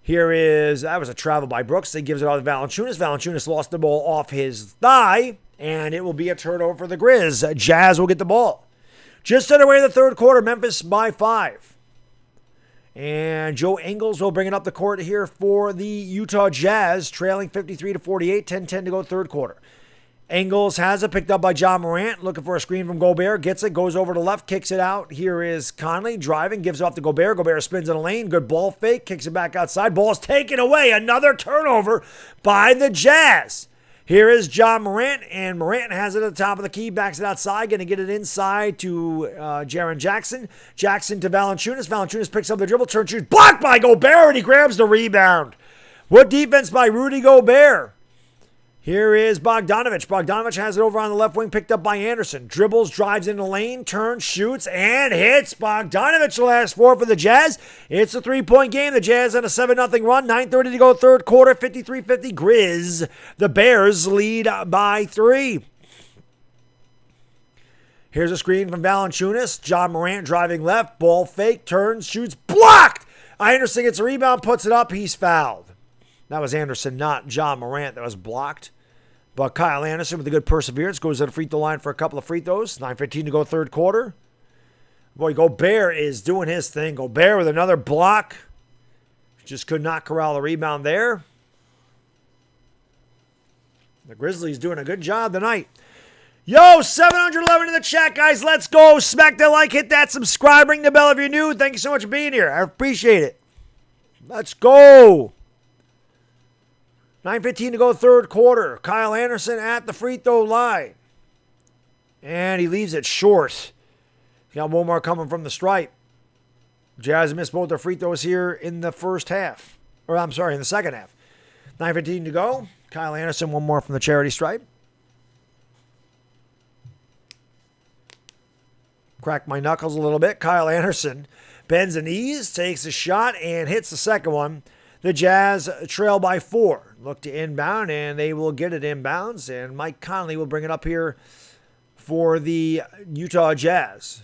That was a travel by Brooks. He gives it off to Valanciunas. Valanciunas lost the ball off his thigh, and it will be a turnover for the Grizz. Jazz will get the ball. Just underway in the third quarter, Memphis by 5. And Joe Ingles will bring it up the court here for the Utah Jazz, trailing 53-48, 10-10 to go third quarter. Ingles has it picked up by John Morant, looking for a screen from Gobert, gets it, goes over to left, kicks it out. Here is Conley driving, gives it off to Gobert. Gobert spins in the lane, good ball fake, kicks it back outside. Ball's taken away, another turnover by the Jazz. Here is John Morant, and Morant has it at the top of the key, backs it outside, going to get it inside to Jaren Jackson. Jackson to Valanciunas. Valanciunas picks up the dribble, turns, shoots, blocked by Gobert, and he grabs the rebound. What defense by Rudy Gobert? Here is Bogdanovich. Bogdanovich has it over on the left wing, picked up by Anderson. Dribbles, drives in the lane, turns, shoots, and hits. Bogdanovich the last four for the Jazz. It's a three-point game. The Jazz on a 7-0 run. 9:30 to go third quarter, 53-50 Grizz. The Bears lead by 3. Here's a screen from Valanciunas. John Morant driving left. Ball fake, turns, shoots, blocked. Anderson gets a rebound, puts it up. He's fouled. That was Anderson, not John Morant, that was blocked. But Kyle Anderson with a good perseverance goes to the free throw line for a couple of free throws. 9:15 to go third quarter. Boy, Gobert is doing his thing. Gobert with another block. Just could not corral the rebound there. The Grizzlies doing a good job tonight. Yo, 711 in the chat, guys. Let's go. Smack that like, hit that subscribe, ring the bell if you're new. Thank you so much for being here. I appreciate it. Let's go. 9:15 to go third quarter. Kyle Anderson at the free throw line. And he leaves it short. Got one more coming from the stripe. Jazz missed both their free throws here in the first half. Or I'm sorry, in the second half. 9:15 to go. Kyle Anderson, one more from the charity stripe. Crack my knuckles a little bit. Kyle Anderson bends the knees, takes a shot, and hits the second one. The Jazz trail by 4. Look to inbound, and they will get it inbounds. And Mike Conley will bring it up here for the Utah Jazz.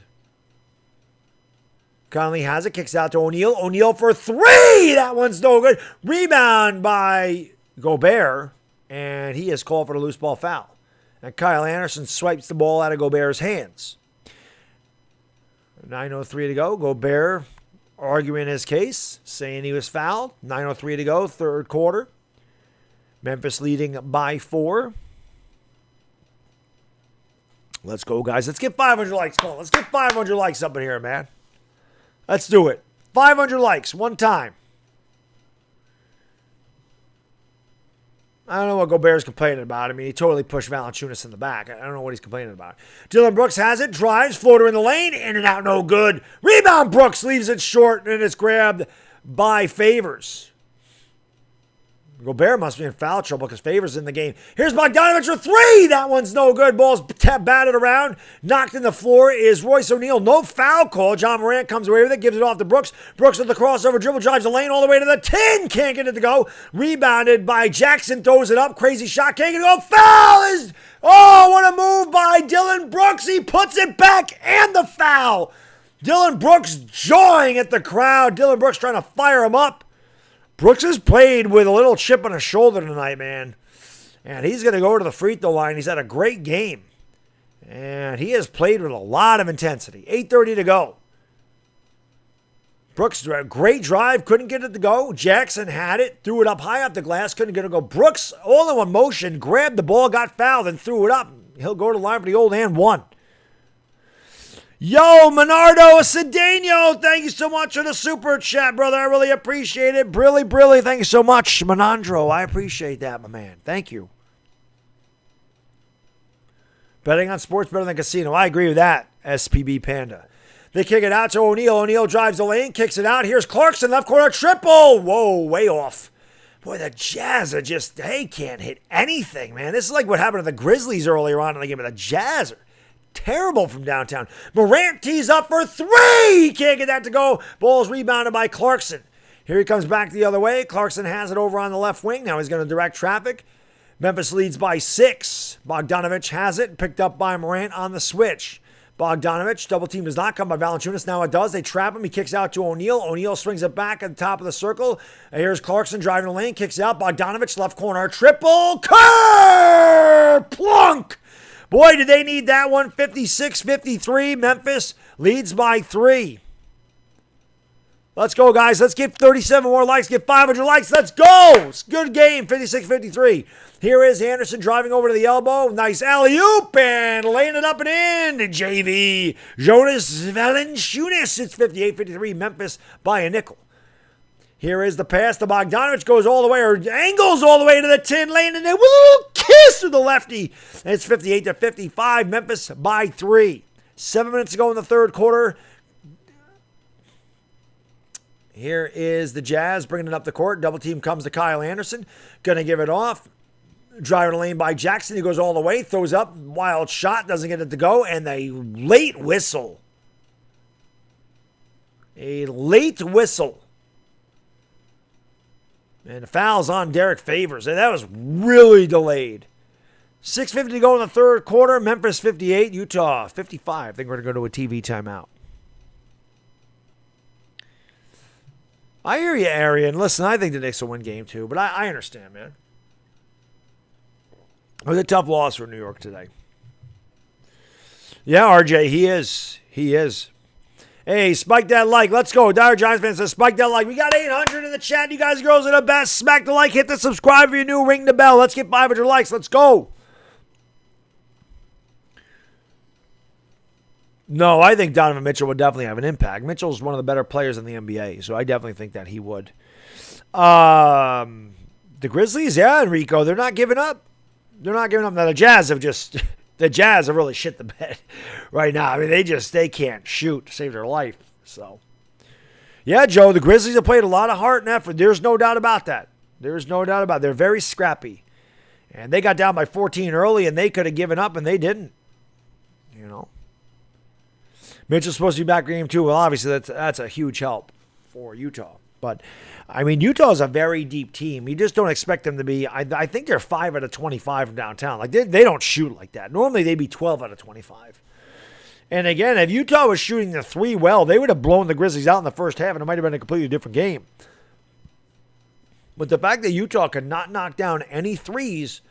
Conley has it, kicks out to O'Neal. O'Neal for 3! That one's no good. Rebound by Gobert, and he is called for the loose ball foul. And Kyle Anderson swipes the ball out of Gobert's hands. 9:03 to go. Gobert arguing his case, saying he was fouled. 9:03 to go, third quarter. Memphis leading by 4. Let's go, guys. Let's get 500 likes. Come on, let's get 500 likes up in here, man. Let's do it. 500 likes, one time. I don't know what Gobert's complaining about. I mean, he totally pushed Valanciunas in the back. I don't know what he's complaining about. Dillon Brooks has it, drives, floater in the lane, in and out, no good. Rebound, Brooks leaves it short, and it's grabbed by Favors. Gobert must be in foul trouble because Favors in the game. Here's Bogdanovich for 3. That one's no good. Ball's batted around. Knocked in the floor is Royce O'Neal. No foul call. John Morant comes away with it. Gives it off to Brooks. Brooks with the crossover dribble. Drives the lane all the way to the 10. Can't get it to go. Rebounded by Jackson. Throws it up. Crazy shot. Can't get it to go. Foul is... Oh, what a move by Dillon Brooks. He puts it back and the foul. Dillon Brooks jawing at the crowd. Dillon Brooks trying to fire him up. Brooks has played with a little chip on his shoulder tonight, man. And he's going to go to the free throw line. He's had a great game. And he has played with a lot of intensity. 8:30 to go. Brooks, great drive. Couldn't get it to go. Jackson had it. Threw it up high off the glass. Couldn't get it to go. Brooks, all in one motion, grabbed the ball, got fouled, and threw it up. He'll go to the line for the old and one. Yo, Menardo Cedeno, thank you so much for the super chat, brother. I really appreciate it. Brilly, thank you so much. Menandro, I appreciate that, my man. Thank you. Betting on sports better than casino. I agree with that, SPB Panda. They kick it out to O'Neal. O'Neal drives the lane, kicks it out. Here's Clarkson, left corner, triple. Whoa, way off. Boy, the Jazz are just, they can't hit anything, man. This is like what happened to the Grizzlies earlier on in the game. The Jazz are terrible from downtown. Morant tees up for 3. He can't get that to go. Ball's rebounded by Clarkson. Here he comes back the other way. Clarkson has it over on the left wing. Now he's going to direct traffic. Memphis leads by 6. Bogdanovich has it. Picked up by Morant on the switch. Bogdanovich, double team does not come by Valanciunas. Now it does. They trap him. He kicks out to O'Neal. O'Neal swings it back at the top of the circle. Here's Clarkson driving the lane. Kicks out. Bogdanovich, left corner. Triple. Plunk! Boy, did they need that one. 56-53. Memphis leads by 3. Let's go, guys. Let's get 37 more likes. Get 500 likes. Let's go. It's a good game. 56-53. Here is Anderson driving over to the elbow. Nice alley-oop and laying it up and in to JV. Jonas Valanciunas. It's 58-53. Memphis by a nickel. Here is the pass. The Bogdanovich goes all the way, or angles all the way to the 10 lane, and then with a little kiss to the lefty. And it's 58-55. Memphis by 3. 7 minutes to go in the third quarter. Here is the Jazz bringing it up the court. Double team comes to Kyle Anderson. Going to give it off. Driving the lane by Jackson. He goes all the way. Throws up. Wild shot. Doesn't get it to go. And a late whistle. A late whistle. And the foul's on Derek Favors. And that was really delayed. 6:50 to go in the third quarter. Memphis 58. Utah 55. I think we're going to go to a TV timeout. I hear you, Arian. Listen, I think the Knicks will win game 2, but I understand, man. It was a tough loss for New York today. Yeah, RJ, he is. He is. Hey, spike that like. Let's go. Dire Giants fans says spike that like. We got 800 in the chat. You guys and girls are the best. Smack the like. Hit the subscribe if you're new. Ring the bell. Let's get 500 likes. Let's go. No, I think Donovan Mitchell would definitely have an impact. Mitchell's one of the better players in the NBA, so I definitely think that he would. The Grizzlies, yeah, Enrico, they're not giving up. They're not giving up. Now, the Jazz have really shit the bed right now. I mean, they can't shoot to save their life. So, yeah, Joe, the Grizzlies have played a lot of heart and effort. There's no doubt about that. There's no doubt about it. They're very scrappy. And they got down by 14 early, and they could have given up, and they didn't. You know. Mitchell's supposed to be back game 2. Well, obviously, that's a huge help for Utah. But, I mean, Utah is a very deep team. You just don't expect them to be. I think they're 5 out of 25 from downtown. Like, they don't shoot like that. Normally, they'd be 12 out of 25. And, again, if Utah was shooting the 3 well, they would have blown the Grizzlies out in the first half, and it might have been a completely different game. But the fact that Utah could not knock down any threes,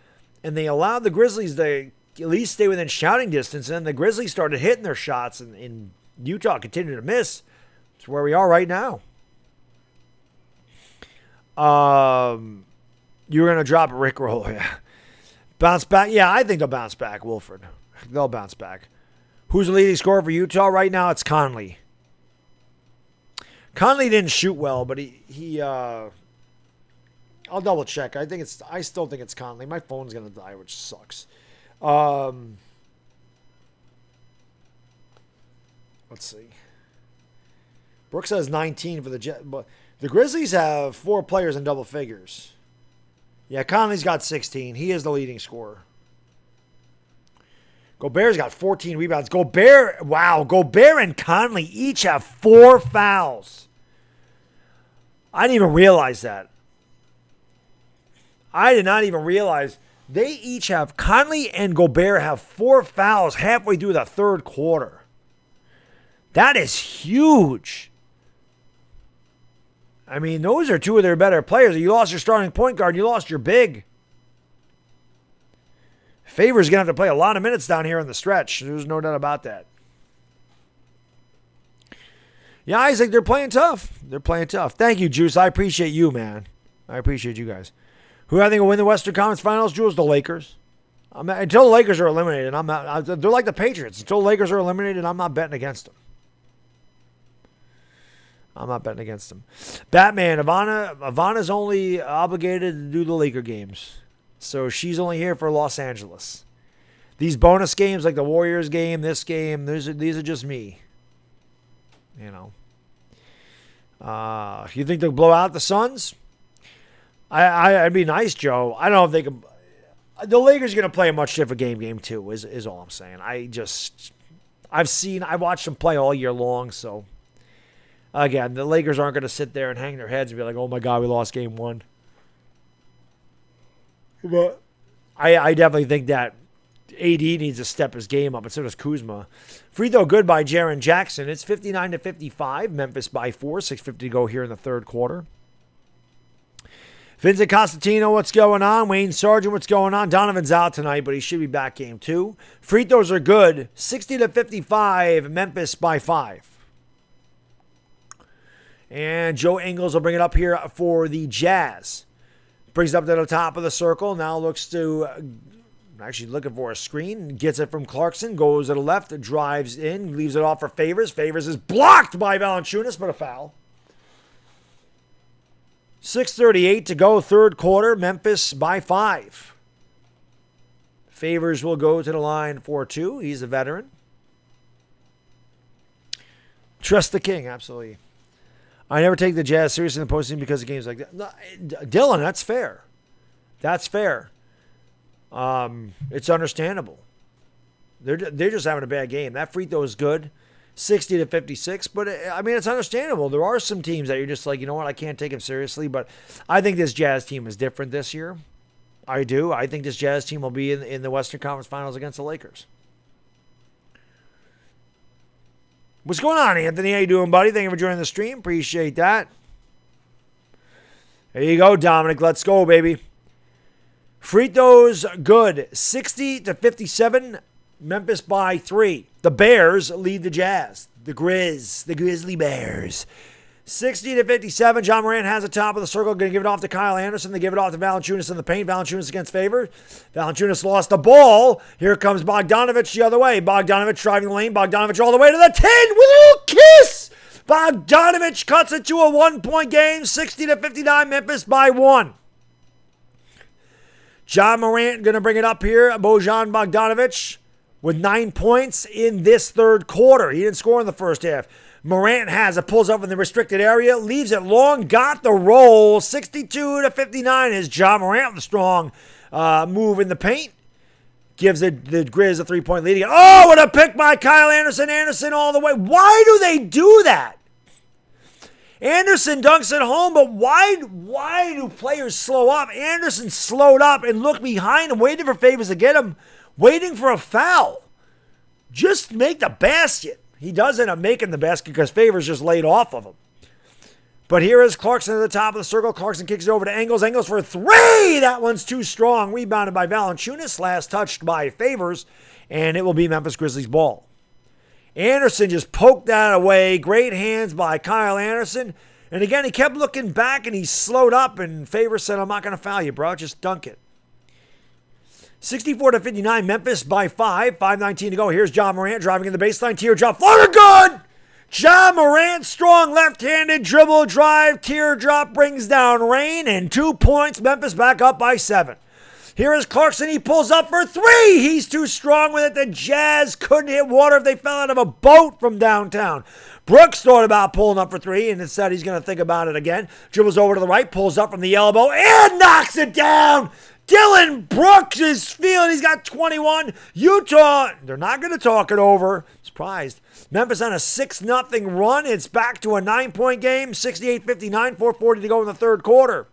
and they allowed the Grizzlies to at least stay within shouting distance, and the Grizzlies started hitting their shots, and Utah continued to miss. It's where we are right now. You're going to drop a Rick Roll, yeah. Bounce back? Yeah, I think they'll bounce back, Wilford. They'll bounce back. Who's the leading scorer for Utah right now? It's Conley. Conley didn't shoot well, but he I'll double check. I still think it's Conley. My phone's going to die, which sucks. Let's see. Brooks has 19 for the Jets, but the Grizzlies have 4 players in double figures. Yeah, Conley's got 16. He is the leading scorer. Gobert's got 14 rebounds. Gobert and Conley each have 4 fouls. I didn't even realize that. I did not even realize they each have, Conley and Gobert have 4 fouls halfway through the third quarter. That is huge. I mean, those are 2 of their better players. You lost your starting point guard. You lost your big. Favors going to have to play a lot of minutes down here in the stretch. There's no doubt about that. Yeah, Isaac, they're playing tough. They're playing tough. Thank you, Juice. I appreciate you, man. I appreciate you guys. Who I think will win the Western Conference Finals, Jules? The Lakers. Until the Lakers are eliminated, I'm not. They're like the Patriots. Until the Lakers are eliminated, I'm not betting against them. I'm not betting against them. Batman, Ivana's only obligated to do the Laker games. So she's only here for Los Angeles. These bonus games like the Warriors game, this game, these are just me. You know. You think they'll blow out the Suns? I'd be nice, Joe. I don't know if they could. The Lakers are going to play a much different game 2 is all I'm saying. I've watched them play all year long, so again, the Lakers aren't going to sit there and hang their heads and be like, oh my God, we lost game 1. But I definitely think that AD needs to step his game up, and so does Kuzma. Free throw good by Jaren Jackson. It's 59-55. Memphis by 4. 6:50 to go here in the third quarter. Vincent Constantino, what's going on? Wayne Sargent, what's going on? Donovan's out tonight, but he should be back game 2. Free throws are good. 60-55. Memphis by 5. And Joe Ingles will bring it up here for the Jazz. Brings it up to the top of the circle. Now looks to, actually looking for a screen. Gets it from Clarkson. Goes to the left. Drives in. Leaves it off for Favors. Favors is blocked by Valanciunas, but a foul. 6:38 to go, third quarter. Memphis by 5. Favors will go to the line for 2. He's a veteran. Trust the king, absolutely. I never take the Jazz seriously in the postseason because of games like that. No, Dylan, that's fair. That's fair. It's understandable. They're just having a bad game. That free throw is good, 60-56. But I mean, it's understandable. There are some teams that you're just like, you know what, I can't take them seriously. But I think this Jazz team is different this year. I do. I think this Jazz team will be in the Western Conference Finals against the Lakers. What's going on, Anthony? How you doing, buddy? Thank you for joining the stream. Appreciate that. There you go, Dominic. Let's go, baby. Free throws, good. 60-57. Memphis by 3. The Bears lead the Jazz. The Grizzly Bears. 60-57. John Morant has the top of the circle. Going to give it off to Kyle Anderson. They give it off to Valanciunas in the paint. Valanciunas against Favor. Valanciunas lost the ball. Here comes Bogdanovich the other way. Bogdanovich driving the lane. Bogdanovich all the way to the 10 with a little kiss. Bogdanovich cuts it to a 1-point game. 60-59. Memphis by 1. John Morant going to bring it up here. Bojan Bogdanovich with 9 points in this third quarter. He didn't score in the first half. Morant has it, pulls up in the restricted area, leaves it long, got the roll. 62-59 is John Morant, the strong move in the paint. Gives the Grizz a 3-point lead again. Oh, what a pick by Kyle Anderson. Anderson all the way. Why do they do that? Anderson dunks it home, but why do players slow up? Anderson slowed up and looked behind him, waiting for Favors to get him, waiting for a foul. Just make the basket. He does end up making the basket because Favors just laid off of him. But here is Clarkson at the top of the circle. Clarkson kicks it over to Ingles. Ingles for 3. That one's too strong. Rebounded by Valanciunas. Last touched by Favors. And it will be Memphis Grizzlies ball. Anderson just poked that away. Great hands by Kyle Anderson. And again, he kept looking back and he slowed up. And Favors said, I'm not going to foul you, bro. Just dunk it. 64-59, Memphis by 5. 5:19 to go. Here's John Morant driving in the baseline. Teardrop. Floater good! John Morant, strong left-handed dribble drive. Teardrop brings down rain. And 2 points. Memphis back up by 7. Here is Clarkson. He pulls up for 3. He's too strong with it. The Jazz couldn't hit water if they fell out of a boat from downtown. Brooks thought about pulling up for 3, and instead he's going to think about it again. Dribbles over to the right, pulls up from the elbow, and knocks it down. Dylan Brooks is feeling. He's got 21. Utah, they're not going to talk it over. Surprised. Memphis on a 6-0 run. It's back to a 9-point game. 68-59, 4:40 to go in the third quarter.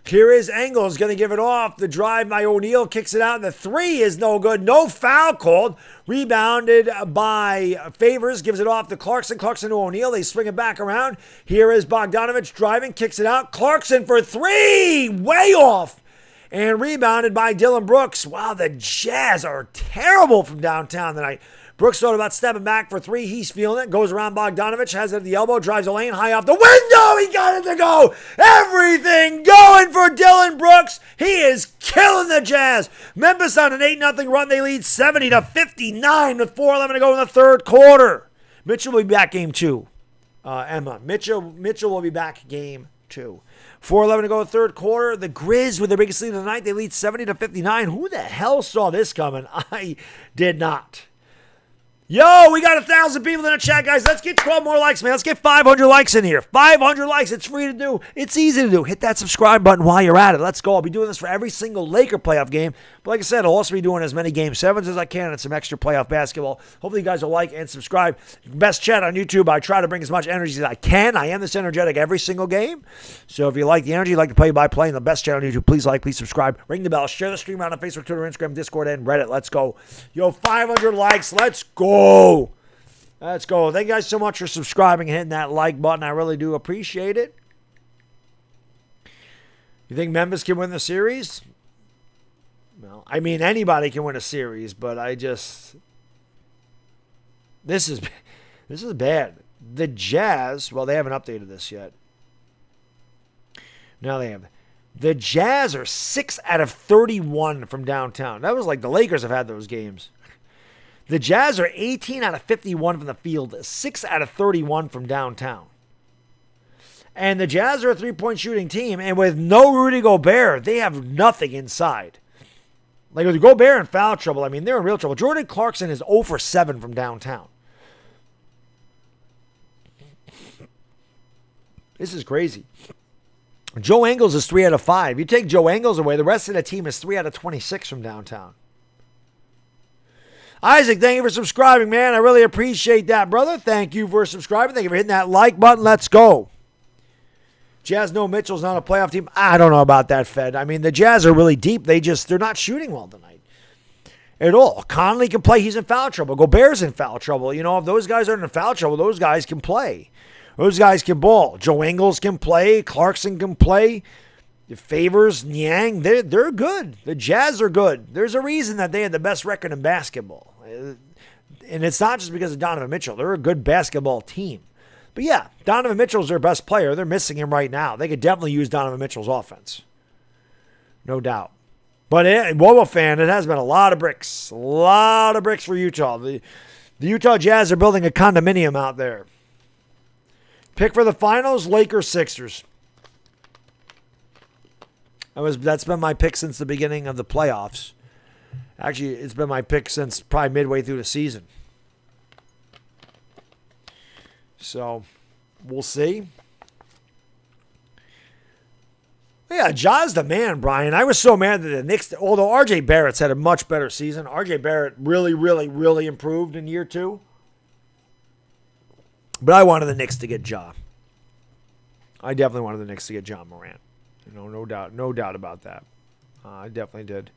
Here is Ingles going to give it off. The drive by O'Neal kicks it out. The 3 is no good. No foul called. Rebounded by Favors. Gives it off to Clarkson. Clarkson to O'Neal. They swing it back around. Here is Bogdanovich driving. Kicks it out. Clarkson for 3. Way off. And rebounded by Dylan Brooks. Wow, the Jazz are terrible from downtown tonight. Brooks thought about stepping back for 3. He's feeling it. Goes around Bogdanovich. Has it at the elbow. Drives the lane. High off the window. He got it to go. Everything going for Dylan Brooks. He is killing the Jazz. Memphis on an 8-0 run. They lead 70-59 with 4:11 to go in the third quarter. Mitchell will be back game 2. Emma. Mitchell will be back game 2. 4:11 to go in the third quarter. The Grizz with their biggest lead of the night. They lead 70-59. Who the hell saw this coming? I did not. Yo, we got 1,000 people in the chat, guys. Let's get 12 more likes, man. Let's get 500 likes in here. 500 likes. It's free to do. It's easy to do. Hit that subscribe button while you're at it. Let's go. I'll be doing this for every single Laker playoff game. But like I said, I'll also be doing as many Game 7s as I can and some extra playoff basketball. Hopefully you guys will like and subscribe. Best chat on YouTube. I try to bring as much energy as I can. I am this energetic every single game. So if you like the energy, you like to play by playing the best chat on YouTube, please like, please subscribe. Ring the bell. Share the stream out on Facebook, Twitter, Instagram, Discord, and Reddit. Let's go. Yo, 500 likes. Let's go. Let's go. Thank you guys so much for subscribing and hitting that like button. I really do appreciate it. You think Memphis can win the series? Well, I mean, anybody can win a series, but this is bad. The Jazz, well, they haven't updated this yet. Now they have. The Jazz are 6 out of 31 from downtown. That was like the Lakers have had those games. The Jazz are 18 out of 51 from the field, 6 out of 31 from downtown. And the Jazz are a three-point shooting team, and with no Rudy Gobert, they have nothing inside. Like with Gobert in foul trouble, I mean, they're in real trouble. Jordan Clarkson is 0 for 7 from downtown. This is crazy. Joe Ingles is 3 out of 5. You take Joe Ingles away, the rest of the team is 3 out of 26 from downtown. Isaac, thank you for subscribing, man. I really appreciate that, brother. Thank you for subscribing. Thank you for hitting that like button. Let's go. Jazz, no, Mitchell's not a playoff team. I don't know about that, Fed. I mean, the Jazz are really deep. They're not shooting well tonight at all. Conley can play. He's in foul trouble. Gobert's in foul trouble. You know, if those guys aren't in foul trouble, those guys can play. Those guys can ball. Joe Ingles can play. Clarkson can play. Favors, Niang, they're good. The Jazz are good. There's a reason that they had the best record in basketball. And it's not just because of Donovan Mitchell. They're a good basketball team. But yeah, Donovan Mitchell's their best player. They're missing him right now. They could definitely use Donovan Mitchell's offense. No doubt. But Wobo fan, it has been a lot of bricks. A lot of bricks for Utah. The Utah Jazz are building a condominium out there. Pick for the finals, Lakers, Sixers. That's been my pick since the beginning of the playoffs. Actually, it's been my pick since probably midway through the season. So, we'll see. Yeah, Ja's the man, Brian. I was so mad that the Knicks, although R.J. Barrett's had a much better season. R.J. Barrett really, really, really improved in year 2. But I wanted the Knicks to get Ja. I definitely wanted the Knicks to get Ja Morant. You know, no doubt about that. I definitely did.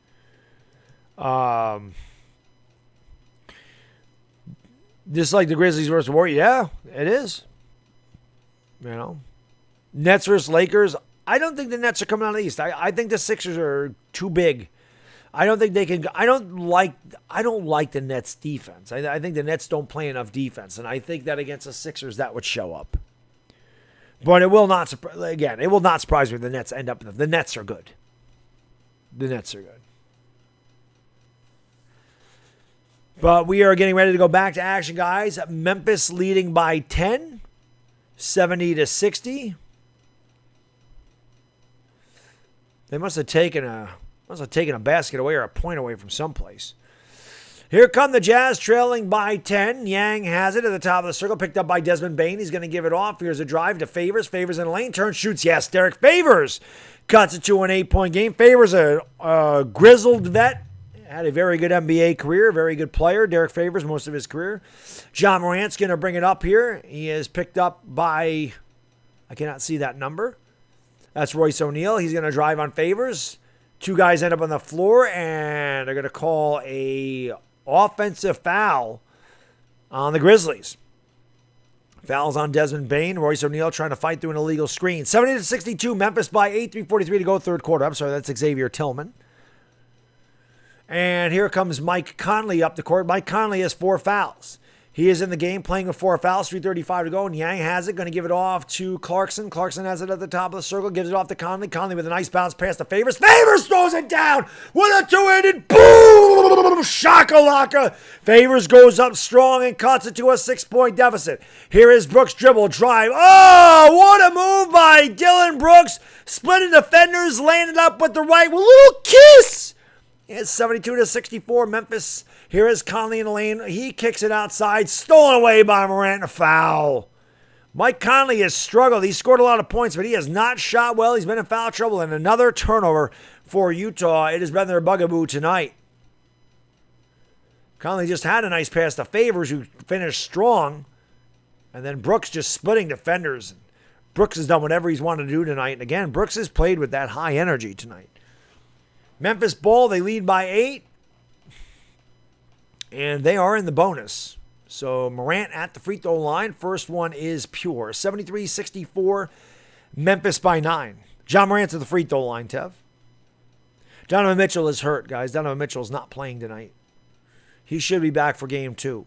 Just like the Grizzlies versus Warriors, yeah, it is. You know, Nets versus Lakers. I don't think the Nets are coming out of the East. I think the Sixers are too big. I don't think they can. I don't like the Nets defense. I think the Nets don't play enough defense, and I think that against the Sixers that would show up. But it will not surprise me if the Nets end up. The Nets are good. The Nets are good. But we are getting ready to go back to action, guys. Memphis leading by 10, 70-60. They must have taken a basket away or a point away from someplace. Here come the Jazz trailing by 10. Yang has it at the top of the circle, picked up by Desmond Bane. He's going to give it off. Here's a drive to Favors. Favors in the lane, turns, shoots. Yes, Derek Favors cuts it to an 8-point game. Favors a grizzled vet. Had a very good NBA career, very good player. Derek Favors most of his career. Ja Morant's going to bring it up here. He is picked up by, I cannot see that number. That's Royce O'Neal. He's going to drive on Favors. 2 guys end up on the floor, and they're going to call a offensive foul on the Grizzlies. Fouls on Desmond Bane. Royce O'Neal trying to fight through an illegal screen. 70-62, Memphis by 8, 3:43 to go, third quarter. I'm sorry, that's Xavier Tillman. And here comes Mike Conley up the court. Mike Conley has 4 fouls. He is in the game playing with 4 fouls, 3:35 to go. And Yang has it, going to give it off to Clarkson. Clarkson has it at the top of the circle, gives it off to Conley. Conley with a nice bounce pass to Favors. Favors throws it down with a two-handed boom! Shakalaka. Favors goes up strong and cuts it to a 6-point deficit. Here is Brooks' dribble drive. Oh, what a move by Dylan Brooks. Splitting defenders, landed up with the right. With a little kiss. It's 72-64, Memphis. Here is Conley in the lane. He kicks it outside. Stolen away by Morant. A foul. Mike Conley has struggled. He scored a lot of points, but he has not shot well. He's been in foul trouble. And another turnover for Utah. It has been their bugaboo tonight. Conley just had a nice pass to Favors, who finished strong. And then Brooks just splitting defenders. Brooks has done whatever he's wanted to do tonight. And again, Brooks has played with that high energy tonight. Memphis ball, they lead by 8. And they are in the bonus. So Morant at the free throw line. First one is pure. 73-64, Memphis by 9. John Morant's at the free throw line, Tev. Donovan Mitchell is hurt, guys. Donovan Mitchell is not playing tonight. He should be back for game 2.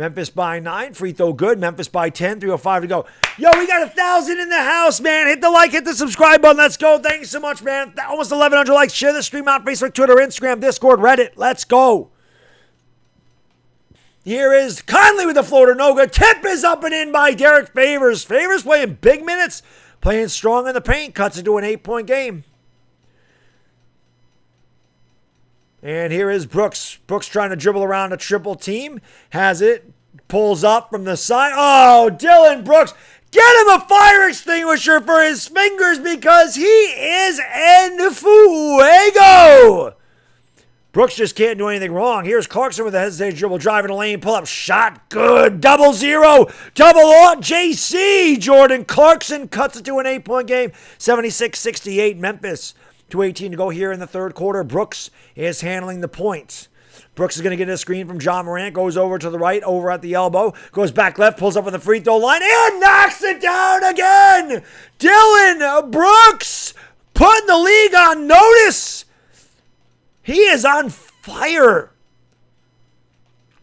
Memphis by 9. Free throw good. Memphis by 10. 3:05 to go. Yo, we got 1,000 in the house, man. Hit the like, hit the subscribe button. Let's go. Thank you so much, man. Almost 1,100 likes. Share the stream out. Facebook, Twitter, Instagram, Discord, Reddit. Let's go. Here is Conley with the floater. No good. Tip is up and in by Derek Favors. Favors playing big minutes. Playing strong in the paint. Cuts into an 8-point game. And here is Brooks. Brooks trying to dribble around a triple team. Has it. Pulls up from the side. Oh, Dylan Brooks. Get him a fire extinguisher for his fingers because he is en fuego. Brooks just can't do anything wrong. Here's Clarkson with a hesitating dribble. Drive in the lane. Pull up. Shot. Good. 0-0. Double on JC. Jordan Clarkson cuts it to an 8-point game. 76-68 Memphis. 2:18 to go here in the third quarter. Brooks is handling the points. Brooks is going to get a screen from John Morant. Goes over to the right, over at the elbow. Goes back left, pulls up with the free throw line, and knocks it down again. Dylan Brooks putting the league on notice. He is on fire.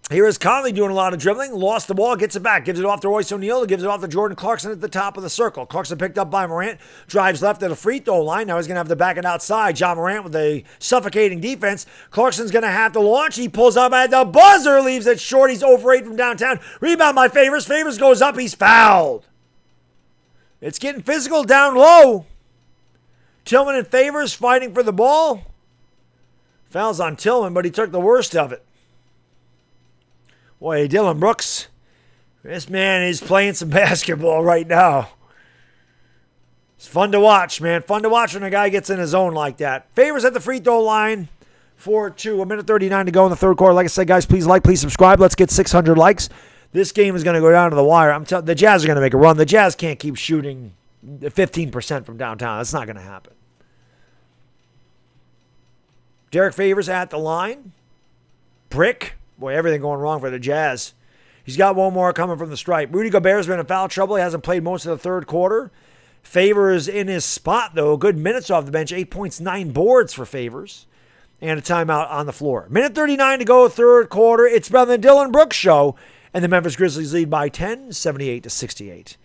Here is Conley doing a lot of dribbling. Lost the ball, gets it back. Gives it off to Royce O'Neal. Gives it off to Jordan Clarkson at the top of the circle. Clarkson picked up by Morant. Drives left at the free throw line. Now he's going to have to back it outside. John Morant with a suffocating defense. Clarkson's going to have to launch. He pulls up at the buzzer. Leaves it short. He's over 8 from downtown. Rebound by Favors. Favors goes up. He's fouled. It's getting physical down low. Tillman and Favors fighting for the ball. Fouls on Tillman, but he took the worst of it. Boy, Dylan Brooks, this man is playing some basketball right now. It's fun to watch, man. Fun to watch when a guy gets in his zone like that. Favors at the free throw line. 4-2, 1:39 to go in the third quarter. Like I said, guys, please like, please subscribe. Let's get 600 likes. This game is going to go down to the wire. I'm telling the Jazz are going to make a run. The Jazz can't keep shooting 15% from downtown. That's not going to happen. Derek Favors at the line. Brick. Boy, everything going wrong for the Jazz. He's got one more coming from the stripe. Rudy Gobert's been in foul trouble. He hasn't played most of the third quarter. Favors in his spot, though. Good minutes off the bench. 8 points, 9 boards for Favors. And a timeout on the floor. 1:39 to go, third quarter. It's been the Dylan Brooks show. And the Memphis Grizzlies lead by 10, 78-68.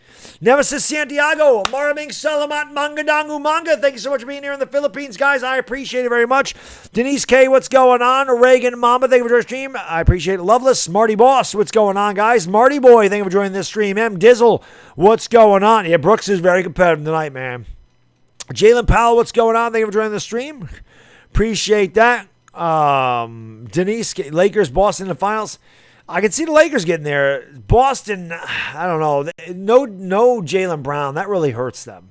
Nemesis Santiago, Maraming Salamat Mangadangu Manga. Thank you so much for being here in the Philippines, guys. I appreciate it very much. Denise K, what's going on? Reagan Mamba, thank you for your stream. I appreciate it. Loveless, Marty Boss, what's going on, guys? Marty Boy, thank you for joining this stream. M. Dizzle, what's going on? Yeah, Brooks is very competitive tonight, man. Jalen Powell, what's going on? Thank you for joining the stream. Appreciate that. Denise, Lakers, Boston in the finals. I can see the Lakers getting there. Boston, I don't know. No Jaylen Brown. That really hurts them.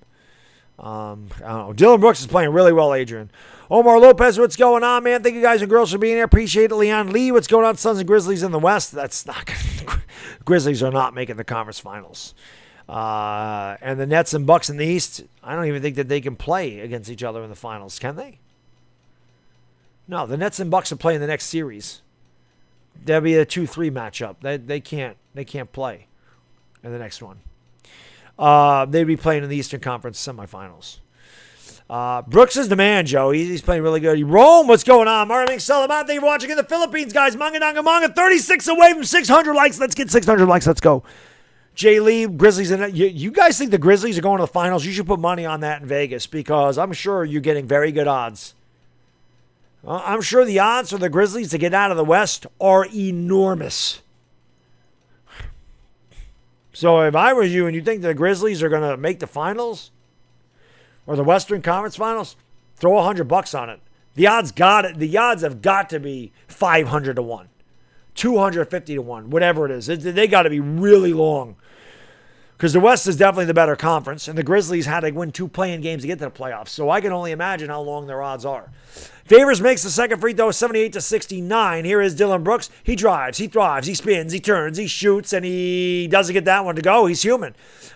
I don't know. Dylan Brooks is playing really well, Adrian. Omar Lopez, what's going on, man? Thank you guys and girls for being here. Appreciate it. Leon Lee, what's going on? Suns and Grizzlies in the West. That's not good. Grizzlies are not making the conference finals. And the Nets and Bucks in the East, I don't even think that they can play against each other in the finals. Can they? No, the Nets and Bucks are playing the next series. That'll be a 2-3 matchup. They can't play in the next one. They'd be playing in the Eastern Conference semifinals. Brooks is the man, Joe. He's playing really good. Rome, what's going on? Maraming Salamat, thank you for watching in the Philippines, guys. Manga, 36 away from 600 likes. Let's get 600 likes. Let's go. Jay Lee, Grizzlies. You guys think the Grizzlies are going to the finals? You should put money on that in Vegas because I'm sure you're getting very good odds. I'm sure the odds for the Grizzlies to get out of the West are enormous. So if I was you and you think the Grizzlies are going to make the finals or the Western Conference Finals, throw $100 on it. The odds have got to be 500 to 1, 250 to 1, whatever it is. They got to be really long. Because the West is definitely the better conference, and the Grizzlies had to win 2 play-in games to get to the playoffs. So I can only imagine how long their odds are. Favors makes the second free throw, 78-69. Here is Dylan Brooks. He drives, he thrives, he spins, he turns, he shoots, and he doesn't get that one to go. He's human.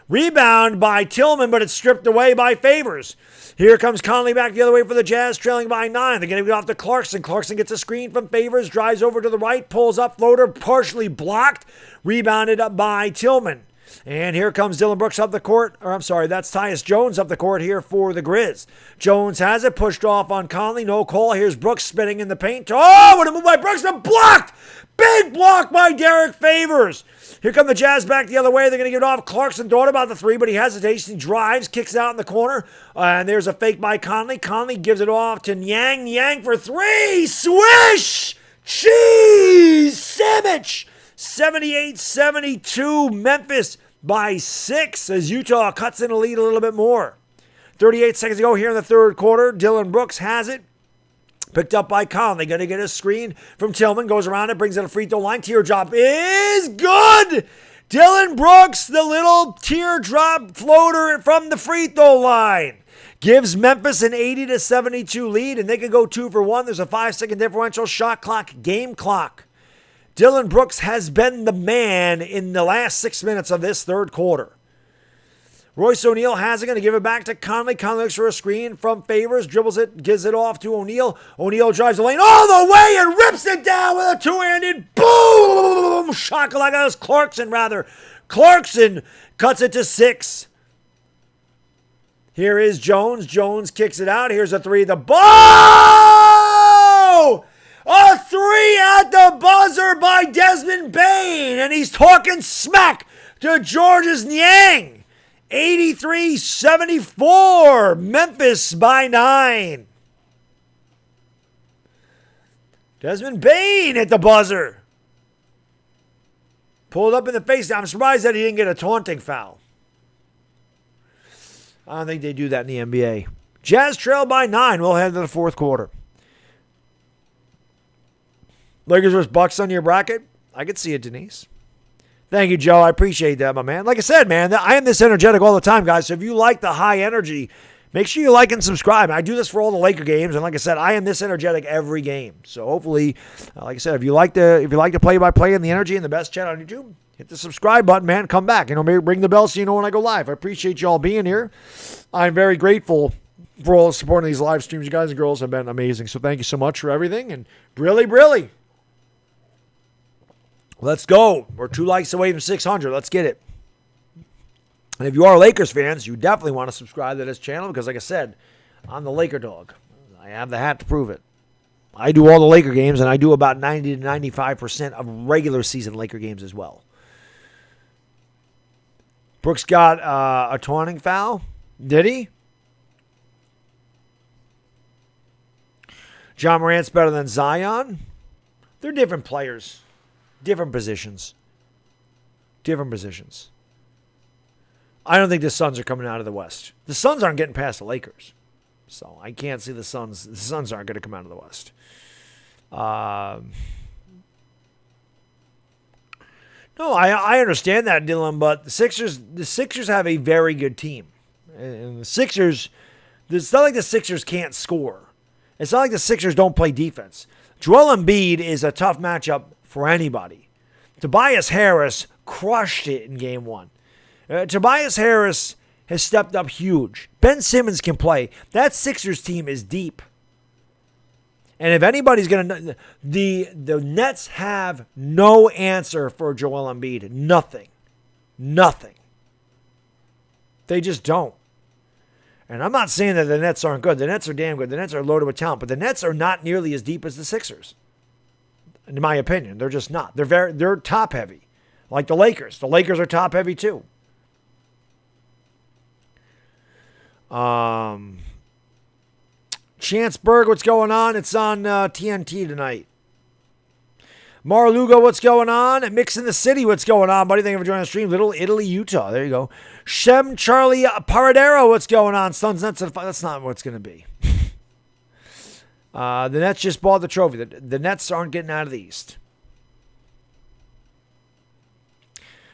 Rebound by Tillman, but it's stripped away by Favors. Here comes Conley back the other way for the Jazz, trailing by 9. They're going to get off to Clarkson. Clarkson gets a screen from Favors, drives over to the right, pulls up, floater, partially blocked, rebounded up by Tillman. And here comes Dylan Brooks up the court. Or I'm sorry, that's Tyus Jones up the court here for the Grizz. Jones has it, pushed off on Conley. No call. Here's Brooks spinning in the paint. Oh, what a move by Brooks. And blocked. Big block by Derek Favors. Here come the Jazz back the other way. They're going to give it off. Clarkson thought about the three, but he hesitates. He drives, kicks it out in the corner. And there's a fake by Conley. Conley gives it off to Niang. Niang for three. Swish! Cheese! Sandwich! 78-72. Memphis by 6 as Utah cuts in the lead a little bit more. 38 seconds to go here in the third quarter. Dylan Brooks has it. Picked up by Conley. Going to get a screen from Tillman. Goes around it. Brings it to the free throw line. Teardrop is good. Dylan Brooks, the little teardrop floater from the free throw line. Gives Memphis an 80-72 lead, and they can go 2 for 1. There's a 5-second differential. Shot clock, game clock. Dylan Brooks has been the man in the last 6 minutes of this third quarter. Royce O'Neal has it, going to give it back to Conley. Conley looks for a screen from Favors, dribbles it, gives it off to O'Neal. O'Neal drives the lane all the way and rips it down with a two-handed boom! Shakalaka, Clarkson rather. Clarkson cuts it to 6. Here is Jones. Jones kicks it out. Here's a three. The ball! A three at the buzzer by Desmond Bane. And he's talking smack to Georges Niang. 83-74. Memphis by 9. Desmond Bane at the buzzer. Pulled up in the face. I'm surprised that he didn't get a taunting foul. I don't think they do that in the NBA. Jazz trail by 9. We'll head to the fourth quarter. Lakers vs. Bucks on your bracket? I could see it, Denise. Thank you, Joe. I appreciate that, my man. Like I said, man, I am this energetic all the time, guys. So if you like the high energy, make sure you like and subscribe. I do this for all the Laker games, and like I said, I am this energetic every game. So hopefully, like I said, if you like the play-by-play and the energy and the best chat on YouTube, hit the subscribe button, man. Come back. Maybe ring the bell so you know when I go live. I appreciate you all being here. I'm very grateful for all the support in these live streams. You guys and girls have been amazing. So thank you so much for everything. And brilly. Let's go. We're 2 likes away from 600. Let's get it. And if you are Lakers fans, you definitely want to subscribe to this channel because, like I said, I'm the Laker dog. I have the hat to prove it. I do all the Laker games, and I do about 90 to 95% of regular season Laker games as well. Brooks got a taunting foul. Did he? John Morant's better than Zion. They're different players. Different positions. I don't think the Suns are coming out of the West. The Suns aren't getting past the Lakers. So I can't see the Suns. The Suns aren't going to come out of the West. No, I understand that, Dylan, but the Sixers have a very good team. And the Sixers, it's not like the Sixers can't score. It's not like the Sixers don't play defense. Joel Embiid is a tough matchup for anybody. Tobias Harris crushed it in game 1. Tobias Harris has stepped up huge. Ben Simmons can play. That Sixers team is deep. And if anybody's going to... The Nets have no answer for Joel Embiid. Nothing. They just don't. And I'm not saying that the Nets aren't good. The Nets are damn good. The Nets are loaded with talent. But the Nets are not nearly as deep as the Sixers. In my opinion. They're just not. They're top heavy. Like the Lakers. The Lakers are top heavy too. Chanceberg, what's going on? It's on TNT tonight. Mar Lugo, what's going on? And Mix in the City, what's going on, buddy? Thank you for joining the stream. Little Italy, Utah. There you go. Shem Charlie Paradero, what's going on? Suns Nets. That's not what it's going to be. The Nets just bought the trophy. The Nets aren't getting out of the East.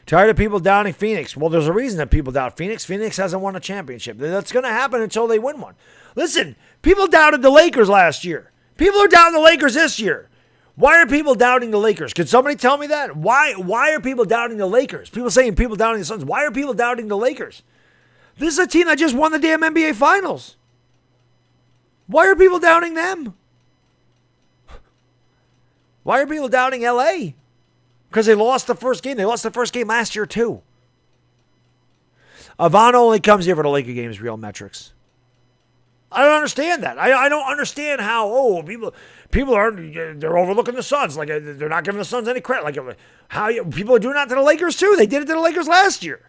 Tired of people doubting Phoenix. Well, there's a reason that people doubt Phoenix. Phoenix hasn't won a championship. That's going to happen until they win one. Listen, people doubted the Lakers last year. People are doubting the Lakers this year. Why are people doubting the Lakers? Could somebody tell me that? Why are people doubting the Lakers? People saying people doubting the Suns. Why are people doubting the Lakers? This is a team that just won the damn NBA Finals. Why are people doubting them? Why are people doubting LA? Because they lost the first game. They lost the first game last year too. Ivana only comes here for the Laker games, real metrics. I don't understand that. I don't understand how, people they're overlooking the Suns. Like, they're not giving the Suns any credit. Like, people are doing that to the Lakers, too. They did it to the Lakers last year.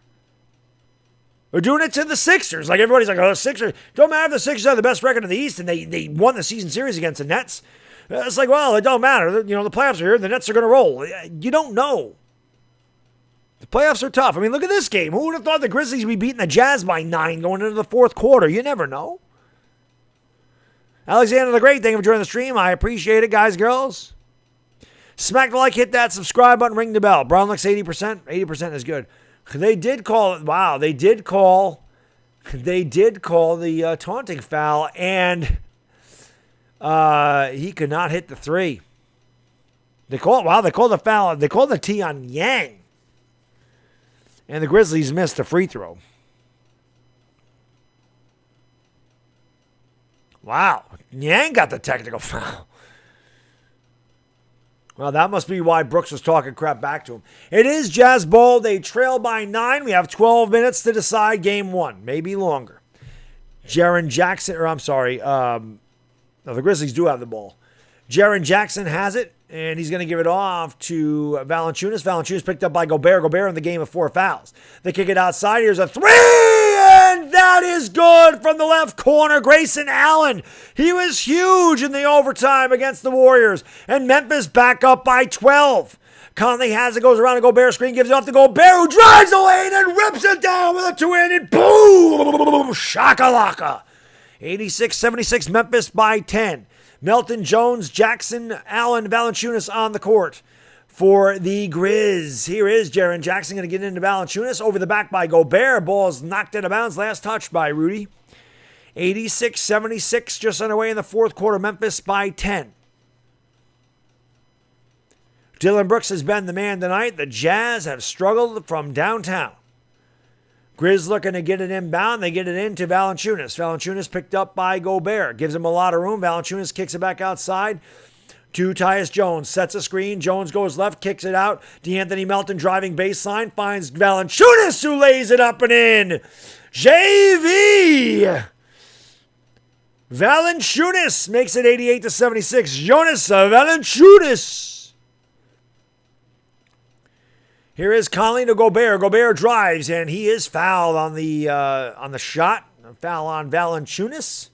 They're doing it to the Sixers. Like, everybody's like, the Sixers. Don't matter if the Sixers have the best record in the East and they won the season series against the Nets. It's like, well, it don't matter. The playoffs are here. The Nets are going to roll. You don't know. The playoffs are tough. I mean, look at this game. Who would have thought the Grizzlies would be beating the Jazz by 9 going into the fourth quarter? You never know. Alexander the Great, thank you for joining the stream. I appreciate it, guys, girls. Smack the like, hit that subscribe button, ring the bell. Brown looks 80%. 80% is good. They did call it. Wow, they did call the taunting foul, and he could not hit the three. They called the foul. They called the T on Yang, and the Grizzlies missed a free throw. Wow, Yang got the technical foul. Well, that must be why Brooks was talking crap back to him. It is Jazz Bowl. They trail by 9. We have 12 minutes to decide game 1, maybe longer. The Grizzlies do have the ball. Jaren Jackson has it, and he's going to give it off to Valanciunas. Valanciunas picked up by Gobert. Gobert in the game of 4 fouls. They kick it outside. Here's a 3, and that is good from the left corner. Grayson Allen. He was huge in the overtime against the Warriors, and Memphis back up by 12. Conley has it, goes around a Gobert screen, gives it off to Gobert, who drives the lane and rips it down with a two-handed boom! Shakalaka. 86-76, Memphis by 10. Melton, Jones, Jackson, Allen, Valanciunas on the court for the Grizz. Here is Jaren Jackson going to get into Valanciunas. Over the back by Gobert. Ball's knocked out of bounds. Last touch by Rudy. 86-76, just underway in the fourth quarter. Memphis by 10. Dylan Brooks has been the man tonight. The Jazz have struggled from downtown. Grizz looking to get it inbound. They get it into Valanciunas. Valanciunas picked up by Gobert. Gives him a lot of room. Valanciunas kicks it back outside to Tyus Jones. Sets a screen. Jones goes left, kicks it out. DeAnthony Melton driving baseline. Finds Valanciunas, who lays it up and in. JV! Valanciunas makes it 88-76. Jonas Valanciunas. Here is Conley to Gobert. Gobert drives, and he is fouled on the shot. A foul on Valanciunas.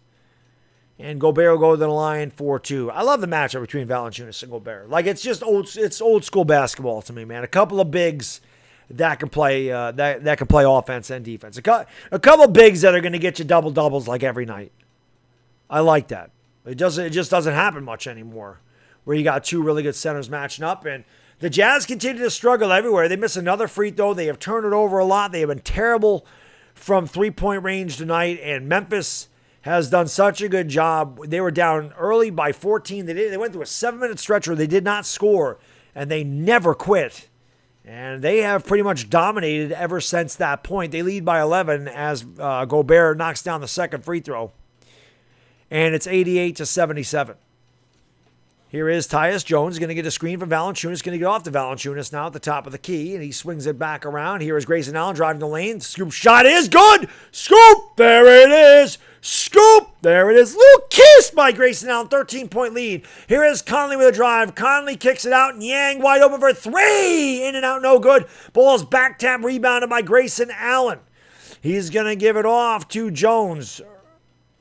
And Gobert will go to the line for 2. I love the matchup between Valanciunas and Gobert. Like, it's just old school basketball to me, man. A couple of bigs that can play that can play offense and defense. A couple of bigs that are going to get you double doubles like every night. I like that. It just doesn't happen much anymore, where you got 2 really good centers matching up. And the Jazz continue to struggle everywhere. They miss another free throw. They have turned it over a lot. They have been terrible from three-point range tonight. And Memphis has done such a good job. They were down early by 14. They went through a 7-minute stretch where they did not score, and they never quit. And they have pretty much dominated ever since that point. They lead by 11 as Gobert knocks down the second free throw. And it's 88-77. Here is Tyus Jones, going to get a screen from Valanciunas, going to get off to Valanciunas now at the top of the key, and he swings it back around. Here is Grayson Allen driving the lane. Scoop shot is good. Scoop, there it is. Scoop, there it is. Little kiss by Grayson Allen, 13-point lead. Here is Conley with a drive. Conley kicks it out, and Yang wide open for 3. In and out, no good. Ball's back tap, rebounded by Grayson Allen. He's going to give it off to Jones.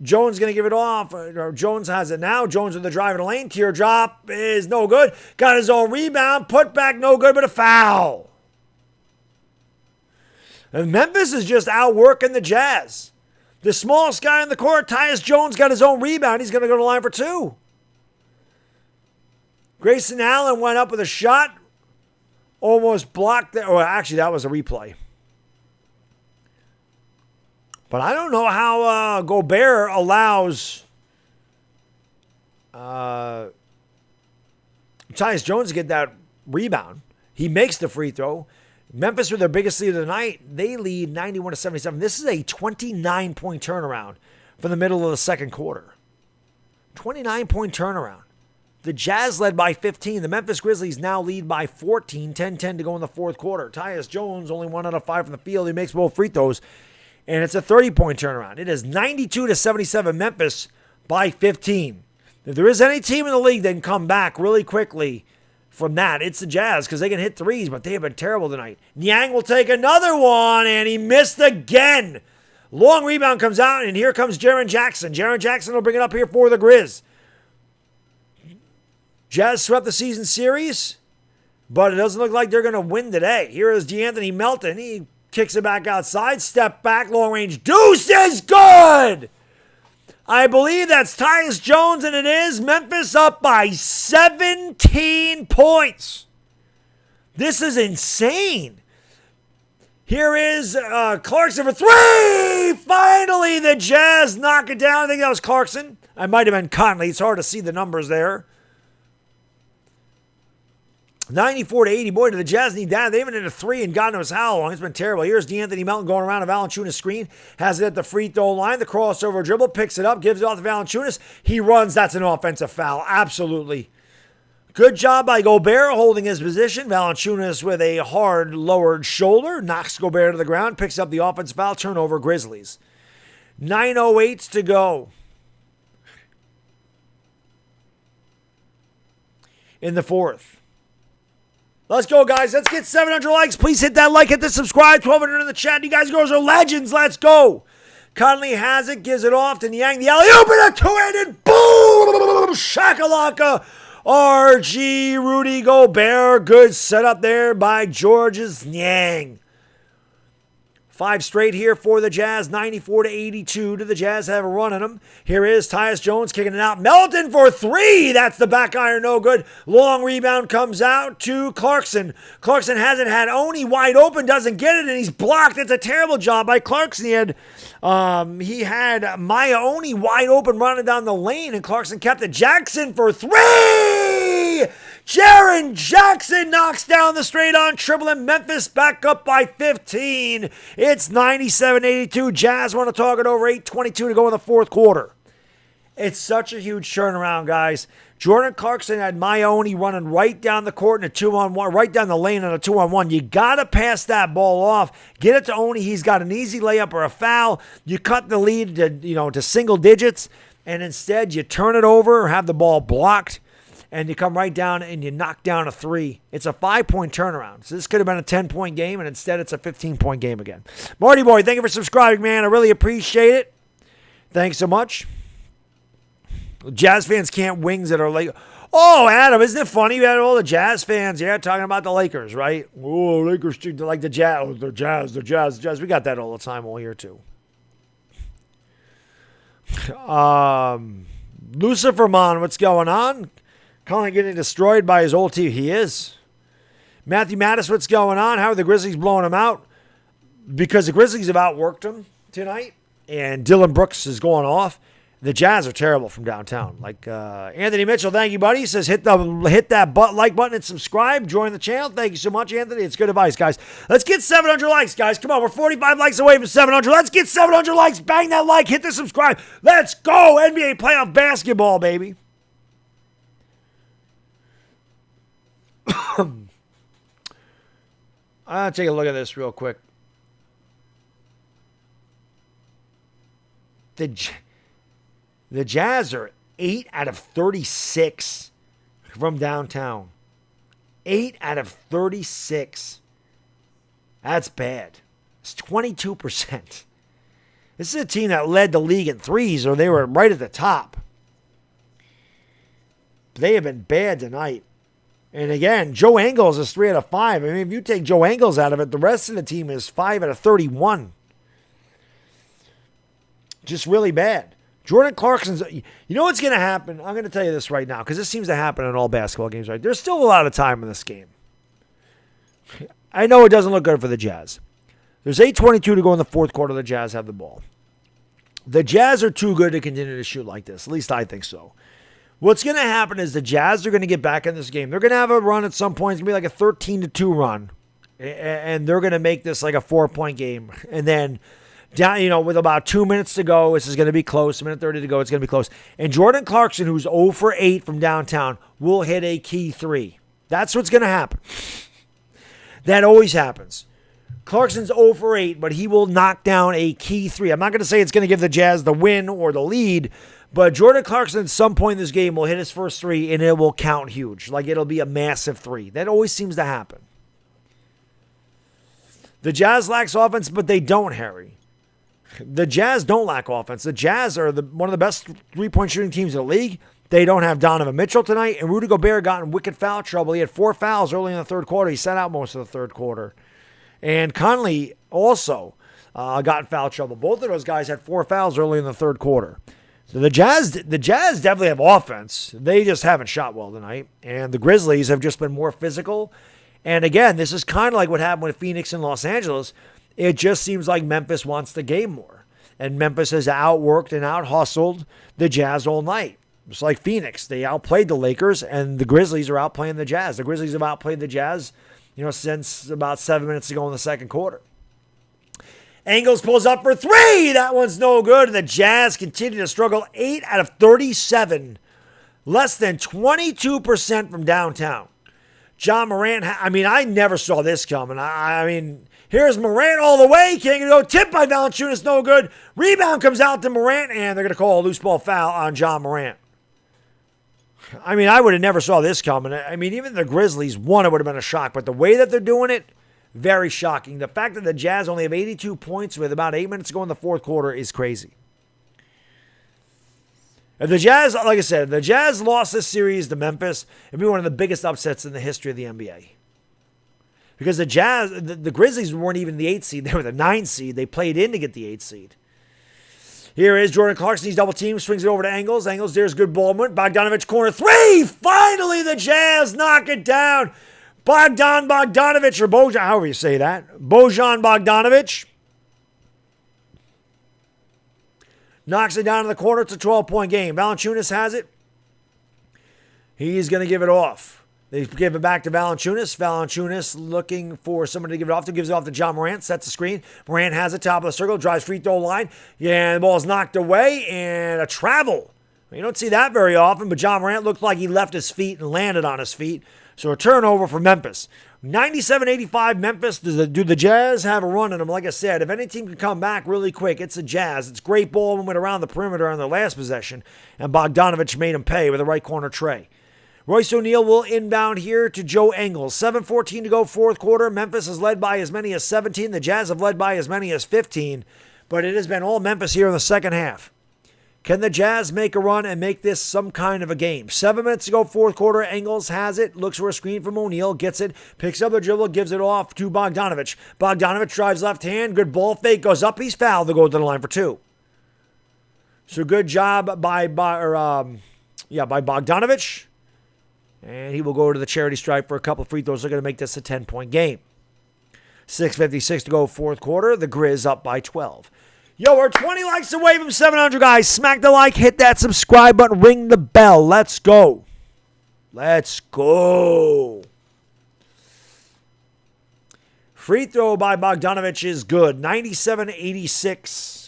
Jones going to give it off. Jones has it now. Jones with the drive in the lane. Teardrop is no good. Got his own rebound. Put back no good, but a foul. And Memphis is just outworking the Jazz. The smallest guy in the court, Tyus Jones, got his own rebound. He's going to go to the line for 2. Grayson Allen went up with a shot. Almost blocked that. Or actually, that was a replay. But I don't know how Gobert allows Tyus Jones to get that rebound. He makes the free throw. Memphis, with their biggest lead of the night, they lead 91-77. This is a 29-point turnaround from the middle of the second quarter. 29-point turnaround. The Jazz led by 15. The Memphis Grizzlies now lead by 14. 10-10 to go in the fourth quarter. Tyus Jones only 1 out of 5 from the field. He makes both free throws. and it's a 30-point turnaround. It is 92-77 Memphis by 15. If there is any team in the league that can come back really quickly from that, it's the Jazz, because they can hit threes, but they have been terrible tonight. Niang will take another one, and he missed again. Long rebound comes out, and here comes Jaren Jackson. Jaren Jackson will bring it up here for the Grizz. Jazz swept the season series, but it doesn't look like they're going to win today. Here is DeAnthony Melton. He kicks it back outside, step back, long range deuce is good! I believe that's Tyus Jones, and it is. Memphis up by 17 points. This is insane. Here is Clarkson for three. Finally, the Jazz knock it down. I think that was Clarkson. I might have been Conley. It's hard to see the numbers there. 94-80. Boy, do the Jazz need that. They haven't hit a three and God knows how long. It's been terrible. Here's DeAnthony Melton going around a Valanciunas screen. Has it at the free throw line. The crossover dribble. Picks it up. Gives it off to Valanciunas. He runs. That's an offensive foul. Absolutely. Good job by Gobert holding his position. Valanciunas with a hard lowered shoulder. Knocks Gobert to the ground. Picks up the offensive foul. Turnover Grizzlies. 9:08 to go in the fourth. Let's go, guys. Let's get 700 likes. Please hit that like, hit the subscribe. 1,200 in the chat. You guys girls are legends. Let's go. Conley has it, gives it off to Niang. The alley-oop and a two-handed boom! Shakalaka. RG, Rudy, Gobert. Good setup there by Georges Niang. 5 straight here for the Jazz. 94-82 to the Jazz. Have a run on them. Here is Tyus Jones kicking it out. Melton for three. That's the back iron. No good. Long rebound comes out to Clarkson. Clarkson hasn't had Oni wide open. Doesn't get it, and he's blocked. It's a terrible job by Clarkson. He had Maya Oni wide open running down the lane, and Clarkson kept it. Jackson for three. Jaren Jackson knocks down the straight-on triple, and Memphis back up by 15. It's 97-82. Jazz want to talk it over. 8:22 to go in the fourth quarter. It's such a huge turnaround, guys. Jordan Clarkson had Maione running right down the court in a 2-on-1, right down the lane in a 2-on-1. You got to pass that ball off. Get it to Oni. He's got an easy layup or a foul. You cut the lead to single digits, and instead you turn it over or have the ball blocked. And you come right down and you knock down a three. It's a 5-point turnaround. So this could have been a 10-point game, and instead it's a 15-point game again. Marty Boy, thank you for subscribing, man. I really appreciate it. Thanks so much. Jazz fans can't wings that are late. Oh, Adam, isn't it funny? You had all the Jazz fans, talking about the Lakers, right? Oh, Lakers like the Jazz. Oh, the Jazz. We got that all the time all year, too. Lucifer Mon, what's going on? Colin getting destroyed by his old team. He is. Matthew Mattis, what's going on? How are the Grizzlies blowing him out? Because the Grizzlies have outworked him tonight, and Dylan Brooks is going off. The Jazz are terrible from downtown. Like Anthony Mitchell, thank you, buddy. He says hit that like button and subscribe. Join the channel. Thank you so much, Anthony. It's good advice, guys. Let's get 700 likes, guys. Come on, we're 45 likes away from 700. Let's get 700 likes. Bang that like. Hit the subscribe. Let's go. NBA playoff basketball, baby. I'll take a look at this real quick. The Jazz are 8 out of 36 from downtown. 8 out of 36. That's bad. It's 22%. This is a team that led the league in threes, or they were right at the top. They have been bad tonight. And again, Joe Ingles is 3 out of 5. I mean, if you take Joe Ingles out of it, the rest of the team is 5 out of 31. Just really bad. Jordan Clarkson's, you know what's going to happen? I'm going to tell you this right now, because this seems to happen in all basketball games, right? There's still a lot of time in this game. I know it doesn't look good for the Jazz. There's 8:22 to go in the fourth quarter. The Jazz have the ball. The Jazz are too good to continue to shoot like this. At least I think so. What's going to happen is the Jazz are going to get back in this game. They're going to have a run at some point. It's going to be like a 13-2 run. And they're going to make this like a 4-point game. And then, down, with about 2 minutes to go, this is going to be close. 1:30 to go, it's going to be close. And Jordan Clarkson, who's 0 for 8 from downtown, will hit a key 3. That's what's going to happen. That always happens. Clarkson's 0 for 8, but he will knock down a key three. I'm not going to say it's going to give the Jazz the win or the lead, but Jordan Clarkson at some point in this game will hit his first three, and it will count huge. Like, it'll be a massive three. That always seems to happen. The Jazz lacks offense, but they don't, Harry. The Jazz don't lack offense. The Jazz are one of the best three-point shooting teams in the league. They don't have Donovan Mitchell tonight, and Rudy Gobert got in wicked foul trouble. He had 4 fouls early in the third quarter. He sat out most of the third quarter. And Conley also got in foul trouble. Both of those guys had 4 fouls early in the third quarter. So the Jazz definitely have offense. They just haven't shot well tonight. And the Grizzlies have just been more physical. And again, this is kind of like what happened with Phoenix and Los Angeles. It just seems like Memphis wants the game more. And Memphis has outworked and out-hustled the Jazz all night. It's like Phoenix. They outplayed the Lakers, and the Grizzlies are outplaying the Jazz. The Grizzlies have outplayed the Jazz, since about 7 minutes ago in the second quarter. Angles pulls up for 3. That one's no good. And the Jazz continue to struggle. 8 out of 37. Less than 22% from downtown. John Morant, I never saw this coming. Here's Morant all the way. Can't go. Tip by Valanciunas, no good. Rebound comes out to Morant, and they're going to call a loose ball foul on John Morant. I would have never saw this coming. Even the Grizzlies won, it would have been a shock. But the way that they're doing it, very shocking. The fact that the Jazz only have 82 points with about 8 minutes to go in the fourth quarter is crazy. If the Jazz, like I said, if the Jazz lost this series to Memphis, it'd be one of the biggest upsets in the history of the NBA. Because the Grizzlies weren't even the 8 seed. They were the 9 seed. They played in to get the 8 seed. Here is Jordan Clarkson. He's double teamed. Swings it over to Angles. Angles, there's good ball movement. Bogdanovich corner 3. Finally, the Jazz knock it down. Bogdanovich, or Bojan, however you say that. Bojan Bogdanovich. Knocks it down in the corner. It's a 12-point game. Valanciunas has it. He's going to give it off. They give it back to Valanciunas. Valanciunas looking for somebody to give it off to. Gives it off to John Morant. Sets the screen. Morant has it top of the circle. Drives free throw line. Yeah, the ball's knocked away. And a travel. You don't see that very often, but John Morant looked like he left his feet and landed on his feet. So a turnover for Memphis. 97-85 Memphis. Do the Jazz have a run in them? Like I said, if any team can come back really quick, it's the Jazz. It's great ball movement around the perimeter on their last possession. And Bogdanovich made him pay with a right corner tray. Royce O'Neal will inbound here to Joe Ingles. 7:14 to go, fourth quarter. Memphis is led by as many as 17. The Jazz have led by as many as 15. But it has been all Memphis here in the second half. Can the Jazz make a run and make this some kind of a game? 7 minutes to go, fourth quarter. Ingles has it. Looks for a screen from O'Neal. Gets it. Picks up the dribble. Gives it off to Bogdanovich. Bogdanovich drives left hand. Good ball fake. Goes up. He's fouled. They'll go to the line for 2. So good job by Bogdanovich. And he will go to the charity stripe for a couple of free throws. They're going to make this a 10-point game. 6:56 to go, fourth quarter. The Grizz up by 12. Yo, we're 20 likes away from 700, guys. Smack the like, hit that subscribe button, ring the bell. Let's go. Let's go. Free throw by Bogdanovich is good. 97-86.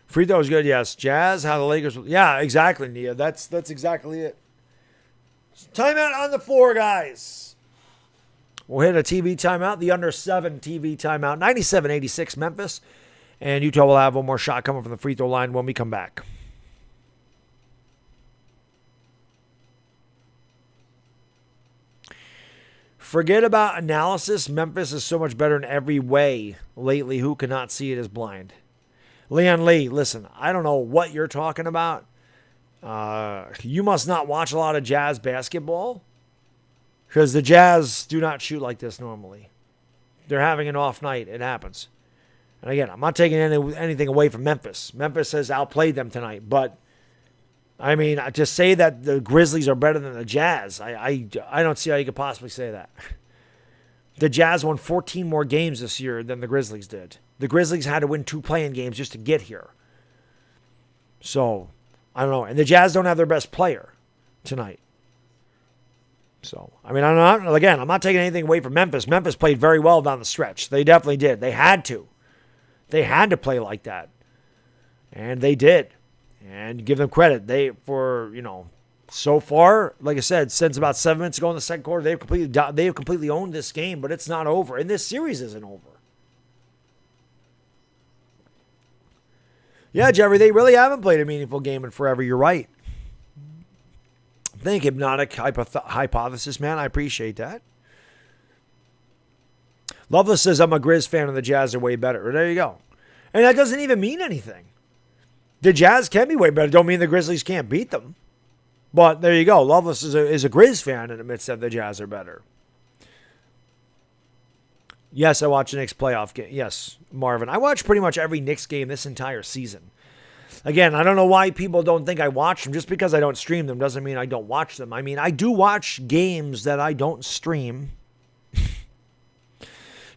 Free throw is good, yes. Jazz, how the Lakers... Yeah, exactly, Nia. That's exactly it. Timeout on the floor, guys. We'll hit a TV timeout. The under 7 TV timeout. 97-86 Memphis. And Utah will have one more shot coming from the free throw line when we come back. Forget about analysis. Memphis is so much better in every way lately. Who cannot see it is blind. Leon Lee, listen, I don't know what you're talking about. You must not watch a lot of Jazz basketball because the Jazz do not shoot like this normally. They're having an off night. It happens. And again, I'm not taking anything away from Memphis. Memphis has outplayed them tonight. But, to say that the Grizzlies are better than the Jazz, I don't see how you could possibly say that. The Jazz won 14 more games this year than the Grizzlies did. The Grizzlies had to win 2 play-in games just to get here. So, I don't know. And the Jazz don't have their best player tonight. So, I'm not taking anything away from Memphis. Memphis played very well down the stretch. They definitely did. They had to. They had to play like that. And they did. And give them credit. So far, like I said, since about 7 minutes ago in the second quarter, they've completely owned this game, but it's not over. And this series isn't over. Yeah, Jeffrey, they really haven't played a meaningful game in forever. You're right. Think hypnotic hypothesis, man. I appreciate that. Loveless says, I'm a Grizz fan and the Jazz are way better. There you go. And that doesn't even mean anything. The Jazz can be way better. Don't mean the Grizzlies can't beat them. But there you go. Loveless is a Grizz fan and admits that the Jazz are better. Yes, I watch the Knicks playoff game. Yes, Marvin. I watch pretty much every Knicks game this entire season. Again, I don't know why people don't think I watch them. Just because I don't stream them doesn't mean I don't watch them. I mean, I do watch games that I don't stream.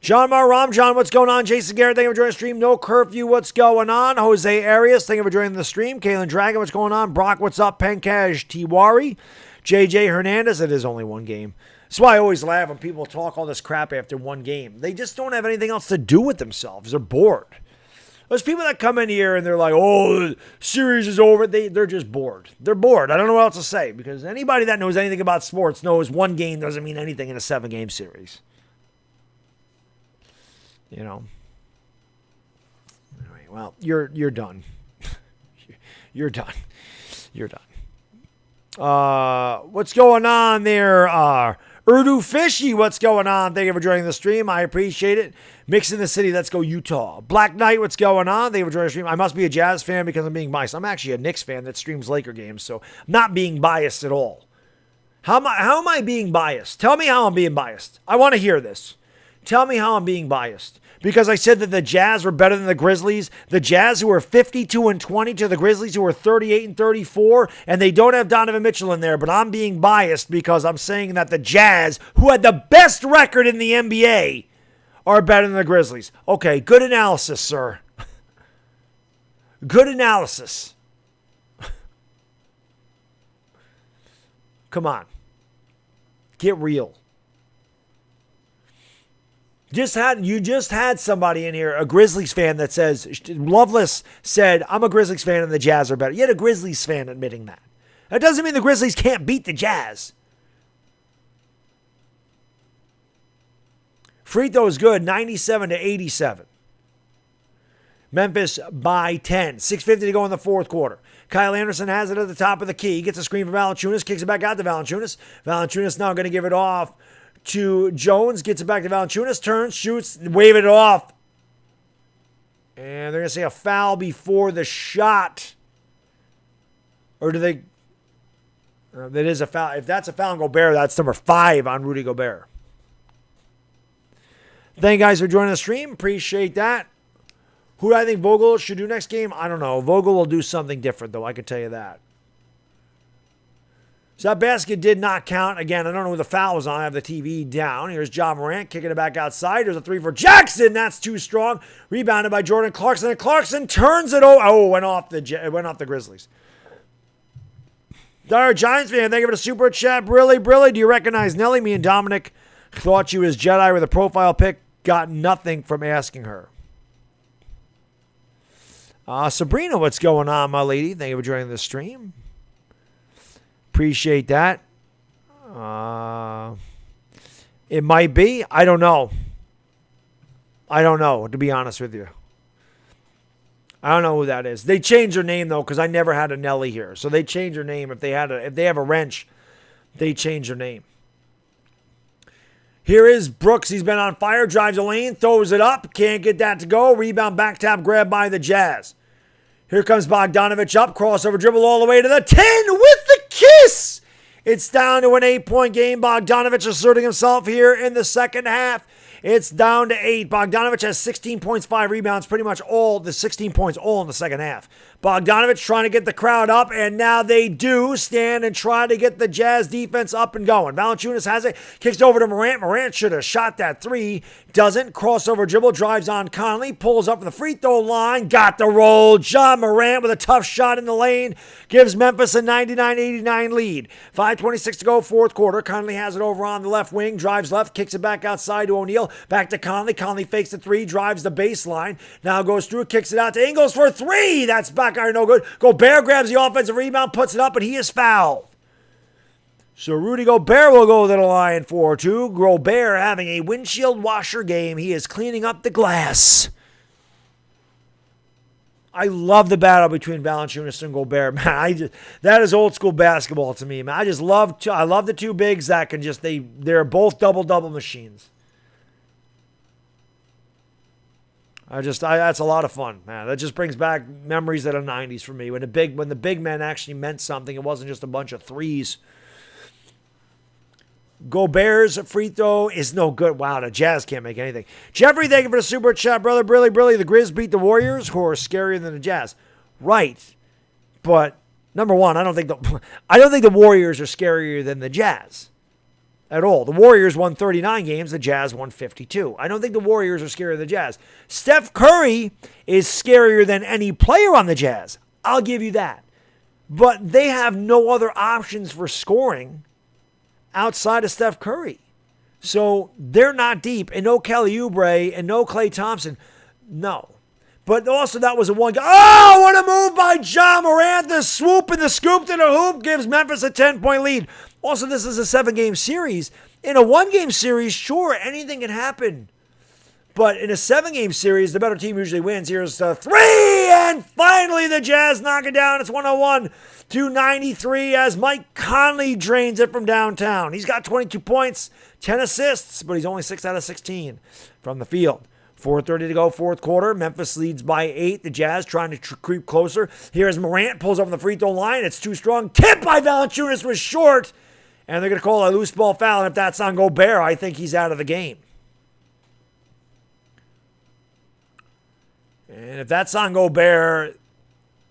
John Maram, John, what's going on? Jason Garrett, thank you for joining the stream. No curfew, what's going on? Jose Arias, thank you for joining the stream. Kalen Dragon, what's going on? Brock, what's up? Pankaj Tiwari. JJ Hernandez, it is only one game. That's why I always laugh when people talk all this crap after one game. They just don't have anything else to do with themselves. They're bored. There's people that come in here and they're like, oh, the series is over. They're just bored. They're bored. I don't know what else to say because anybody that knows anything about sports knows one game doesn't mean anything in a 7-game series. You know. All right, well, you're done. You're done. You're done. What's going on there? Urdu Fishy, what's going on? Thank you for joining the stream. I appreciate it. Mix in the City, let's go Utah. Black Knight, what's going on? Thank you for joining the stream. I must be a Jazz fan because I'm being biased. I'm actually a Knicks fan that streams Laker games, so I'm not being biased at all. How am I being biased? Tell me how I'm being biased. I want to hear this. Tell me how I'm being biased. Because I said that the Jazz were better than the Grizzlies. The Jazz who are 52-20 to the Grizzlies who are 38-34. And they don't have Donovan Mitchell in there. But I'm being biased because I'm saying that the Jazz, who had the best record in the NBA, are better than the Grizzlies. Okay, good analysis, sir. Good analysis. Come on. Get real. You just had somebody in here, a Grizzlies fan that says, Loveless said, I'm a Grizzlies fan and the Jazz are better. You had a Grizzlies fan admitting that. That doesn't mean the Grizzlies can't beat the Jazz. Free throw is good, 97-87. Memphis by 10. 6:50 to go in the fourth quarter. Kyle Anderson has it at the top of the key. Gets a screen for Valanciunas. Kicks it back out to Valanciunas. Valanciunas now going to give it off to Jones, gets it back to Valanciunas, turns, shoots, wave it off. And they're going to say a foul before the shot. Or do they? That is a foul. If that's a foul on Gobert, that's number 5 on Rudy Gobert. Thank you guys for joining the stream. Appreciate that. Who do I think Vogel should do next game? I don't know. Vogel will do something different, though. I can tell you that. So that basket did not count. Again, I don't know who the foul was on. I have the TV down. Here's Ja Morant kicking it back outside. There's a 3 for Jackson. That's too strong. Rebounded by Jordan Clarkson. And Clarkson turns it over. Oh, went off the Grizzlies. Dire Giants fan, thank you for the super chat. Brilly, do you recognize Nelly? Me and Dominic thought she was Jedi with a profile pic. Got nothing from asking her. Sabrina, what's going on, my lady? Thank you for joining the stream. Appreciate that. It might be. I don't know. To be honest with you. I don't know who that is. They changed their name, though, because I never had a Nelly here. So they changed their name. If they have a wrench, they change their name. Here is Brooks. He's been on fire. Drives a lane. Throws it up. Can't get that to go. Rebound, back tap, grab by the Jazz. Here comes Bogdanovich up. Crossover dribble all the way to the 10 with the kiss. It's down to an 8-point game. Bogdanovich asserting himself here in the second half. It's down to 8. Bogdanovich has 16 points, 5 rebounds, pretty much all the 16 points all in the second half. Bogdanovich trying to get the crowd up, and now they do stand and try to get the Jazz defense up and going. Valanciunas has it, kicks over to Morant. Morant should have shot that 3. Doesn't. Crossover dribble, drives on Conley, pulls up from the free throw line, got the roll. Ja Morant with a tough shot in the lane, gives Memphis a 99-89 lead. 5:26 to go, fourth quarter. Conley has it over on the left wing, drives left, kicks it back outside to O'Neal. Back to Conley. Conley fakes the 3, drives the baseline. Now goes through, kicks it out to Ingles for 3. That's back Black iron, no good. Gobert grabs the offensive rebound, puts it up, and he is fouled. So Rudy Gobert will go to the line for 2. Gobert having a windshield washer game. He is cleaning up the glass. I love the battle between Valanciunas and Gobert, man. That is old school basketball to me, man. I love the two bigs that can just, they're both double machines. That's a lot of fun, man. That just brings back memories of the 90s for me. When the big men actually meant something, it wasn't just a bunch of threes. Gobert's free throw is no good. Wow, the Jazz can't make anything. Jeffrey, thank you for the super chat, brother. Brilly. The Grizz beat the Warriors, who are scarier than the Jazz. Right. But number one, I don't think the Warriors are scarier than the Jazz at all. The Warriors won 39 games. The Jazz won 52. I don't think the Warriors are scarier than the Jazz. Steph Curry is scarier than any player on the Jazz. I'll give you that. But they have no other options for scoring outside of Steph Curry. So they're not deep. And no Kelly Oubre and no Klay Thompson. No. But also that was a one. Oh, what a move by Ja Morant. The swoop and the scoop to the hoop gives Memphis a 10-point lead. Also, this is a 7-game series. In a 1-game series, sure, anything can happen. But in a 7-game series, the better team usually wins. Here's the 3, and finally the Jazz knock it down. It's 101-93 as Mike Conley drains it from downtown. He's got 22 points, 10 assists, but he's only 6 out of 16 from the field. 4:30 to go, fourth quarter. Memphis leads by 8. The Jazz trying to creep closer. Here's Morant, pulls up on the free throw line. It's too strong. Tip by Valanciunas was short. And they're going to call a loose ball foul. And if that's on Gobert, I think he's out of the game. And if that's on Gobert,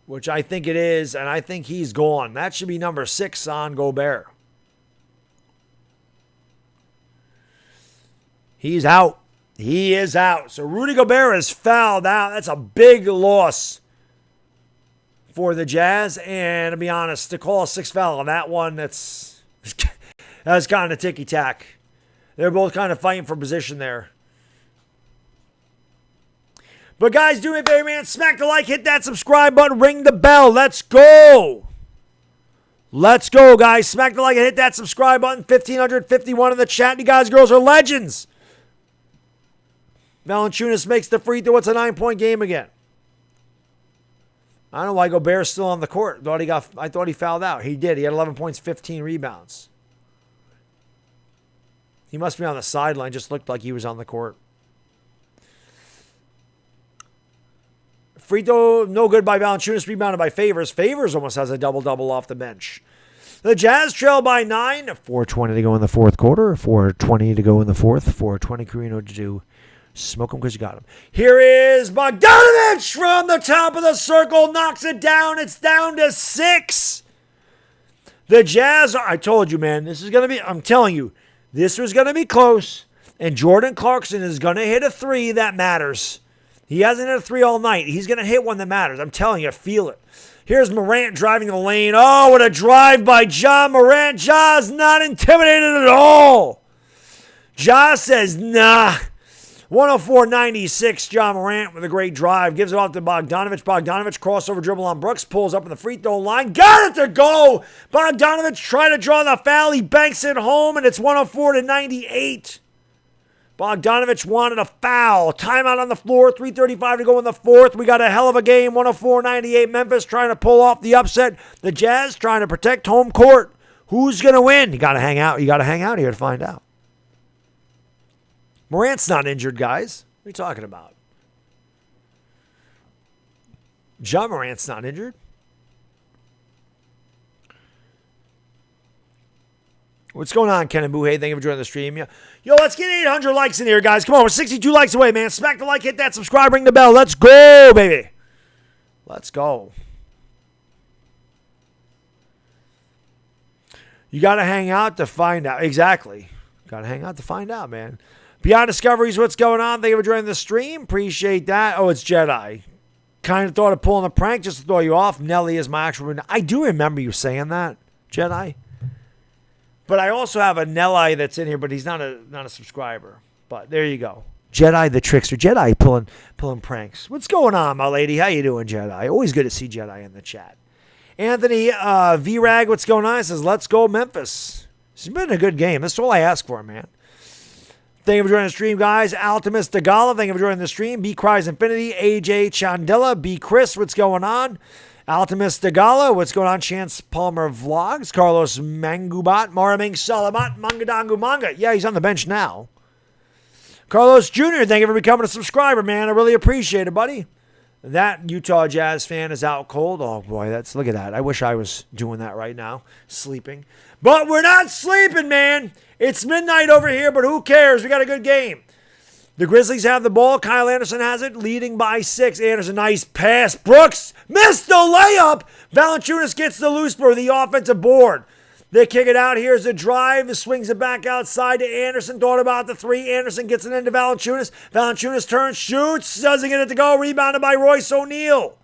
which I think it is, and I think he's gone, that should be number 6 on Gobert. He's out. He is out. So Rudy Gobert is fouled out. That's a big loss for the Jazz. And to be honest, to call a 6th foul on that one, that's kind of ticky-tack. They're both kind of fighting for position there. But guys, do me a favor, man. Smack the like, hit that subscribe button, ring the bell. Let's go. Let's go, guys. Smack the like and hit that subscribe button. 1,551 in the chat. You guys, girls are legends. Valanciunas makes the free throw. It's a 9-point game again. I don't know why Gobert's still on the court. I thought he fouled out. He did. He had 11 points, 15 rebounds. He must be on the sideline. Just looked like he was on the court. Free throw, no good by Valanciunas. Rebounded by Favors. Favors almost has a double-double off the bench. The Jazz trail by 9. 4:20 to go in the fourth quarter. 4:20 to go in the fourth. 4:20 Carino to do. Smoke him because you got him. Here is Bogdanovich from the top of the circle. Knocks it down. It's down to 6. The Jazz I told you, man, this is going to be, I'm telling you, this was going to be close. And Jordan Clarkson is going to hit a 3 that matters. He hasn't hit a 3 all night. He's going to hit one that matters. I'm telling you, feel it. Here's Morant driving the lane. Oh, what a drive by Ja Morant. Ja's not intimidated at all. Ja says, nah. 104-96, Ja Morant with a great drive. Gives it off to Bogdanovich. Bogdanovich crossover dribble on Brooks. Pulls up in the free throw line. Got it to go. Bogdanovich trying to draw the foul. He banks it home, and it's 104-98. Bogdanovich wanted a foul. Timeout on the floor. 3:35 to go in the fourth. We got a hell of a game. 104-98. Memphis trying to pull off the upset. The Jazz trying to protect home court. Who's going to win? You got to hang out. You got to hang out here to find out. Morant's not injured, guys. What are you talking about? Ja Morant's not injured. What's going on, Ken and Boo? Hey, thank you for joining the stream. Yo, let's get 800 likes in here, guys. Come on, we're 62 likes away, man. Smack the like, hit that subscribe, ring the bell. Let's go, baby. Let's go. You got to hang out to find out. Exactly. Got to hang out to find out, man. Beyond Discoveries, what's going on? Thank you for joining the stream. Appreciate that. Oh, it's Jedi. Kind of thought of pulling a prank just to throw you off. Nelly is my actual... I do remember you saying that, Jedi. But I also have a Nelly that's in here, but he's not a subscriber. But there you go. Jedi the trickster. Jedi pulling pranks. What's going on, my lady? How you doing, Jedi? Always good to see Jedi in the chat. Anthony V-Rag, what's going on? He says, let's go Memphis. It's been a good game. That's all I ask for, man. Thank you for joining the stream, guys. Altimus Degala, thank you for joining the stream. B Cries Infinity. AJ Chandela. B Chris, what's going on? Altimus Degala, what's going on? Chance Palmer Vlogs. Carlos Mangubat. Maraming Salamat. Mangadangu Manga. Yeah, he's on the bench now. Carlos Jr., thank you for becoming a subscriber, man. I really appreciate it, buddy. That Utah Jazz fan is out cold. Oh, boy, look at that. I wish I was doing that right now, sleeping. But we're not sleeping, man. It's midnight over here, but who cares? We got a good game. The Grizzlies have the ball. Kyle Anderson has it, leading by 6. Anderson, nice pass. Brooks missed the layup. Valanciunas gets the loose for the offensive board. They kick it out. Here's a drive. Swings it back outside to Anderson. Thought about the 3. Anderson gets it into Valanciunas. Valanciunas turns, shoots. Doesn't get it to go. Rebounded by Royce O'Neal.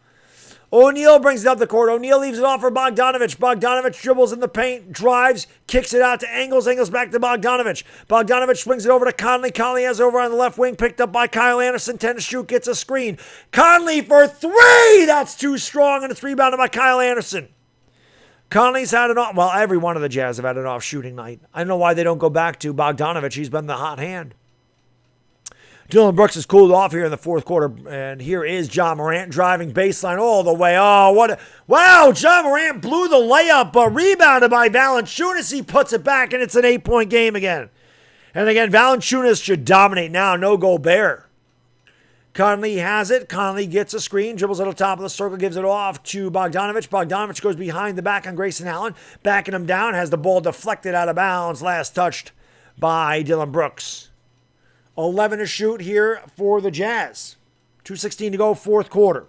O'Neal brings it up the court. O'Neal leaves it off for Bogdanovich. Bogdanovich dribbles in the paint, drives, kicks it out to Engels. Engels back to Bogdanovich. Bogdanovich swings it over to Conley. Conley has it over on the left wing, picked up by Kyle Anderson. 10 to shoot, gets a screen. Conley for 3! That's too strong, and it's rebounded by Kyle Anderson. Conley's had an off. Well, every one of the Jazz have had an off shooting night. I don't know why they don't go back to Bogdanovich. He's been the hot hand. Dylan Brooks has cooled off here in the fourth quarter, and here is John Morant driving baseline all the way. Oh, wow, John Morant blew the layup, but rebounded by Valanciunas. He puts it back, and it's an 8-point game again. And again, Valanciunas should dominate now. No Gobert. Conley has it. Conley gets a screen, dribbles at the top of the circle, gives it off to Bogdanovich. Bogdanovich goes behind the back on Grayson Allen, backing him down, has the ball deflected out of bounds, last touched by Dylan Brooks. 11 to shoot here for the Jazz. 2:16 to go, fourth quarter.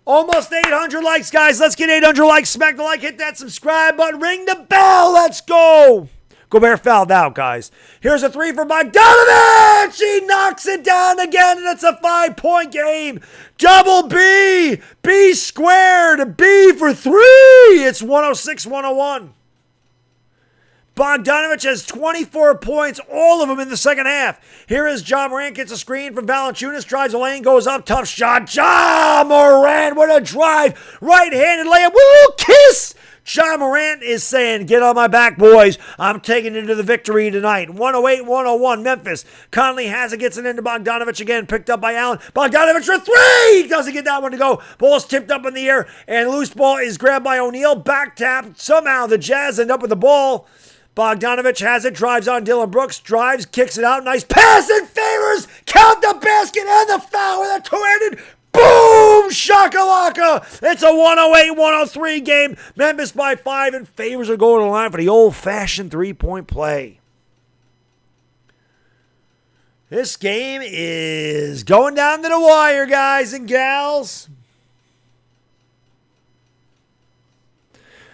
Almost 800 likes, guys. Let's get 800 likes. Smack the like, hit that subscribe button, ring the bell. Let's go. Gobert fouled out, guys. Here's a 3 for Bogdanovich. He knocks it down again, and it's a 5-point game. Double B. B squared. B for 3. It's 106-101. Bogdanovich has 24 points, all of them in the second half. Here is Ja Morant, gets a screen from Valanciunas, drives the lane, goes up, tough shot. Ja Morant, what a drive. Right-handed layup, woo, kiss. Ja Morant is saying, get on my back, boys. I'm taking it to the victory tonight. 108-101, Memphis. Conley has it, gets it into Bogdanovich again, picked up by Allen. Bogdanovich for 3! Doesn't get that one to go. Ball's tipped up in the air, and loose ball is grabbed by O'Neal. Back tap. Somehow the Jazz end up with the ball. Bogdanovich has it, drives on Dylan Brooks, drives, kicks it out. Nice pass and Favors. Count the basket and the foul with a two-handed boom! Shakalaka! It's a 108-103 game. Memphis by 5, and Favors are going to the line for the old-fashioned three-point play. This game is going down to the wire, guys and gals.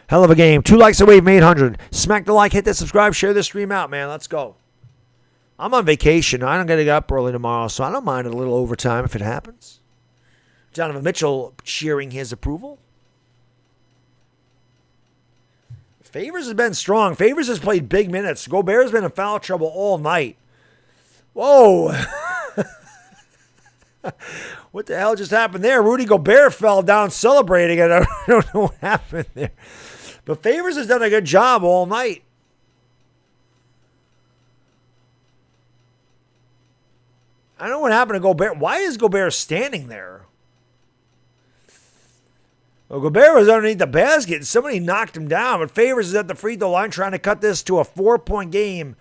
Hell of a game. 2 likes away from 800. Smack the like, hit that subscribe, share this stream out, man. Let's go. I'm on vacation. I don't got to get up early tomorrow, so I don't mind a little overtime if it happens. Donovan Mitchell cheering his approval. Favors has been strong. Favors has played big minutes. Gobert's been in foul trouble all night. Whoa. What the hell just happened there? Rudy Gobert fell down celebrating. I don't know what happened there. But Favors has done a good job all night. I don't know what happened to Gobert. Why is Gobert standing there? Well, Gobert was underneath the basket, and somebody knocked him down. But Favors is at the free throw line trying to cut this to a 4-point game.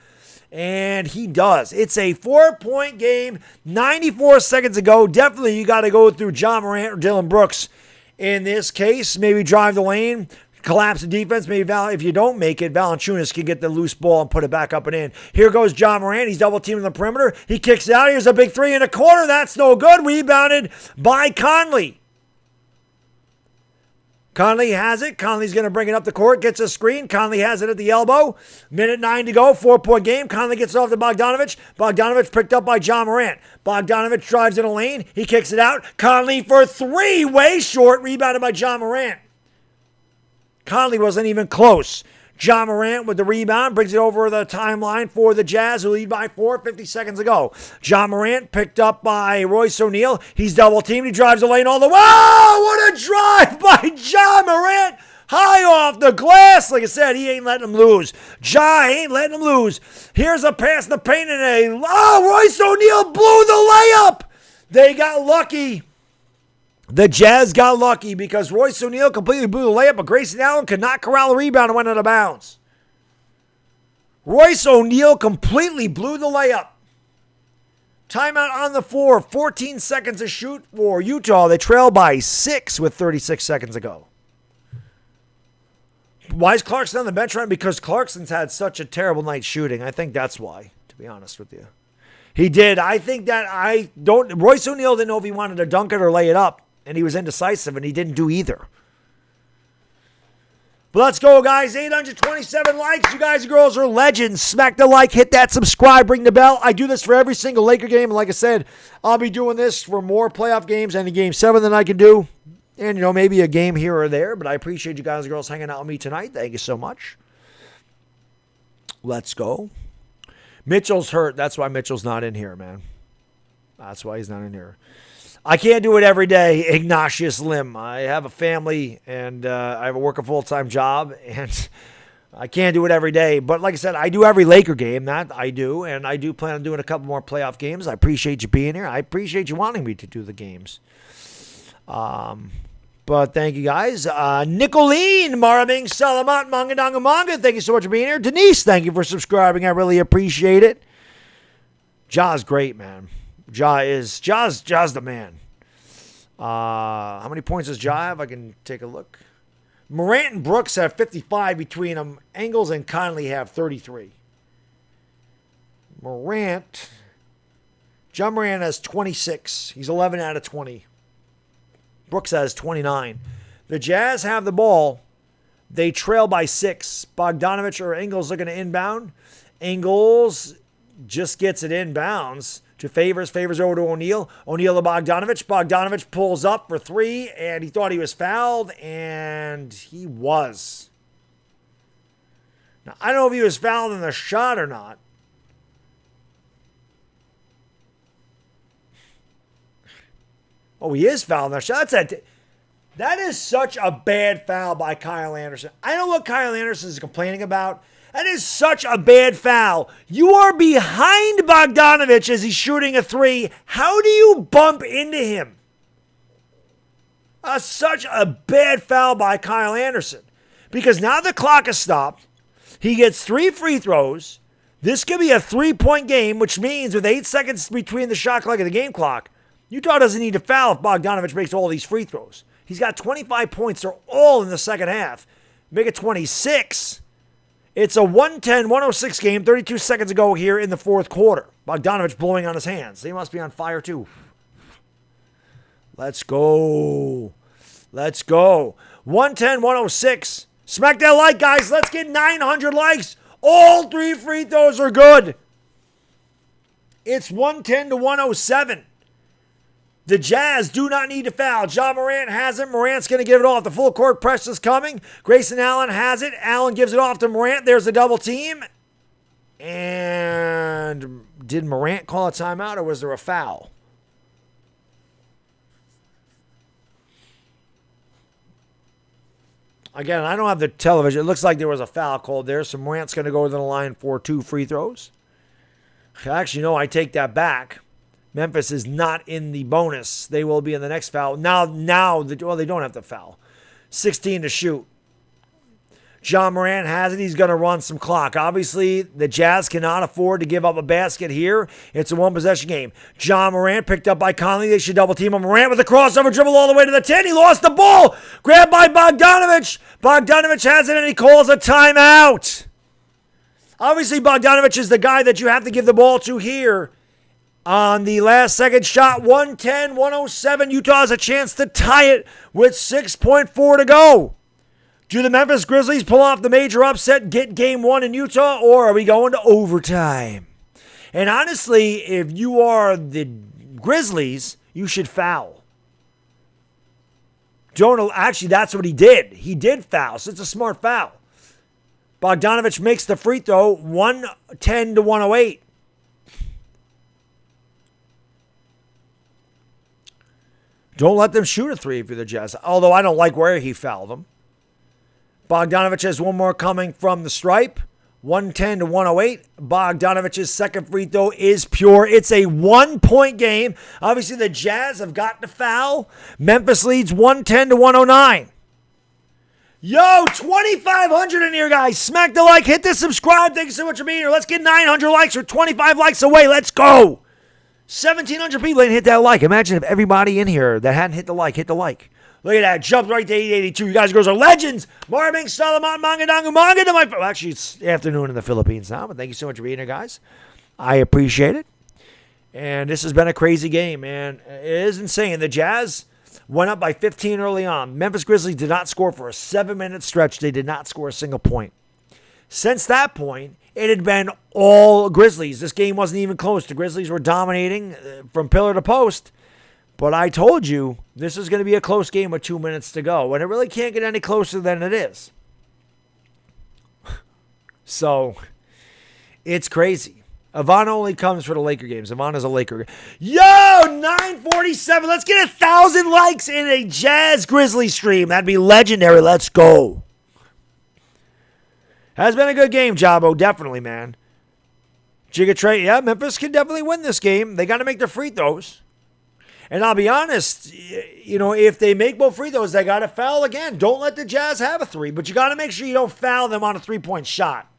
And he does. It's a 4-point game. 94 seconds ago. Definitely you got to go through Ja Morant or Dylan Brooks in this case. Maybe drive the lane, collapse the defense. Maybe if you don't make it, Valanciunas can get the loose ball and put it back up and in. Here goes Ja Morant. He's double teaming the perimeter. He kicks it out. Here's a big 3 in the corner. That's no good. Rebounded by Conley. Conley has it. Conley's going to bring it up the court. Gets a screen. Conley has it at the elbow. Minute 9 to go. 4-point game. Conley gets it off to Bogdanovich. Bogdanovich picked up by Ja Morant. Bogdanovich drives in a lane. He kicks it out. Conley for 3. Way short. Rebounded by Ja Morant. Conley wasn't even close. Ja Morant with the rebound, brings it over the timeline for the Jazz, who lead by 4, 50 seconds ago. Ja Morant picked up by Royce O'Neal. He's double-teamed. He drives the lane all the way. Whoa, what a drive by Ja Morant. High off the glass. Like I said, he ain't letting him lose. Ja ain't letting him lose. Here's a pass in the paint, and Royce O'Neal blew the layup. They got lucky. The Jazz got lucky because Royce O'Neal completely blew the layup, but Grayson Allen could not corral the rebound and went out of bounds. Royce O'Neal completely blew the layup. Timeout on the floor. 14 seconds to shoot for Utah. They trail by 6 with 36 seconds to go. Why is Clarkson on the bench right? Because Clarkson's had such a terrible night shooting. I think that's why, to be honest with you. He did. I think that Royce O'Neal didn't know if he wanted to dunk it or lay it up, and he was indecisive, and he didn't do either. But let's go, guys. 827 likes. You guys and girls are legends. Smack the like, hit that subscribe, ring the bell. I do this for every single Laker game, and like I said, I'll be doing this for more playoff games, any game 7 than I can do. And, maybe a game here or there, but I appreciate you guys and girls hanging out with me tonight. Thank you so much. Let's go. Mitchell's hurt. That's why Mitchell's not in here, man. That's why he's not in here. I can't do it every day, Ignatius Lim. I have a family, and I have a work a full-time job, and I can't do it every day. But like I said, I do every Laker game. That I do, and I do plan on doing a couple more playoff games. I appreciate you being here. I appreciate you wanting me to do the games. But thank you guys. Nicoline, Marabing, Salamat, Manga Manga. Thank you so much for being here. Denise, thank you for subscribing. I really appreciate it. Ja's great, man. Ja's the man. How many points does Ja have? I can take a look. Morant and Brooks have 55 between them. Engels and Conley have 33. Ja Morant has 26. He's 11 out of 20. Brooks has 29. The Jazz have the ball. They trail by 6. Bogdanovich or Ingles looking to inbound. Ingles just gets it inbounds to Favors. Favors over to O'Neal. O'Neal to Bogdanovich. Bogdanovich pulls up for 3, and he thought he was fouled, and he was. Now, I don't know if he was fouled in the shot or not. Oh, he is fouled in the shot. That is such a bad foul by Kyle Anderson. I know what Kyle Anderson is complaining about. That is such a bad foul. You are behind Bogdanovich as he's shooting a 3. How do you bump into him? Such a bad foul by Kyle Anderson. Because now the clock is stopped. He gets 3 free throws. This could be a 3-point game, which means with 8 seconds between the shot clock and the game clock, Utah doesn't need to foul if Bogdanovich makes all these free throws. He's got 25 points. They're all in the second half. Make it 26. It's a 110-106 game, 32 seconds ago here in the fourth quarter. Bogdanovich blowing on his hands. They must be on fire too. Let's go. Let's go. 110-106. Smack that like, guys. Let's get 900 likes. All 3 free throws are good. It's 110-107. The Jazz do not need to foul. Ja Morant has it. Morant's going to give it off. The full court press is coming. Grayson Allen has it. Allen gives it off to Morant. There's a double team. And did Morant call a timeout or was there a foul? Again, I don't have the television. It looks like there was a foul called there. So Morant's going to go to the line for 2 free throws. Actually, no, I take that back. Memphis is not in the bonus. They will be in the next foul. Now, they don't have to foul. 16 to shoot. Ja Morant has it. He's going to run some clock. Obviously, the Jazz cannot afford to give up a basket here. It's a one-possession game. Ja Morant picked up by Conley. They should double-team him. Morant with a crossover dribble all the way to the 10. He lost the ball. Grabbed by Bogdanovich. Bogdanovich has it, and he calls a timeout. Obviously, Bogdanovich is the guy that you have to give the ball to here. On the last second shot, 110-107. Utah has a chance to tie it with 6.4 to go. Do the Memphis Grizzlies pull off the major upset, get game 1 in Utah, or are we going to overtime? And honestly, if you are the Grizzlies, you should foul. Actually, that's what he did. He did foul, so it's a smart foul. Bogdanovich makes the free throw, 110 to 108. Don't let them shoot a three if you're the Jazz, although I don't like where he fouled them. Bogdanovich has one more coming from the stripe, 110 to 108. Bogdanovich's second free throw is pure. It's a 1-point game. Obviously, the Jazz have got to foul. Memphis leads 110 to 109. Yo, 2,500 in here, guys. Smack the like. Hit the subscribe. Thank you so much for being here. Let's get 900 likes. We're 25 likes away. Let's go. 1,700 people didn't hit that like. Imagine if everybody in here that hadn't hit the like, hit the like. Look at that. Jumped right to 882. You guys and girls are legends. Marming, Salamat, Mangadangu, Manga to my... Well, actually, it's afternoon in the Philippines now, but thank you so much for being here, guys. I appreciate it. And this has been a crazy game, man. It is insane. The Jazz went up by 15 early on. Memphis Grizzlies did not score for a 7-minute stretch. They did not score a single point. Since that point, it had been all Grizzlies. This game wasn't even close. The Grizzlies were dominating from pillar to post. But I told you this is going to be a close game with 2 minutes to go. And it really can't get any closer than it is. So, it's crazy. Yvonne only comes for the Laker games. Yvonne is a Laker. Yo, 947. Let's get 1,000 likes in a Jazz Grizzly stream. That'd be legendary. Let's go. Has been a good game, Jabo. Definitely, man. Gigatrade. Yeah, Memphis can definitely win this game. They got to make their free throws. And I'll be honest, you know, if they make both free throws, they got to foul again. Don't let the Jazz have a three, but you got to make sure you don't foul them on a three-point shot.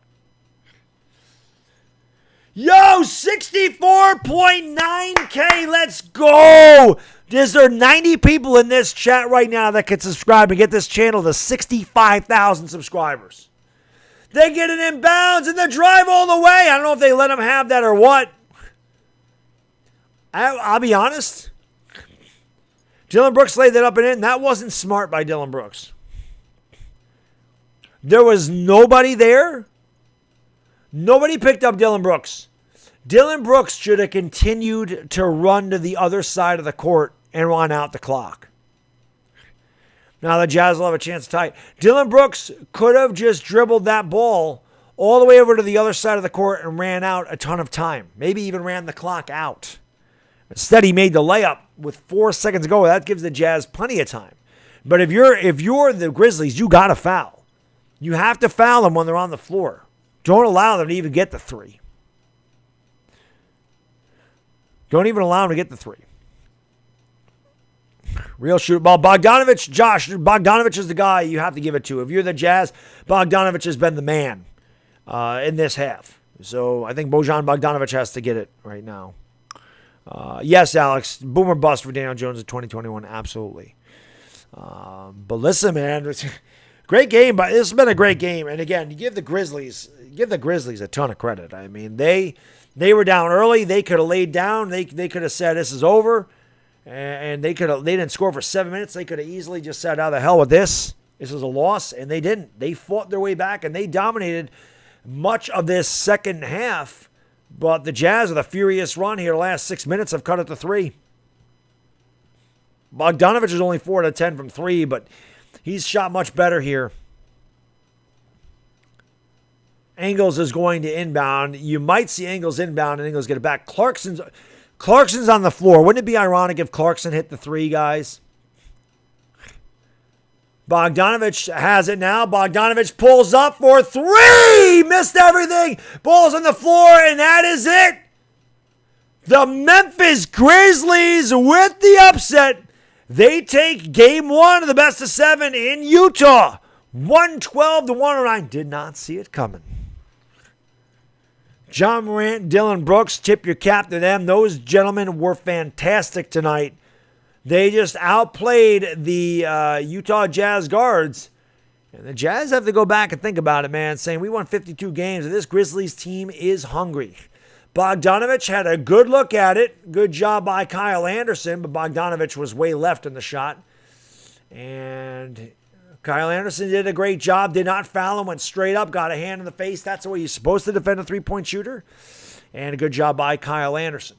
Yo, 64.9K, let's go. Is there 90 people in this chat right now that can subscribe and get this channel to 65,000 subscribers? They get it inbounds and they drive all the way. I don't know if they let them have that or what. I'll be honest. Dylan Brooks laid that up and in. That wasn't smart by Dylan Brooks. There was nobody there. Nobody picked up Dylan Brooks. Dylan Brooks should have continued to run to the other side of the court and run out the clock. Now the Jazz will have a chance to tie it. Dylan Brooks could have just dribbled that ball all the way over to the other side of the court and ran out a ton of time. Maybe even ran the clock out. Instead, he made the layup with 4 seconds to go. That gives the Jazz plenty of time. But if you're the Grizzlies, you got to foul. You have to foul them when they're on the floor. Don't allow them to even get the three. Don't even allow them to get the three. Real shoot ball. Bogdanovich, Josh, Bogdanovich is the guy you have to give it to. If you're the Jazz, Bogdanovich has been the man in this half. So I think Bojan Bogdanovich has to get it right now. Yes, Alex, boomer bust for Daniel Jones in 2021, absolutely. But listen, man, great game. But this has been a great game. And again, you give the Grizzlies a ton of credit. I mean, they were down early. They could have laid down. They could have said this is over, and they didn't score for 7 minutes. They could have easily just said, "How the hell with this? This is a loss," and they didn't. They fought their way back and they dominated much of this second half. But the Jazz with a furious run here, the last 6 minutes, have cut it to 3. Bogdanovich is only 4 out of 10 from 3, but he's shot much better here. Ingles is going to inbound. You might see Ingles inbound and Ingles get it back. Clarkson's on the floor. Wouldn't it be ironic if Clarkson hit the 3, guys? Bogdanovich has it now. Bogdanovich pulls up for 3. Missed everything. Ball's on the floor, and that is it. The Memphis Grizzlies with the upset. They take game 1 of the best of 7 in Utah. 112 to 109. Did not see it coming. John Morant, Dylan Brooks, tip your cap to them. Those gentlemen were fantastic tonight. They just outplayed the Utah Jazz guards. And the Jazz have to go back and think about it, man, saying we won 52 games, and this Grizzlies team is hungry. Bogdanovich had a good look at it. Good job by Kyle Anderson, but Bogdanovich was way left in the shot. And Kyle Anderson did a great job, did not foul him, went straight up, got a hand in the face. That's the way you're supposed to defend a three-point shooter. And a good job by Kyle Anderson.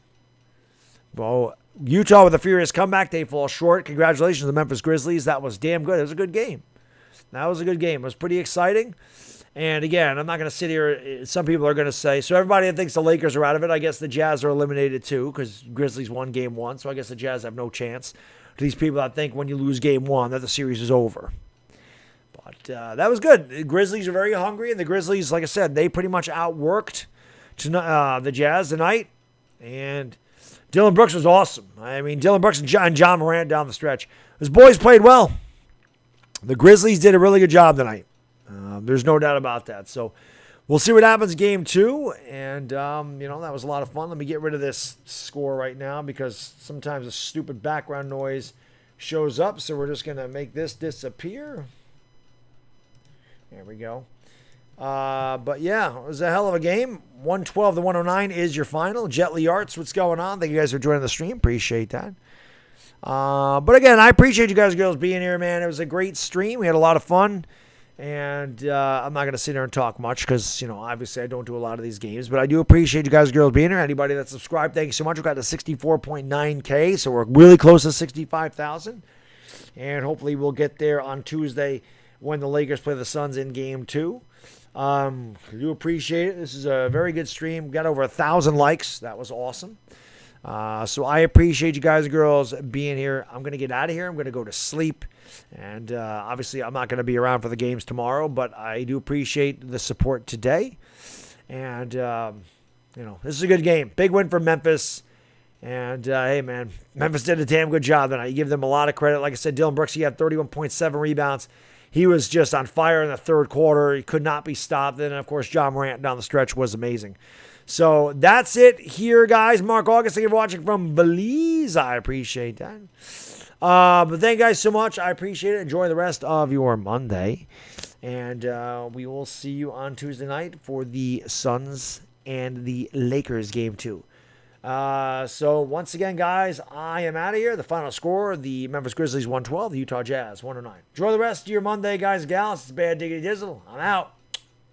Well, Utah with a furious comeback. They fall short. Congratulations to the Memphis Grizzlies. That was damn good. It was a good game. That was a good game. It was pretty exciting. And again, I'm not going to sit here. Some people are going to say, so everybody that thinks the Lakers are out of it, I guess the Jazz are eliminated too because Grizzlies won game one. So I guess the Jazz have no chance. To these people that think when you lose game one that the series is over. But that was good. The Grizzlies are very hungry. And the Grizzlies, like I said, they pretty much outworked the Jazz tonight. And Dylan Brooks was awesome. I mean, Dylan Brooks and John Morant down the stretch. His boys played well. The Grizzlies did a really good job tonight. There's no doubt about that. So we'll see what happens game two. And, that was a lot of fun. Let me get rid of this score right now because sometimes a stupid background noise shows up. So we're just going to make this disappear. There we go. But yeah, it was a hell of a game. 112-109 is your final. Jet Lee Arts, what's going on? Thank you guys for joining the stream. Appreciate that. But again, I appreciate you guys and girls being here, man. It was a great stream. We had a lot of fun. And I'm not going to sit here and talk much because, obviously I don't do a lot of these games. But I do appreciate you guys and girls being here. Anybody that subscribed, thank you so much. We got to 64.9K, so we're really close to 65,000. And hopefully we'll get there on Tuesday when the Lakers play the Suns in game two. I do appreciate it. This is a very good stream. Got over 1,000 likes. That was awesome. So I appreciate you guys and girls being here. I'm going to get out of here. I'm going to go to sleep. And obviously, I'm not going to be around for the games tomorrow, but I do appreciate the support today. And, this is a good game. Big win for Memphis. And, hey, man, Memphis did a damn good job tonight. You give them a lot of credit. Like I said, Dylan Brooks, he had 31.7 rebounds. He was just on fire in the third quarter. He could not be stopped. And, of course, John Morant down the stretch was amazing. So that's it here, guys. Mark August, thank you for watching from Belize. I appreciate that. But thank you guys so much. I appreciate it. Enjoy the rest of your Monday. And we will see you on Tuesday night for the Suns and the Lakers game 2. So once again, guys, I am out of here. The final score, the Memphis Grizzlies 112, the Utah Jazz 109. Enjoy the rest of your Monday, guys and gals. It's Bad Diggity Dizzle. I'm out.